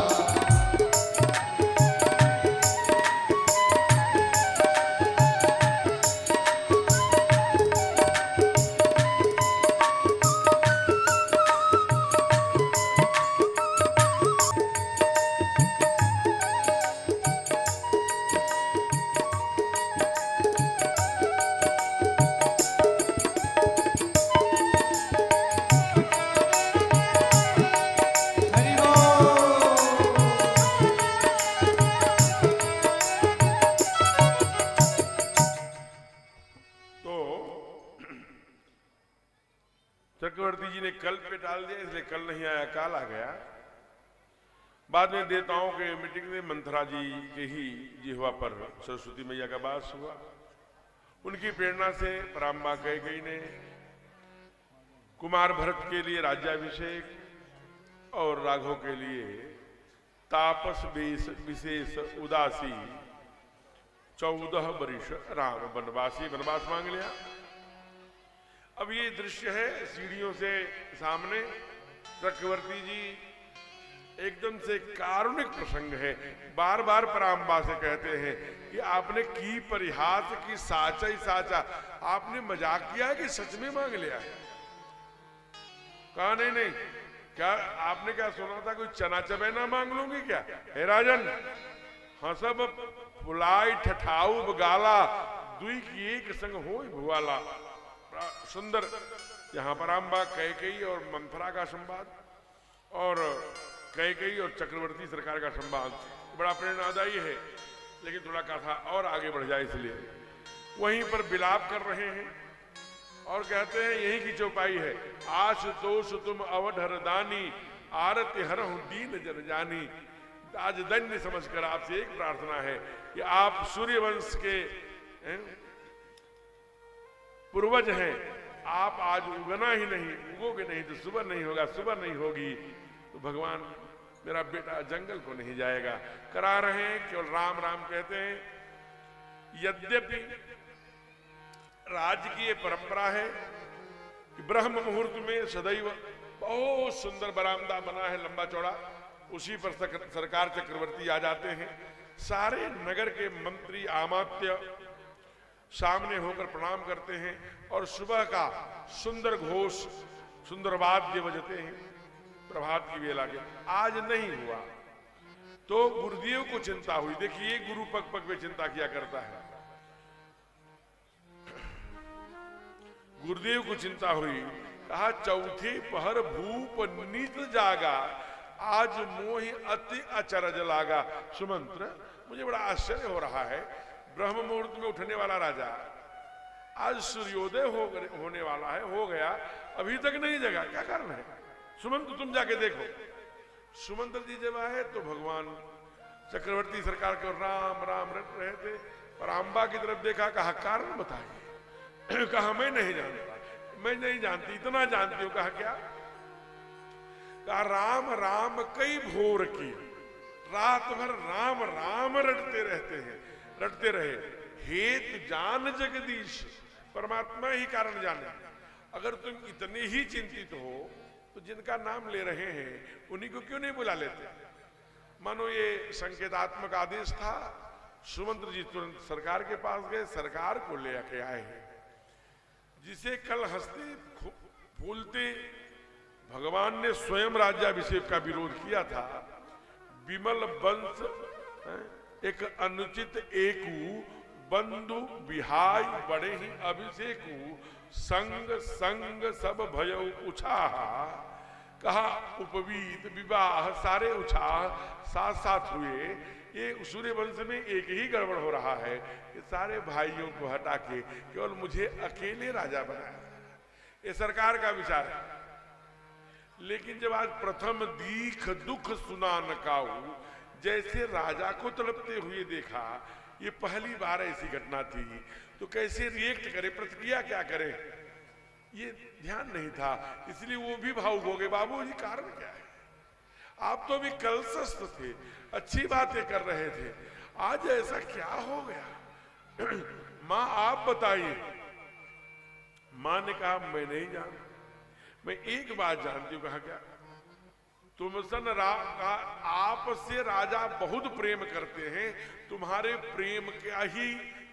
तो चक्रवर्ती जी ने कल पे डाल दिया, इसलिए कल नहीं आया, काल आ गया। बाद में देवताओं के मीटिंग में मंथरा जी के ही जिह्वा पर सरस्वती मैया का वास हुआ। उनकी प्रेरणा से पराम्बा कैकेयी ने कुमार भरत के लिए राज्याभिषेक और राघव के लिए तापस विशेष उदासी 14 वर्ष राम वनवास मांग लिया। अब ये दृश्य है सीढ़ियों से सामने, चक्रवर्ती जी एकदम से कारुणिक प्रसंग है। बार बार पराम्बा से कहते हैं कि आपने की परिहास की साचा ही साचा, आपने मजाक किया है कि सच में मांग लिया है? कहा नहीं नहीं, क्या आपने क्या सुना था कोई चना चबेना मांग लूंगी क्या? हे राजन, हसब फुलाई ठठाऊ बगाला दुई की एक संग हो भुआला। सुंदर यहाँ पराम्बा कैकेयी और मंथरा का संवाद और कैकेयी और चक्रवर्ती सरकार का संवाद बड़ा प्रेरणादायी है, लेकिन थोड़ा कथा और आगे बढ़ जाए इसलिए वहीं पर विलाप कर रहे हैं और कहते हैं यही की चौपाई है। आशुतोष तुम अवधर दानी, आरती हरहु दीन जन जानी। आज धन्य समझकर आपसे एक प्रार्थना है कि आप सूर्यवंश के पूर्वज हैं, आप आज उगना ही नहीं, उगोगे नहीं तो सुबह नहीं होगा, सुबह नहीं होगी तो भगवान मेरा बेटा जंगल को नहीं जाएगा। करा रहे हैं, केवल राम राम कहते हैं। यद्यपि राजकीय परंपरा है कि ब्रह्म मुहूर्त में सदैव बहुत सुंदर बरामदा बना है लंबा चौड़ा, उसी पर सरकार चक्रवर्ती आ जाते हैं। सारे नगर के मंत्री आमात्य सामने होकर प्रणाम करते हैं और सुबह का सुंदर घोष, सुंदर वाद्य बजते हैं प्रभात की बेला के। आज नहीं हुआ तो गुरुदेव को चिंता हुई। देखिए गुरु पग पग में चिंता किया करता है। गुरुदेव को चिंता हुई, कहा चौथे पहर भूप नीत जागा, आज मोहि अति अचरज लागा। सुमंत्र, मुझे बड़ा आश्चर्य हो रहा है, ब्रह्म मुहूर्त में उठने वाला राजा आज सूर्योदय होने वाला है, हो गया, अभी तक नहीं जगा, क्या कारण है? सुमंत्र तुम जाके देखो। सुमंत्र जी जब आए तो भगवान चक्रवर्ती सरकार को राम राम रट रहे थे। पराम्बा की तरफ देखा, कहा कारण बताइए। कहा मैं नहीं जानता, मैं नहीं जानती, इतना जानती हूं। कहा क्या? कहा राम राम कई भोर की, रात भर राम राम रटते रहते हैं, रटते रहे। हेत जान जगदीश, परमात्मा ही कारण जाने। अगर तुम इतने ही चिंतित हो तो जिनका नाम ले रहे हैं उन्हीं को क्यों नहीं बुला लेते? मानो ये संकेतात्मक आदेश था सुमंत्र जी तुरंत सरकार के पास गए, सरकार को ले आके आए हैं, जिसे कल हंसते फूलते भगवान ने स्वयं राज्याभिषेक का विरोध किया था। विमल वंश एक अनुचित एकू, बंधु बिहाय बड़े ही अभिषेकू, संग संग सब भयउ उछाह। कहा उपवीत विवाह सारे उछाह साथ साथ हुए। ये सूर्य वंश में एक ही गड़बड़ हो रहा है कि सारे भाइयों को हटा के केवल मुझे अकेले राजा बनाया। ये सरकार का विचार है। लेकिन जब आज प्रथम दीख दुख सुना न काऊ, जैसे राजा को तड़पते हुए देखा, ये पहली बार ऐसी घटना थी, तो कैसे रिएक्ट करे, प्रतिक्रिया क्या करे, ये ध्यान नहीं था। इसलिए वो भी भावुक हो गए। बाबू जी कारण क्या है? आप तो भी कलशस्थ थे, अच्छी बातें कर रहे थे, आज ऐसा क्या हो गया? माँ आप बताइए। माँ ने कहा मैं नहीं जानती, मैं एक बात जानती हूँ। कहा क्या? तुम सन आपसे राजा बहुत प्रेम करते हैं, तुम्हारे प्रेम का ही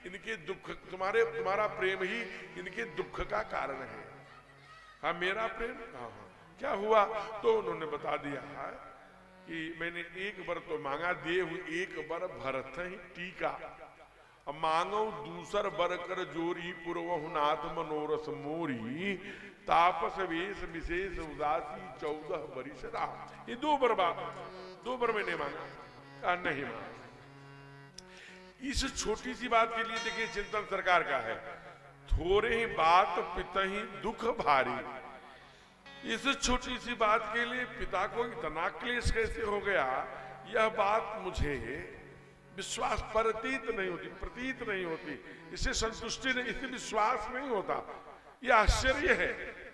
इनके दुख, तुम्हारा प्रेम ही इनके दुख का कारण है। हाँ मेरा प्रेम? हाँ क्या हुआ? तो उन्होंने बता दिया है कि मैंने एक बार तो मांगा, देहु एक बार भरत ही टीका, मांगो दूसर बर कर जोरी, पूर्वहु नाथ मनोरस मोरी, तापस वेश विशेष उदासी 14 बरिस राम। ये दो बार मैंने मांगा। कहा नहीं मांगा। इस छोटी सी बात के लिए देखिए चिंतन सरकार का है। थोड़े ही बात पितहि दुख भारी। इस छोटी सी बात के लिए पिता को इतना क्लेश कैसे हो गया, यह बात मुझे विश्वास प्रतीत नहीं होती, इससे संतुष्टि नहीं, इससे विश्वास नहीं होता। यह आश्चर्य है,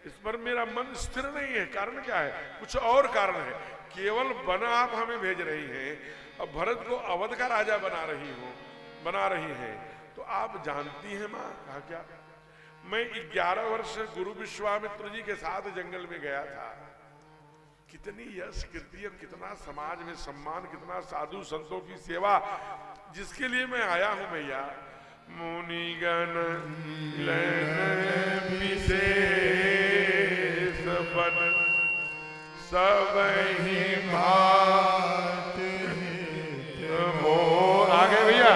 इस पर मेरा मन स्थिर नहीं है। कारण क्या है? कुछ और कारण है। केवल वन आप हमें भेज रही हैं, अब भरत को अवध का राजा बना रही हैं, तो आप जानती हैं माँ? कहा क्या? मैं 11 वर्ष गुरु विश्वामित्र जी के साथ जंगल में गया था। कितनी यश कीर्ति और कितना समाज में सम्मान, कितना साधु संतों की सेवा, जिसके लिए मैं आया हूं मैया। मुनिगण विशेष बन सबहि भात मोर। आगे भैया।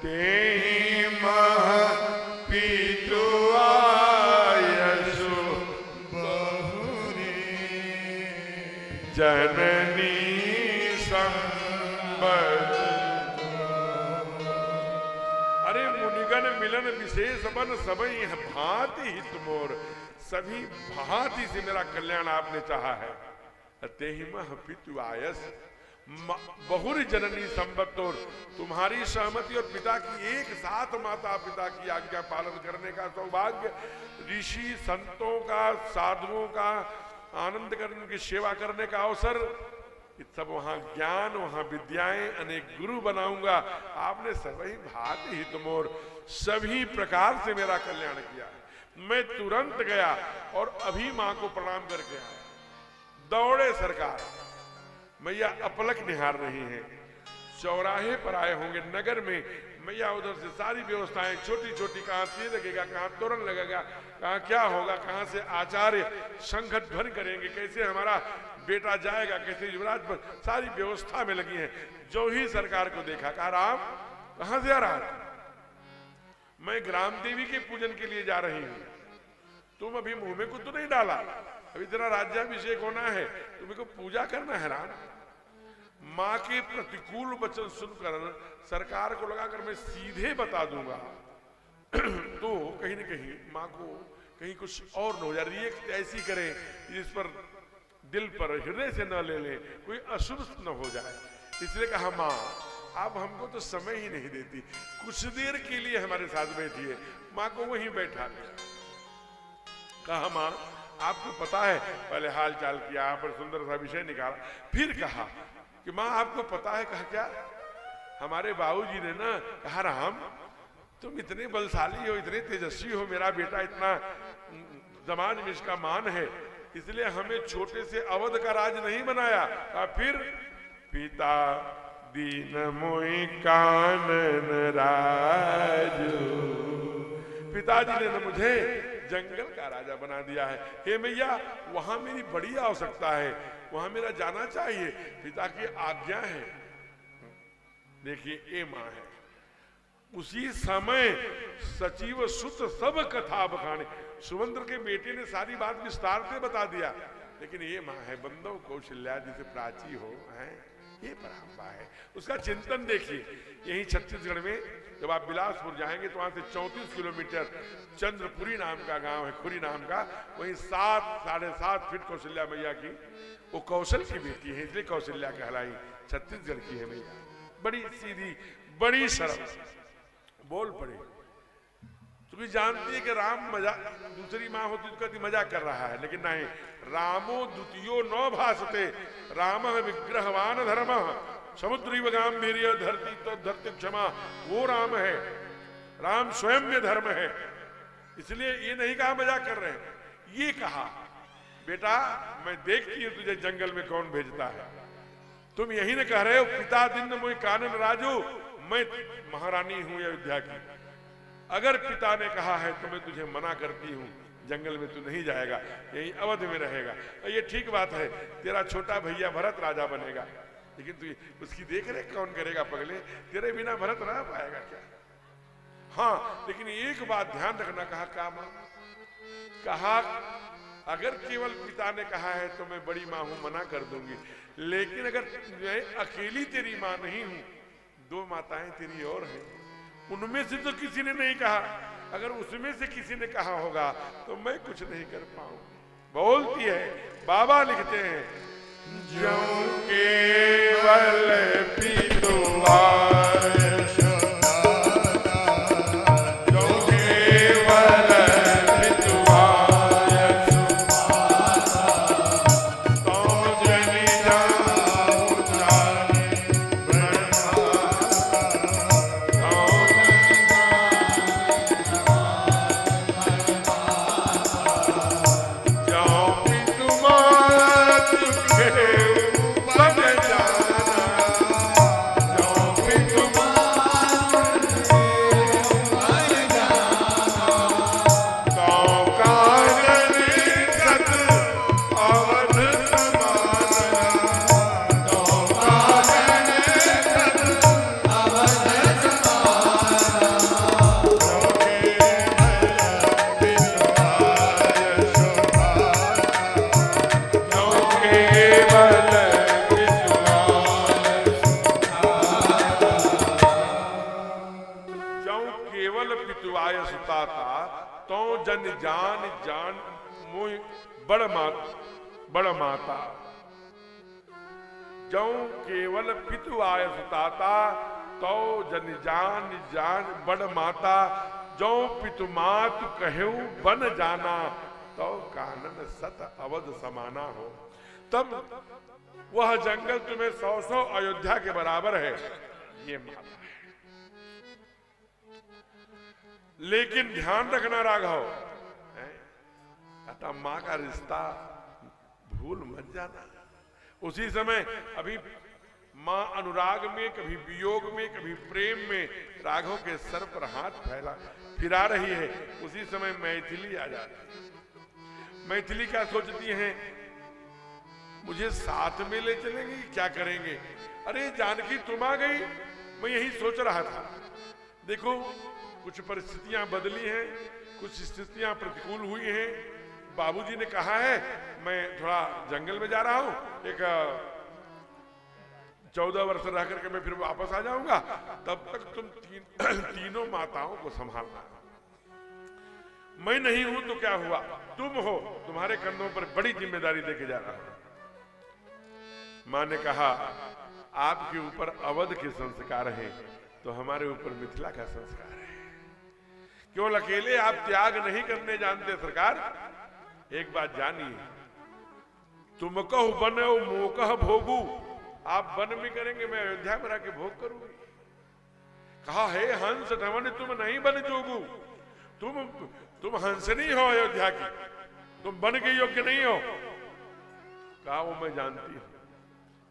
तेहि मह पितु आयसु जननी संबद। अरे मुनिगण मिलन विशेष बन सबई भांति हित मोर। सभी भांति से मेरा कल्याण आपने चाहा है। तेहि मह पितु आयस बहुरी जननी संबत्तोर। तुम्हारी सहमति और पिता की एक साथ माता पिता की आज्ञा पालन करने का सौभाग्य, ऋषि संतों का, साधुओं का आनंद करने की सेवा करने का अवसर, सब वहां ज्ञान, वहां विद्याएं, अनेक गुरु बनाऊंगा। आपने सभी भांति हित मोर, सभी प्रकार से मेरा कल्याण किया है। मैं तुरंत गया और अभी मां को प्रणाम करके आया। दौड़े सरकार, मैया अपलक निहार रही हैं। चौराहे पर आए होंगे नगर में, मैया उधर से सारी व्यवस्थाएं छोटी छोटी, कहाँ तीर लगेगा, कहाँ तोरण लगेगा, कहाँ क्या होगा, कहाँ से आचार्य शंख ध्वनि करेंगे, कैसे हमारा बेटा जाएगा, कैसे युवराज पर, सारी व्यवस्था में लगी हैं। जो ही सरकार को देखा, कहा राम कहां से आ रहा है? मैं ग्राम देवी के पूजन के लिए जा रही हूं। तुम अभी मुंह में कुछ तो नहीं डाला, अभी तेरा राज्याभिषेक होना है, तुम्हें को पूजा करना है राम। माँ के प्रतिकूल वचन सुनकर सरकार को लगा कर मैं सीधे बता दूंगा तो कहीं न कहीं माँ को कहीं कुछ और न हो जाए, रिएक्ट ऐसी करें जिस पर दिल पर हृदय से न ले ले, कोई अशुभ न हो जाए। इसलिए कहा माँ आप हमको तो समय ही नहीं देती, कुछ देर के लिए हमारे साथ बैठिए। माँ को वहीं बैठा लिया। कहा माँ आपको पता है, पहले हाल चाल किया, पर सुंदर सा विषय निकाला, फिर कहा कि माँ आपको पता है। कहा क्या? हमारे बाबूजी ने ना कहा राम तुम इतने बलशाली हो, इतने तेजस्वी हो, मेरा बेटा इतना समाज में इसका मान है, इसलिए हमें छोटे से अवध का राज नहीं बनाया। फिर पिता दीन मोहि कानन राजू। पिताजी ने न मुझे जंगल का राजा बना दिया है। हे मैया, वहां मेरी बड़ी आवश्यकता है, वहां मेरा जाना चाहिए, पिता की आज्ञा है। देखिए, ये माँ है। उसी समय सचिव सुत सब कथा बखाने, सुमंत्र के बेटे ने सारी बात विस्तार से बता दिया। लेकिन ये माँ है, बंदो कौशल्या जिसे प्राची हो, है ये पराम्बा है। उसका चिंतन देखिए। यही छत्तीसगढ़ में जब आप बिलासपुर जाएंगे तो वहां से 34 किलोमीटर चंद्रपुरी नाम का गांव है, खुरी नाम का, वहीं 7-7.5 फीट कौशल्या मैया की, वो कौशल की बेटी है, इसलिए कौशल्या कहलाई। छत्तीसगढ़ की है मैया, बड़ी सीधी, बड़ी सरल। बोल पड़े, क्योंकि जानती है कि राम मजा, दूसरी माँ होती तो कहती मजाक कर रहा है, लेकिन नहीं। रामो द्वितीयो न भासते, राम विग्रहवान धर्म, समुद्री गांभीर्य धरती तो धरती क्षमा, वो राम है। राम स्वयं में धर्म है। इसलिए ये नहीं कहा मजाक कर रहे हैं, ये कहा बेटा मैं देखती हूं तुझे जंगल में कौन भेजता है। तुम यही न कह रहे हो पिता दिन मोहि कानन राजू, मैं महारानी हूं अयोध्या की। अगर पिता ने कहा है तो मैं तुझे मना करती हूं, जंगल में तू नहीं जाएगा, यही अवध में रहेगा। ये ठीक बात है, तेरा छोटा भैया भरत राजा बनेगा, लेकिन तू उसकी देख रेख कौन करेगा पगले, तेरे बिना भरत रह पाएगा क्या? हाँ, लेकिन एक बात ध्यान रखना, कहा काम, कहा अगर केवल पिता ने कहा है तो मैं बड़ी माँ हूं, मना कर दूंगी, लेकिन अगर मैं अकेली तेरी माँ नहीं हूं, 2 माताएं तेरी और हैं, उनमें से तो किसी ने नहीं कहा, अगर उसमें से किसी ने कहा होगा तो मैं कुछ नहीं कर पाऊंगी। बोलती है, बाबा लिखते हैं, जो केवल पितुआय बड़ माता। जौ केवल पितु आय सुताता, तो जन जान जान बड़ माता। जौ पितु मात कहू बन जाना, तो कानन सत अवध समाना हो। तब वह जंगल तुम्हें 100 अयोध्या के बराबर है, ये माता है। लेकिन ध्यान रखना राघव, अतः मां का रिश्ता भूल मत जाना। उसी समय अभी मां अनुराग में, कभी वियोग में, कभी प्रेम में राघव के सर पर हाथ फिरा रही है। उसी समय मैथिली आ जाती है। मैथिली क्या सोचती हैं, मुझे साथ में ले चलेंगी, क्या करेंगे? अरे जानकी तुम आ गई, मैं यही सोच रहा था। देखो कुछ परिस्थितियां बदली हैं, कुछ स्थितियां प्रतिकूल हुई हैं। बाबूजी ने कहा है मैं थोड़ा जंगल में जा रहा हूं, एक 14 वर्ष रह करके मैं फिर वापस आ जाऊंगा, तब तक तुम तीनों माताओं को संभालना। मैं नहीं हूं तो क्या हुआ, तुम हो, तुम्हारे कंधों पर बड़ी जिम्मेदारी लेके जा रहा हूं। मां ने कहा आपके ऊपर अवध के संस्कार हैं, तो हमारे ऊपर मिथिला का संस्कार है। केवल अकेले आप त्याग नहीं करने जानते सरकार, एक बात जानिए, तुम कहु बनो मोकह भोगू। आप वन में करेंगे, मैं अयोध्या में आके भोग करूंगी। कहा हे हंस धवन तुम नहीं बन जोगू, तुम हंसनी हो अयोध्या की, तुम बन के योग्य नहीं हो। कहा वो मैं जानती हूं,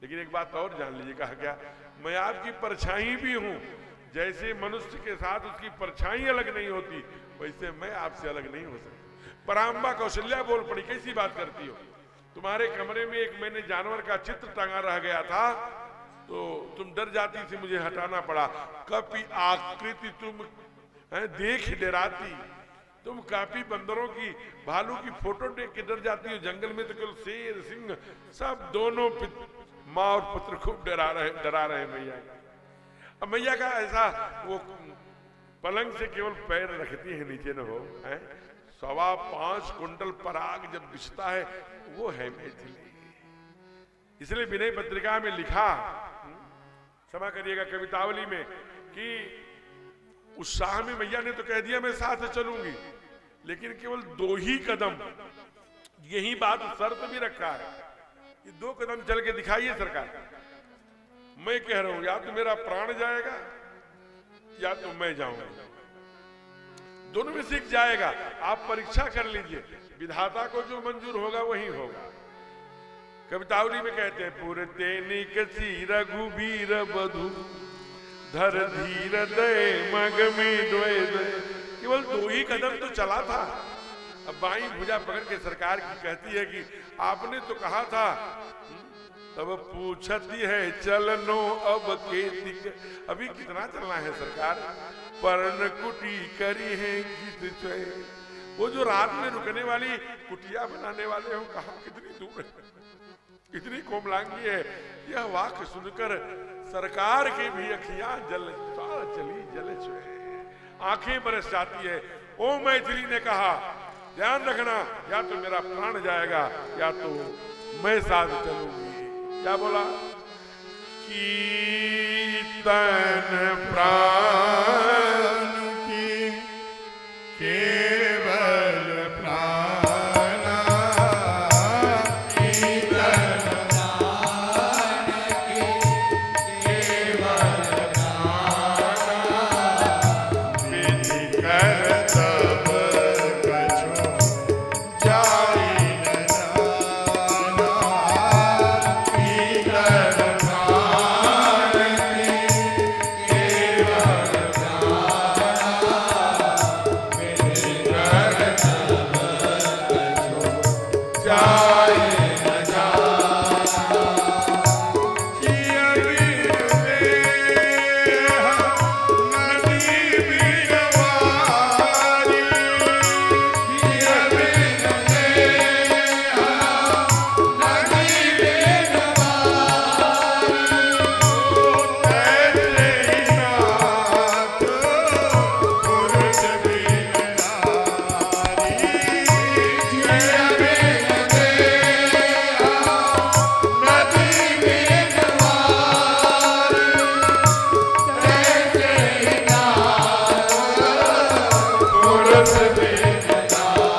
लेकिन एक बात और जान लीजिए। कहा क्या, मैं आपकी परछाई भी हूं। जैसे मनुष्य के साथ उसकी परछाई अलग नहीं होती, वैसे मैं आपसे अलग नहीं हो सकती। परांबा कौशल्या बोल पड़ी, कैसी बात करती हो? तुम्हारे कमरे में एक मैंने जानवर का चित्र टंगा रह गया था, तो तुम डर जाती थी, मुझे हटाना पड़ा। कपि आकृति तुम देख डराती, तुम काफी बंदरों की, भालू की फोटो देख के डर जाती हो। जंगल में तो केवल शेर सिंह सब दोनों माँ और पुत्र खूब डरा रहे मैया। अब मैया का ऐसा वो पलंग से केवल पैर रखती है, नीचे न हो। 5.25 कुंटल पराग जब बिछता है, वो है मैथिली। इसलिए विनय पत्रिका में लिखा, क्षमा करिएगा, कवितावली में, कि उत्साह में मैया ने तो कह दिया मैं साथ चलूंगी, लेकिन केवल 2 ही कदम, यही बात शर्त भी रखा है कि 2 कदम चल के दिखाइए सरकार। मैं कह रहा हूं, या तो मेरा प्राण जाएगा या तो मैं जाऊंगा, दोनों में से एक जाएगा। आप परीक्षा कर लीजिए, विधाता को जो मंजूर होगा वही होगा। कवितावली में कहते हैं, पुरते निकसी रघुबीर बधु धर धीर दे मग में डोए दे। केवल 2 ही कदम तो चला था। अब बाई भुजा पकड़ के सरकार की कहती है कि आपने तो कहा था, तब पूछती है चलनो अब के, अभी कितना चलना है सरकार? पर्ण कुटी करी है गीत चोए। वो जो रात में रुकने वाली कुटिया बनाने वाले हो, कहा कितनी दूर है, कितनी कोमलांगी है। यह वाक्य सुनकर सरकार की भी अखियां चली जल चुए, आंखें बरस जाती है। ओ मैथिली ने कहा, ध्यान रखना, या तो मेरा प्राण जाएगा या तो मैं साथ चलूंगी। क्या बोला? कीर्तन प्राण की केवल प्राणा, कीर्तन प्राण की केवल प्राणा, विधि कर तब कछु जाई न जाना, कीर्तन प्राण की केवल प्राणा, विधि कर तब कछु जाई न जाना। किया बिन देह नदी बिन वारी, किया बिन देह नदी बिन वारी, तैसे ही नाथ पुरुष बिन नारी। किया बिन देह नदी बिन वारी, तैसे ही नाथ पुरुष बिन नारी।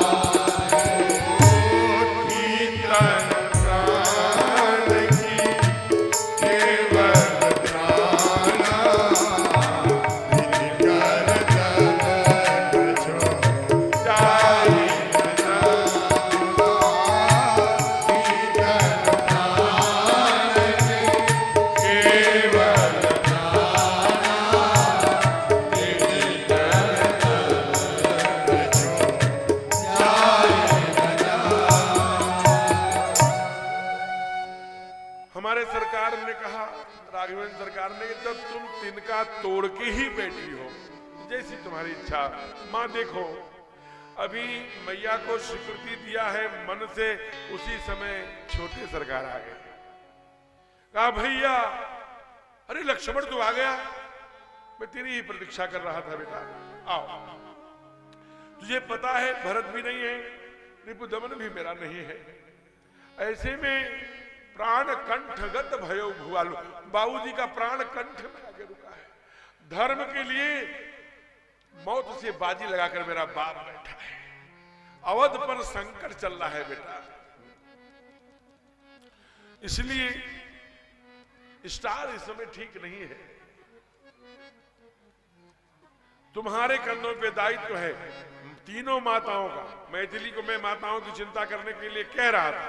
कीर्तन प्राण की केवल प्राणा, विधि कर तब कछु जाई न जाना। कीर्तन प्राण की केवल प्राणा, विधि कर तब कछु जाई न जाना। हमारे सरकार ने कहा, राघवेंद्र सरकार ने, जब तुम तिनका तोड़ के ही बैठी हो, जैसी तुम्हारी इच्छा। मां देखो, अभी मैया को स्वीकृति दिया है मन से, उसी समय छोटे सरकार आ गए। कहा भैया, अरे लक्ष्मण तू आ गया, मैं तेरी ही प्रतीक्षा कर रहा था बेटा, आओ। तुझे पता है भरत भी नहीं है, रिपुदमन भी मेरा नहीं है। ऐसे में प्राण कंठगत भयो भुआलु, बाबूजी का प्राण कंठ में आगे रुका है। धर्म के लिए मौत से बाजी लगाकर मेरा बाप बैठा है। अवध पर संकट चल रहा है बेटा, इसलिए स्टार इस समय ठीक नहीं है। तुम्हारे कंधों पे दायित्व है तीनों माताओं का। मैथिली को मैं माताओं की चिंता करने के लिए कह रहा था,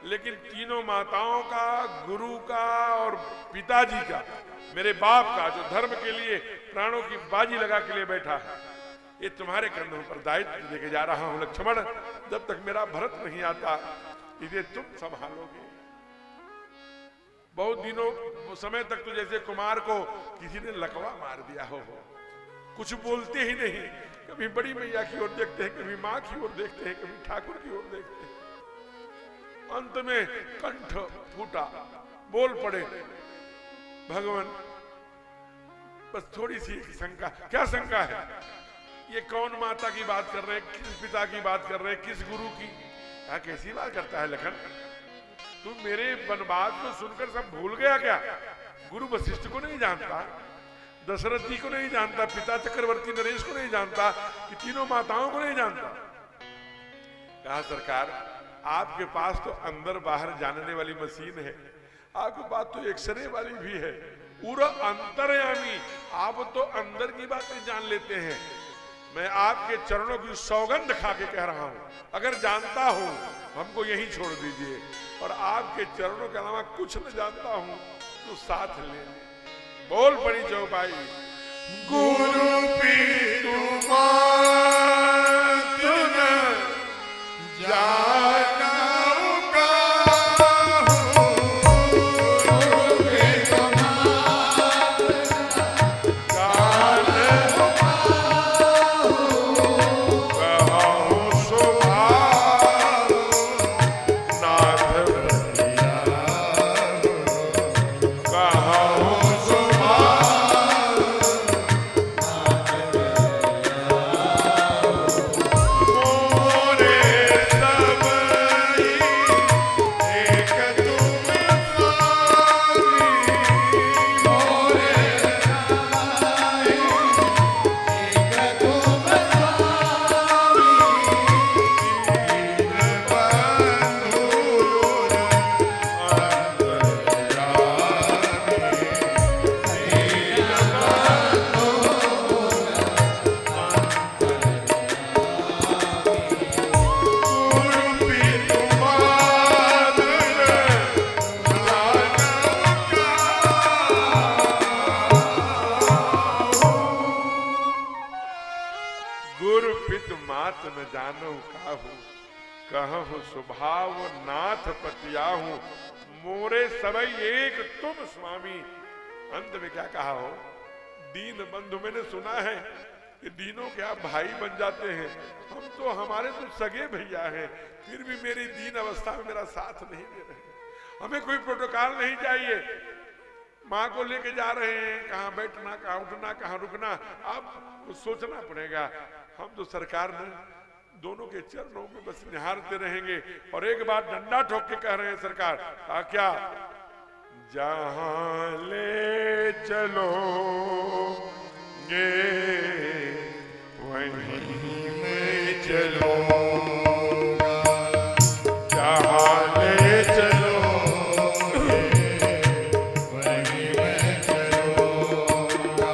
लेकिन तीनों माताओं का, गुरु का और पिताजी का मेरे बाप का जो धर्म के लिए प्राणों की बाजी लगा के लिए बैठा है, ये तुम्हारे कंधों पर दायित्व देके जा रहा हूं लक्ष्मण। जब तक मेरा भरत नहीं आता इसे तुम संभालोगे। बहुत दिनों समय तक तो जैसे कुमार को किसी ने लकवा मार दिया हो, कुछ बोलते ही नहीं, कभी बड़ी मैया की ओर देखते हैं, कभी माँ की ओर देखते हैं, कभी ठाकुर की ओर देखते हैं। अंत में कंठ फूटा, बोल पड़े, भगवान बस थोड़ी सी शंका। क्या शंका है? ये कौन माता की बात कर रहे हैं, किस पिता की बात कर रहे हैं, किस गुरु की? क्या कैसी बात करता है लखन? तू मेरे वनवास को सुनकर सब भूल गया क्या? गुरु वशिष्ठ को नहीं जानता, दशरथ जी को नहीं जानता, पिता चक्रवर्ती नरेश को नहीं जानता, कि तीनों माताओं को नहीं जानता? कहा सरकार आपके पास तो अंदर बाहर जानने वाली मशीन है, आपके पास तो एक्सरे वाली भी है, पूरा अंतर्यामी, आप तो अंदर की बातें जान लेते हैं। मैं आपके चरणों की सौगंध खा के कह रहा हूं, अगर जानता हूं हमको यहीं छोड़ दीजिए, और आपके चरणों के अलावा कुछ न जानता हूं तो साथ ले लीजिए। बोल पड़ी चौपाई, गुरु पीतु मात न जानऊ काहू, गुरु पीतु मात न जानऊ कहूं सुभाव नाथ बलिया, कहूं सुभाव मोरे सबरी एक तुम स्वामी, मोरे राय एक तुम स्वामी, दीन बंधु गुरु पीतु मात न गुरु पितु मात न जानो काहू, कहूं स्वभाव नाथ पतियाहू, मोरे सबई एक तुम स्वामी। अंत में क्या कहा हो? दीन बंधु, मैंने सुना है कि दीनों के आप भाई बन जाते हैं, हम तो हमारे तो सगे भैया हैं, फिर भी मेरी दीन अवस्था में मेरा साथ नहीं दे रहे। हमें कोई प्रोटोकॉल नहीं चाहिए, माँ को लेके जा रहे हैं, कहाँ बैठना, कहाँ उठना, कहाँ रुकना, अब सोचना पड़ेगा। हम तो सरकार ने दोनों के चरणों में बस निहारते रहेंगे, और एक बार डंडा ठोक के कह रहे हैं सरकार, क्या जहां ले चलोगे वहीं में चलूंगा, जहां ले चलोगे वहीं मैं चलूंगा,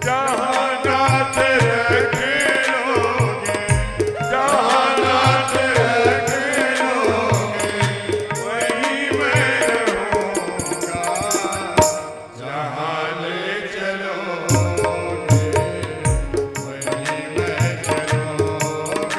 जहां नाथ रखोगे, जहाँ नाथ रखोगे वहीं मैं रहूंगा, जहाँ ले चलोगे वहीं मैं चलूंगा,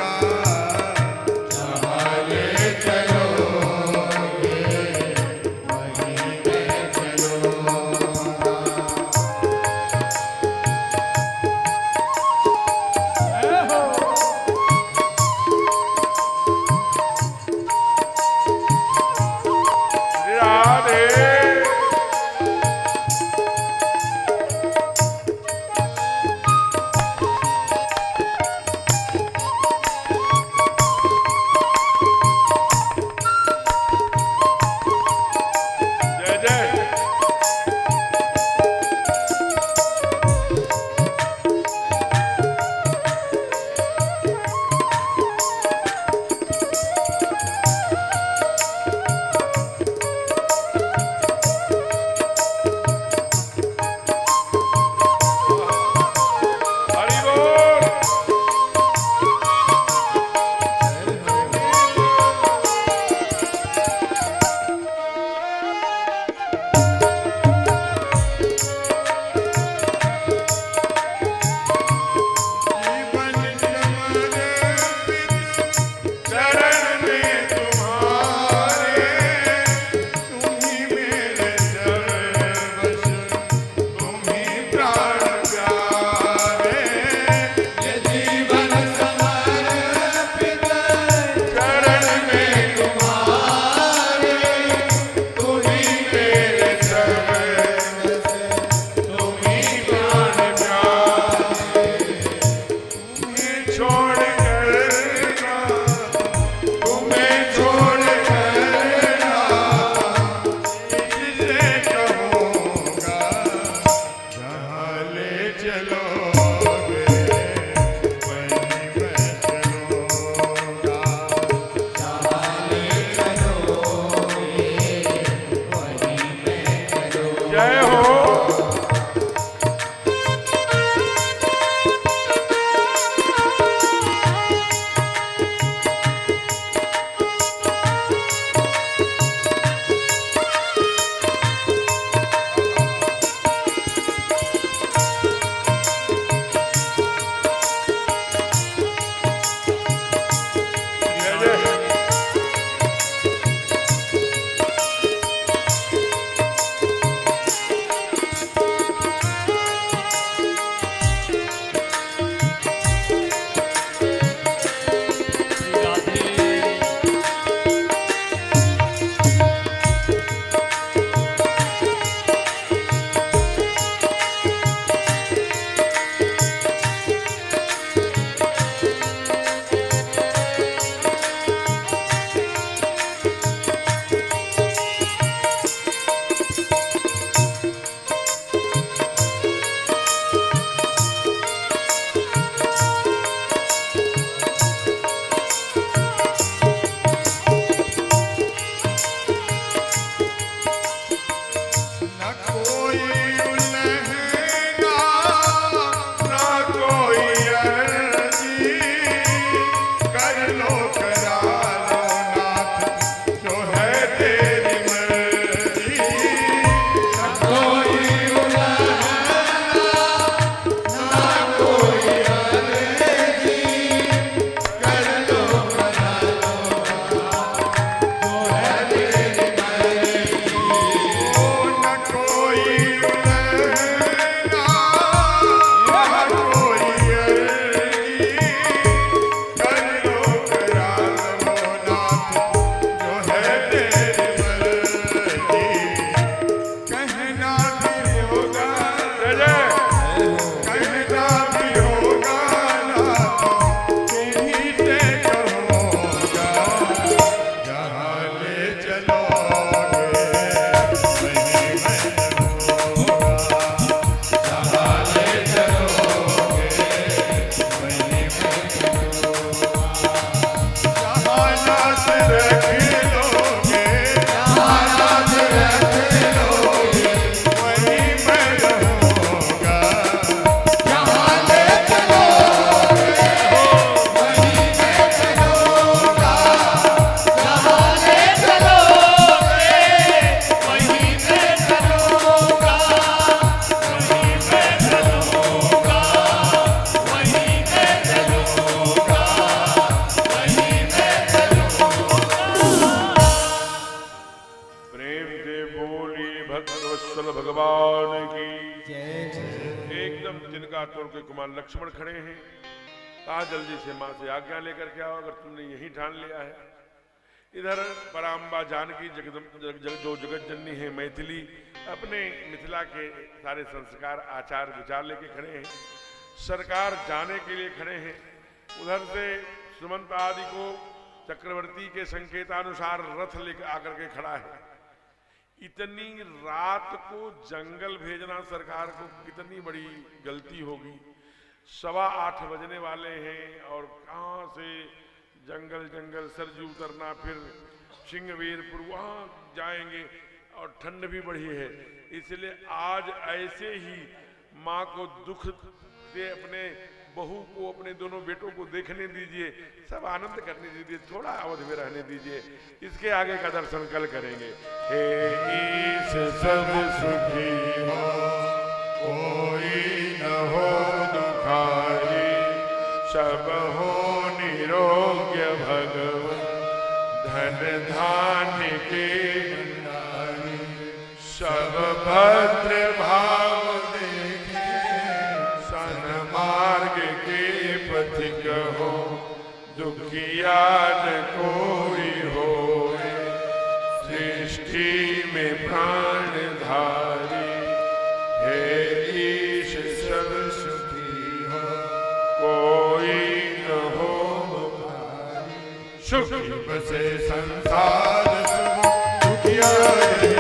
तिनका तोड़ के कुमार लक्ष्मण खड़े हैं। कहा जल्दी से माँ से आज्ञा लेकर के आओ, अगर तुमने यही ठान लिया है। इधर पराम्बा जानकी जो जगत जननी है मैथिली, अपने मिथिला के सारे संस्कार आचार विचार लेके खड़े हैं। सरकार जाने के लिए खड़े हैं। उधर से सुमंत आदि को चक्रवर्ती के संकेतानुसार रथ लेकर आकर के खड़ा है। इतनी रात को जंगल भेजना सरकार को कितनी बड़ी गलती होगी। 7:15 बजने वाले हैं और कहाँ से जंगल जंगल सरजू उतरना, फिर सिंहवीरपुर वहां जाएंगे और ठंड भी बढ़ी है। इसलिए आज ऐसे ही माँ को दुख दे, अपने बहू को, अपने दोनों बेटों को देखने दीजिए, सब आनंद करने दीजिए, थोड़ा अवध में रहने दीजिए। इसके आगे का दर्शन कल करेंगे। हे ईश सब सुखी हो, कोई न हो दुखारी, सब हो निरोग्य भगवन, धन धान्य के भंडारी, सब भद्र भाव देखे, सन्मार्ग के पथिक हो, दुखिया न कोई होए, सृष्टि में प्राणधारी, हे ईश सब सुखी हो, कोई न हो बुखारी, सुखी बसे संसार सुख, दुखिया रहे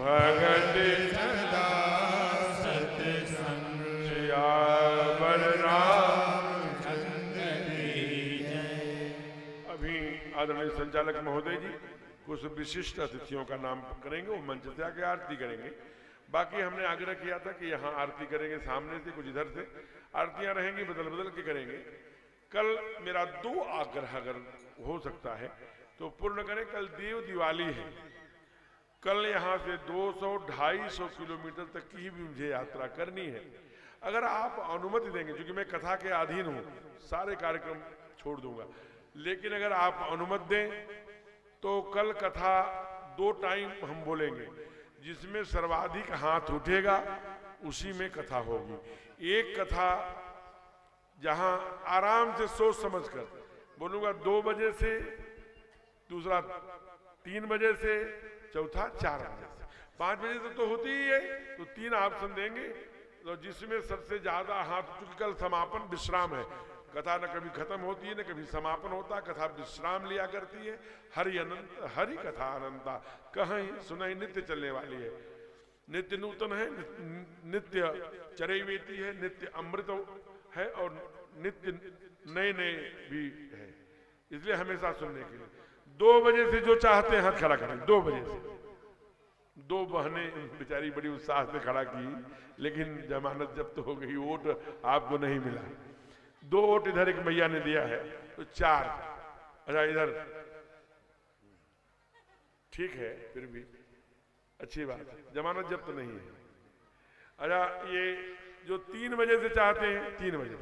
भगत सदा सत संग, सियावर राम आदरणीय संचालक महोदय जी कुछ विशिष्ट अतिथियों का नाम करेंगे, वो मंच से आके आरती करेंगे। बाकी हमने आग्रह किया था कि यहाँ आरती करेंगे सामने से, कुछ इधर से, आरतियां रहेंगी बदल बदल के करेंगे। कल मेरा 2 आग्रह अगर हो सकता है तो पूर्ण करें। कल देव दिवाली है, कल यहाँ से 200-250 किलोमीटर तक की भी मुझे यात्रा करनी है। अगर आप अनुमति देंगे, क्योंकि मैं कथा के अधीन हूँ, सारे कार्यक्रम छोड़ दूंगा, लेकिन अगर आप अनुमति दें तो कल कथा 2 टाइम हम बोलेंगे, जिसमें सर्वाधिक हाथ उठेगा उसी में कथा होगी। एक कथा जहां आराम से सोच समझकर बोलूंगा 2 बजे से, दूसरा 3 बजे से, चौथा 4 बजे से, 5 बजे से तो होती ही है, तो 3 ऑप्शन देंगे, तो जिसमें सबसे ज्यादा हाथ, चूंकि कल समापन विश्राम है, कथा न कभी खत्म होती है न कभी समापन होता, कथा विश्राम लिया करती है। हरि अनंत हरि कथा अनंता, कहीं सुनाई नित्य चलने वाली है, नित्य नूतन है, नित्य चरैवेती है, नित्य अमृत है और नित्य नए नए भी है, इसलिए हमेशा सुनने के लिए 2 बजे से जो चाहते हैं हाथ खड़ा करें। 2 बजे से 2 बहनें बेचारी बड़ी उत्साह से खड़ा की, लेकिन जमानत जब्त हो गई, वोट आपको नहीं मिला। 2 वोट इधर एक मैया ने दिया है, तो 4। अच्छा इधर ठीक है, फिर भी अच्छी बात है, जमानत जब्त तो नहीं है। अच्छा ये जो 3 बजे से चाहते हैं, 3 बजे,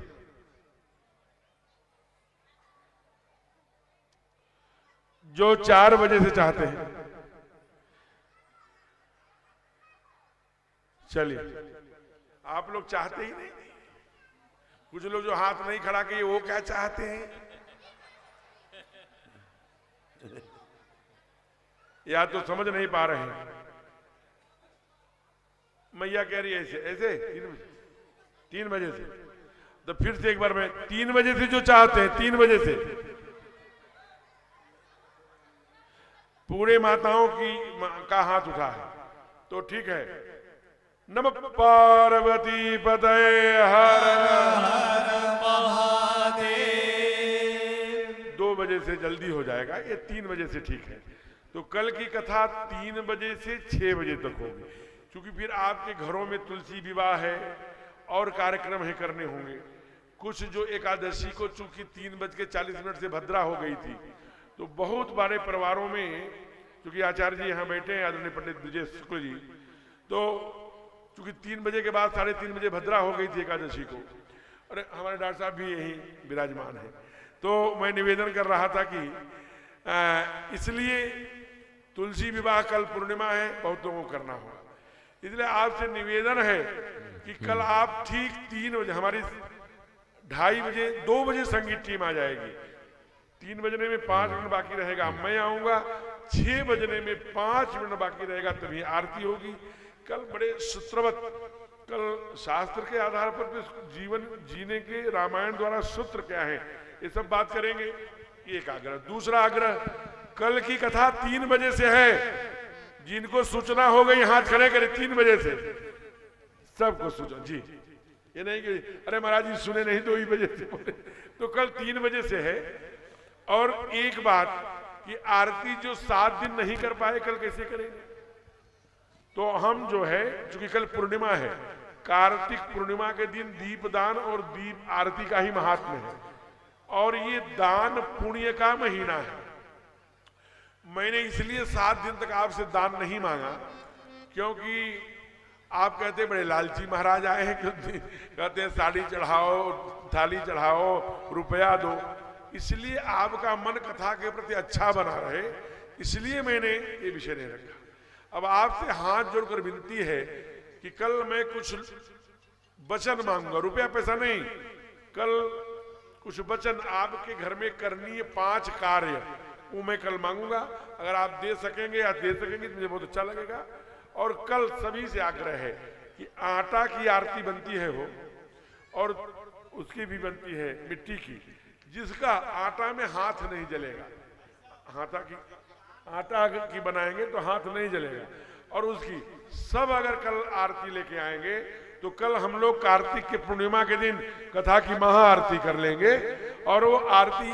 जो 4 बजे से चाहते हैं, चलिए आप लोग चाहते ही नहीं। कुछ लोग जो हाथ नहीं खड़ा किए वो क्या चाहते हैं, या तो समझ नहीं पा रहे हैं। मैया कह रही है ऐसे ऐसे 3 बजे से, तो फिर से एक बार मैं 3 बजे से जो चाहते हैं, 3 बजे से पूरे माताओं का हाथ उठा है, तो ठीक है। नम पार्वती पतये हर महादेव। 2 बजे से जल्दी हो जाएगा, ये 3 बजे से ठीक है। तो कल की कथा 3 बजे से 6 बजे तक होगी, क्योंकि फिर आपके घरों में तुलसी विवाह है और कार्यक्रम है करने होंगे। कुछ जो एकादशी को चूंकि 3:40 से भद्रा हो गई थी, तो बहुत बड़े परिवारों में, क्योंकि आचार्य जी यहाँ बैठे हैं, आदरणीय पंडित विजय शुक्ल जी, तो चूंकि 3 बजे के बाद 3:30 बजे भद्रा हो गई थी एकादशी को, और हमारे डॉक्टर साहब भी यही विराजमान है, तो मैं निवेदन कर रहा था कि इसलिए तुलसी विवाह कल पूर्णिमा है, बहुतों को करना होगा। इसलिए आपसे निवेदन है कि कल आप ठीक 3 बजे, हमारी 2:30 बजे 2 बजे संगीत टीम आ जाएगी, 3 बजने में 5 मिनट बाकी रहेगा, मैं आऊंगा, 6 बजने में 5 मिनट बाकी रहेगा, तभी आरती होगी। कल बड़े सूत्रवत, कल शास्त्र के आधार पर जीवन जीने के रामायण द्वारा सूत्र क्या है, ये सब बात करेंगे। एक आग्रह। दूसरा आग्रह, कल की कथा 3 बजे से है, जिनको सूचना हो गई हाथ खड़े करें। 3 बजे से सबको सूचना जी, ये नहीं कि अरे महाराज जी सुने नहीं 2 ही बजे से बोले, तो कल 3 बजे से है। और एक बात कि आरती जो 7 दिन नहीं कर पाए, कल कैसे करेंगे? तो हम जो है, चूंकि कल पूर्णिमा है, कार्तिक पूर्णिमा के दिन दीपदान और दीप आरती का ही महात्म्य है, और ये दान पुण्य का महीना है। मैंने इसलिए 7 दिन तक आपसे दान नहीं मांगा, क्योंकि आप कहते बड़े लालची महाराज आए हैं, कहते हैं साड़ी चढ़ाओ, थाली चढ़ाओ, रुपया दो। इसलिए आपका मन कथा के प्रति अच्छा बना रहे, इसलिए मैंने ये विषय नहीं रखा। अब आपसे हाथ जोड़कर विनती है कि कल मैं कुछ वचन मांगूंगा, रुपया पैसा नहीं, कल कुछ वचन आपके घर में करनी है, 5 कार्य, वो मैं कल मांगूंगा। अगर आप दे सकेंगे या दे सकेंगे तो मुझे बहुत अच्छा लगेगा। और कल सभी से आग्रह है कि आटा की आरती बनती है वो, और उसकी भी बनती है मिट्टी की, जिसका आटा में हाथ नहीं जलेगा। आटा की बनाएंगे तो हाथ नहीं जलेगा। और उसकी सब अगर कल आरती लेके आएंगे तो कल हम लोग कार्तिक के पूर्णिमा के दिन कथा की महा आरती कर लेंगे, और वो आरती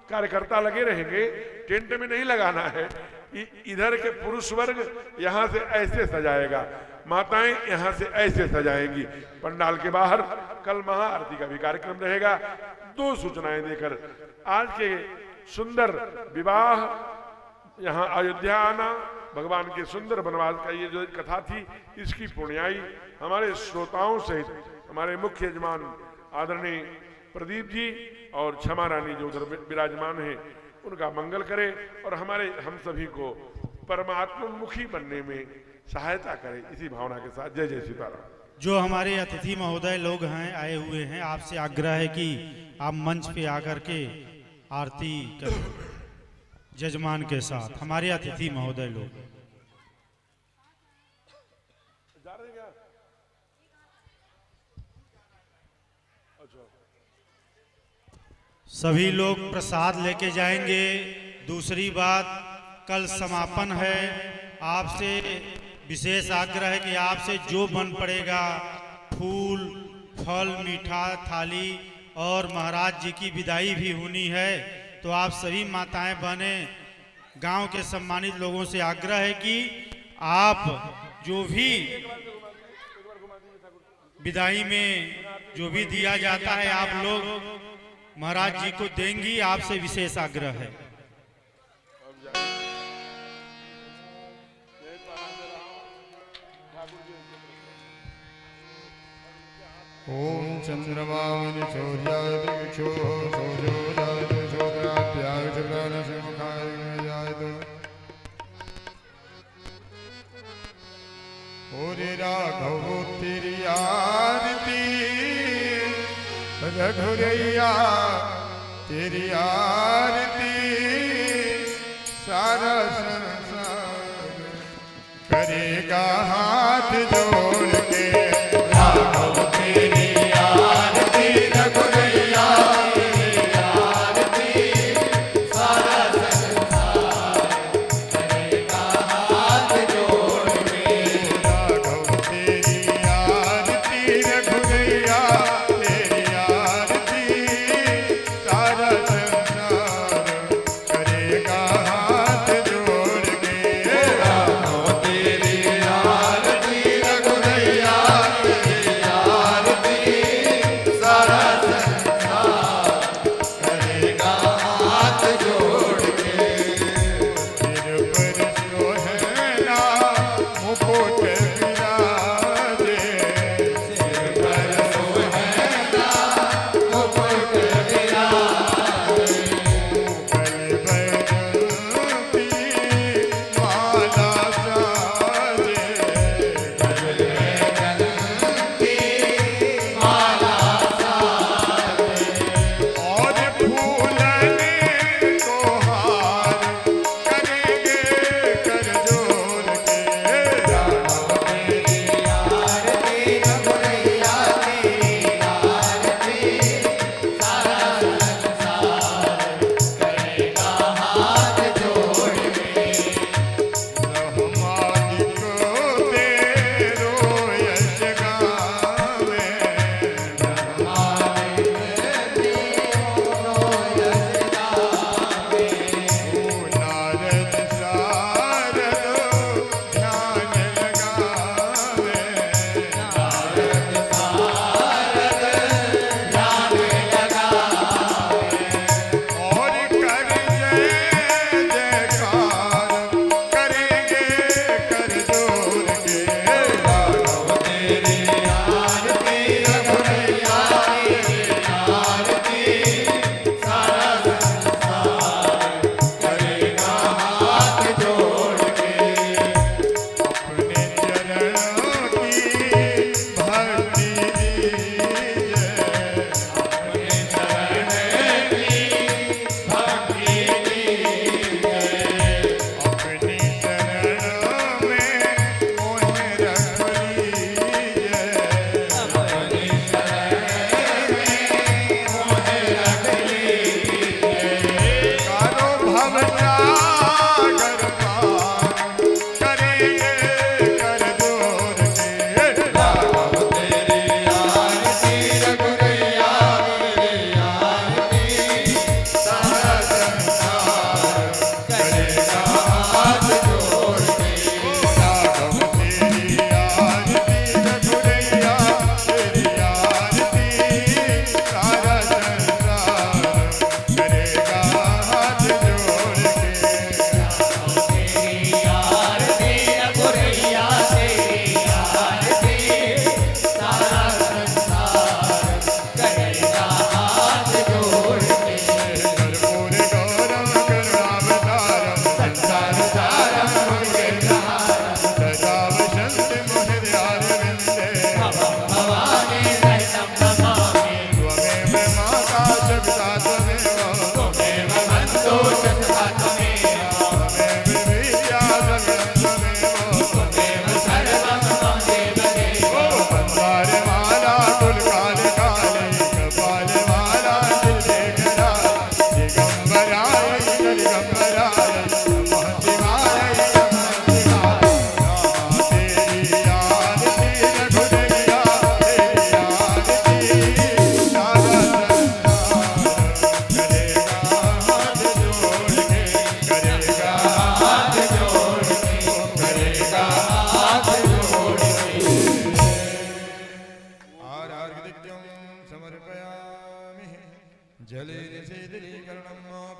कार्यकर्ता लगे रहेंगे, टेंट में नहीं लगाना है। इधर के पुरुष वर्ग यहाँ से ऐसे सजाएगा, माताएं यहाँ से ऐसे सजाएंगी। पंडाल के बाहर कल महाआरती का भी कार्यक्रम रहेगा। 2 सूचनाएं देकर आज के सुंदर विवाह, यहाँ अयोध्या आना, भगवान के सुंदर वनवास का ये जो कथा थी, इसकी पुण्याई हमारे श्रोताओं सहित हमारे मुख्य यजमान आदरणीय प्रदीप जी और क्षमा रानी जो उधर विराजमान हैं, उनका मंगल करे और हम सभी को परमात्ममुखी बनने में सहायता करे। इसी भावना के साथ जय जय सीताराम। जो हमारे अतिथि महोदय लोग हैं, आए हुए हैं, आपसे आग्रह है कि आप मंच पे आकर के आरती करें जजमान के साथ। हमारे अतिथि महोदय लोग सभी लोग प्रसाद लेके जाएंगे। दूसरी बात, कल समापन है, आपसे विशेष आग्रह है कि आपसे जो बन पड़ेगा, फूल फल मीठा थाली, और महाराज जी की विदाई भी होनी है, तो आप सभी माताएं बहनें गांव के सम्मानित लोगों से आग्रह है कि आप जो भी विदाई में जो भी दिया जाता है आप लोग महाराज जी को देंगी, आपसे विशेष आग्रह है। ओम चंद्रमावनि चौर्याय दिक्षो सौर्योदय शोत्राप्याय प्राणस्य मुखाय जायत। ओरे राघव तेरी आरती, रघुरैया तेरी आरती, सारा संसार करेगा हाथ जोड़ के। राघव तेरी आरती, रघुरैया तेरी आरती, सारा संसार करेगा हाथ जोड़ के। राघव तेरी आरती, रघुरैया तेरी आरती, सारा संसार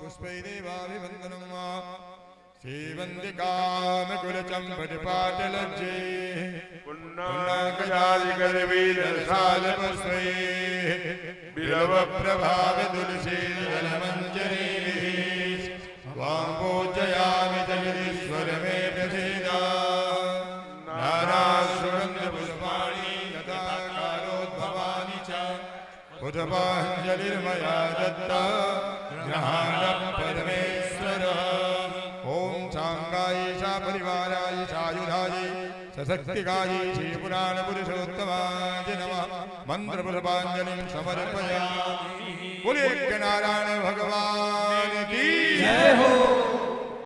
पुष्पैदेवाभिवन्दनम् श्रीवन्दिकामकुलचम्पटिपाटलज्जे पुण्णाकजादिकरवीरसालपुष्पै बिलवप्रभावितुलसीदलमञ्जरीभिः त्वां पूजयामि जगदीश्वर मे प्रसीदा नानासुगन्धपुष्पाणि तथाकारोद्भवानि च पुष्पाञ्जलिर्मया दत्ता ग्रहाणः परमेश्वरः ॐ सांगाय सा परिवाराय सायुधाय सशक्तिकाय श्रीपुराणपुरुषोत्तमाय नमः मन्त्रपुष्पाञ्जलिं समर्पयामि। बोले नारायण भगवान की जय हो।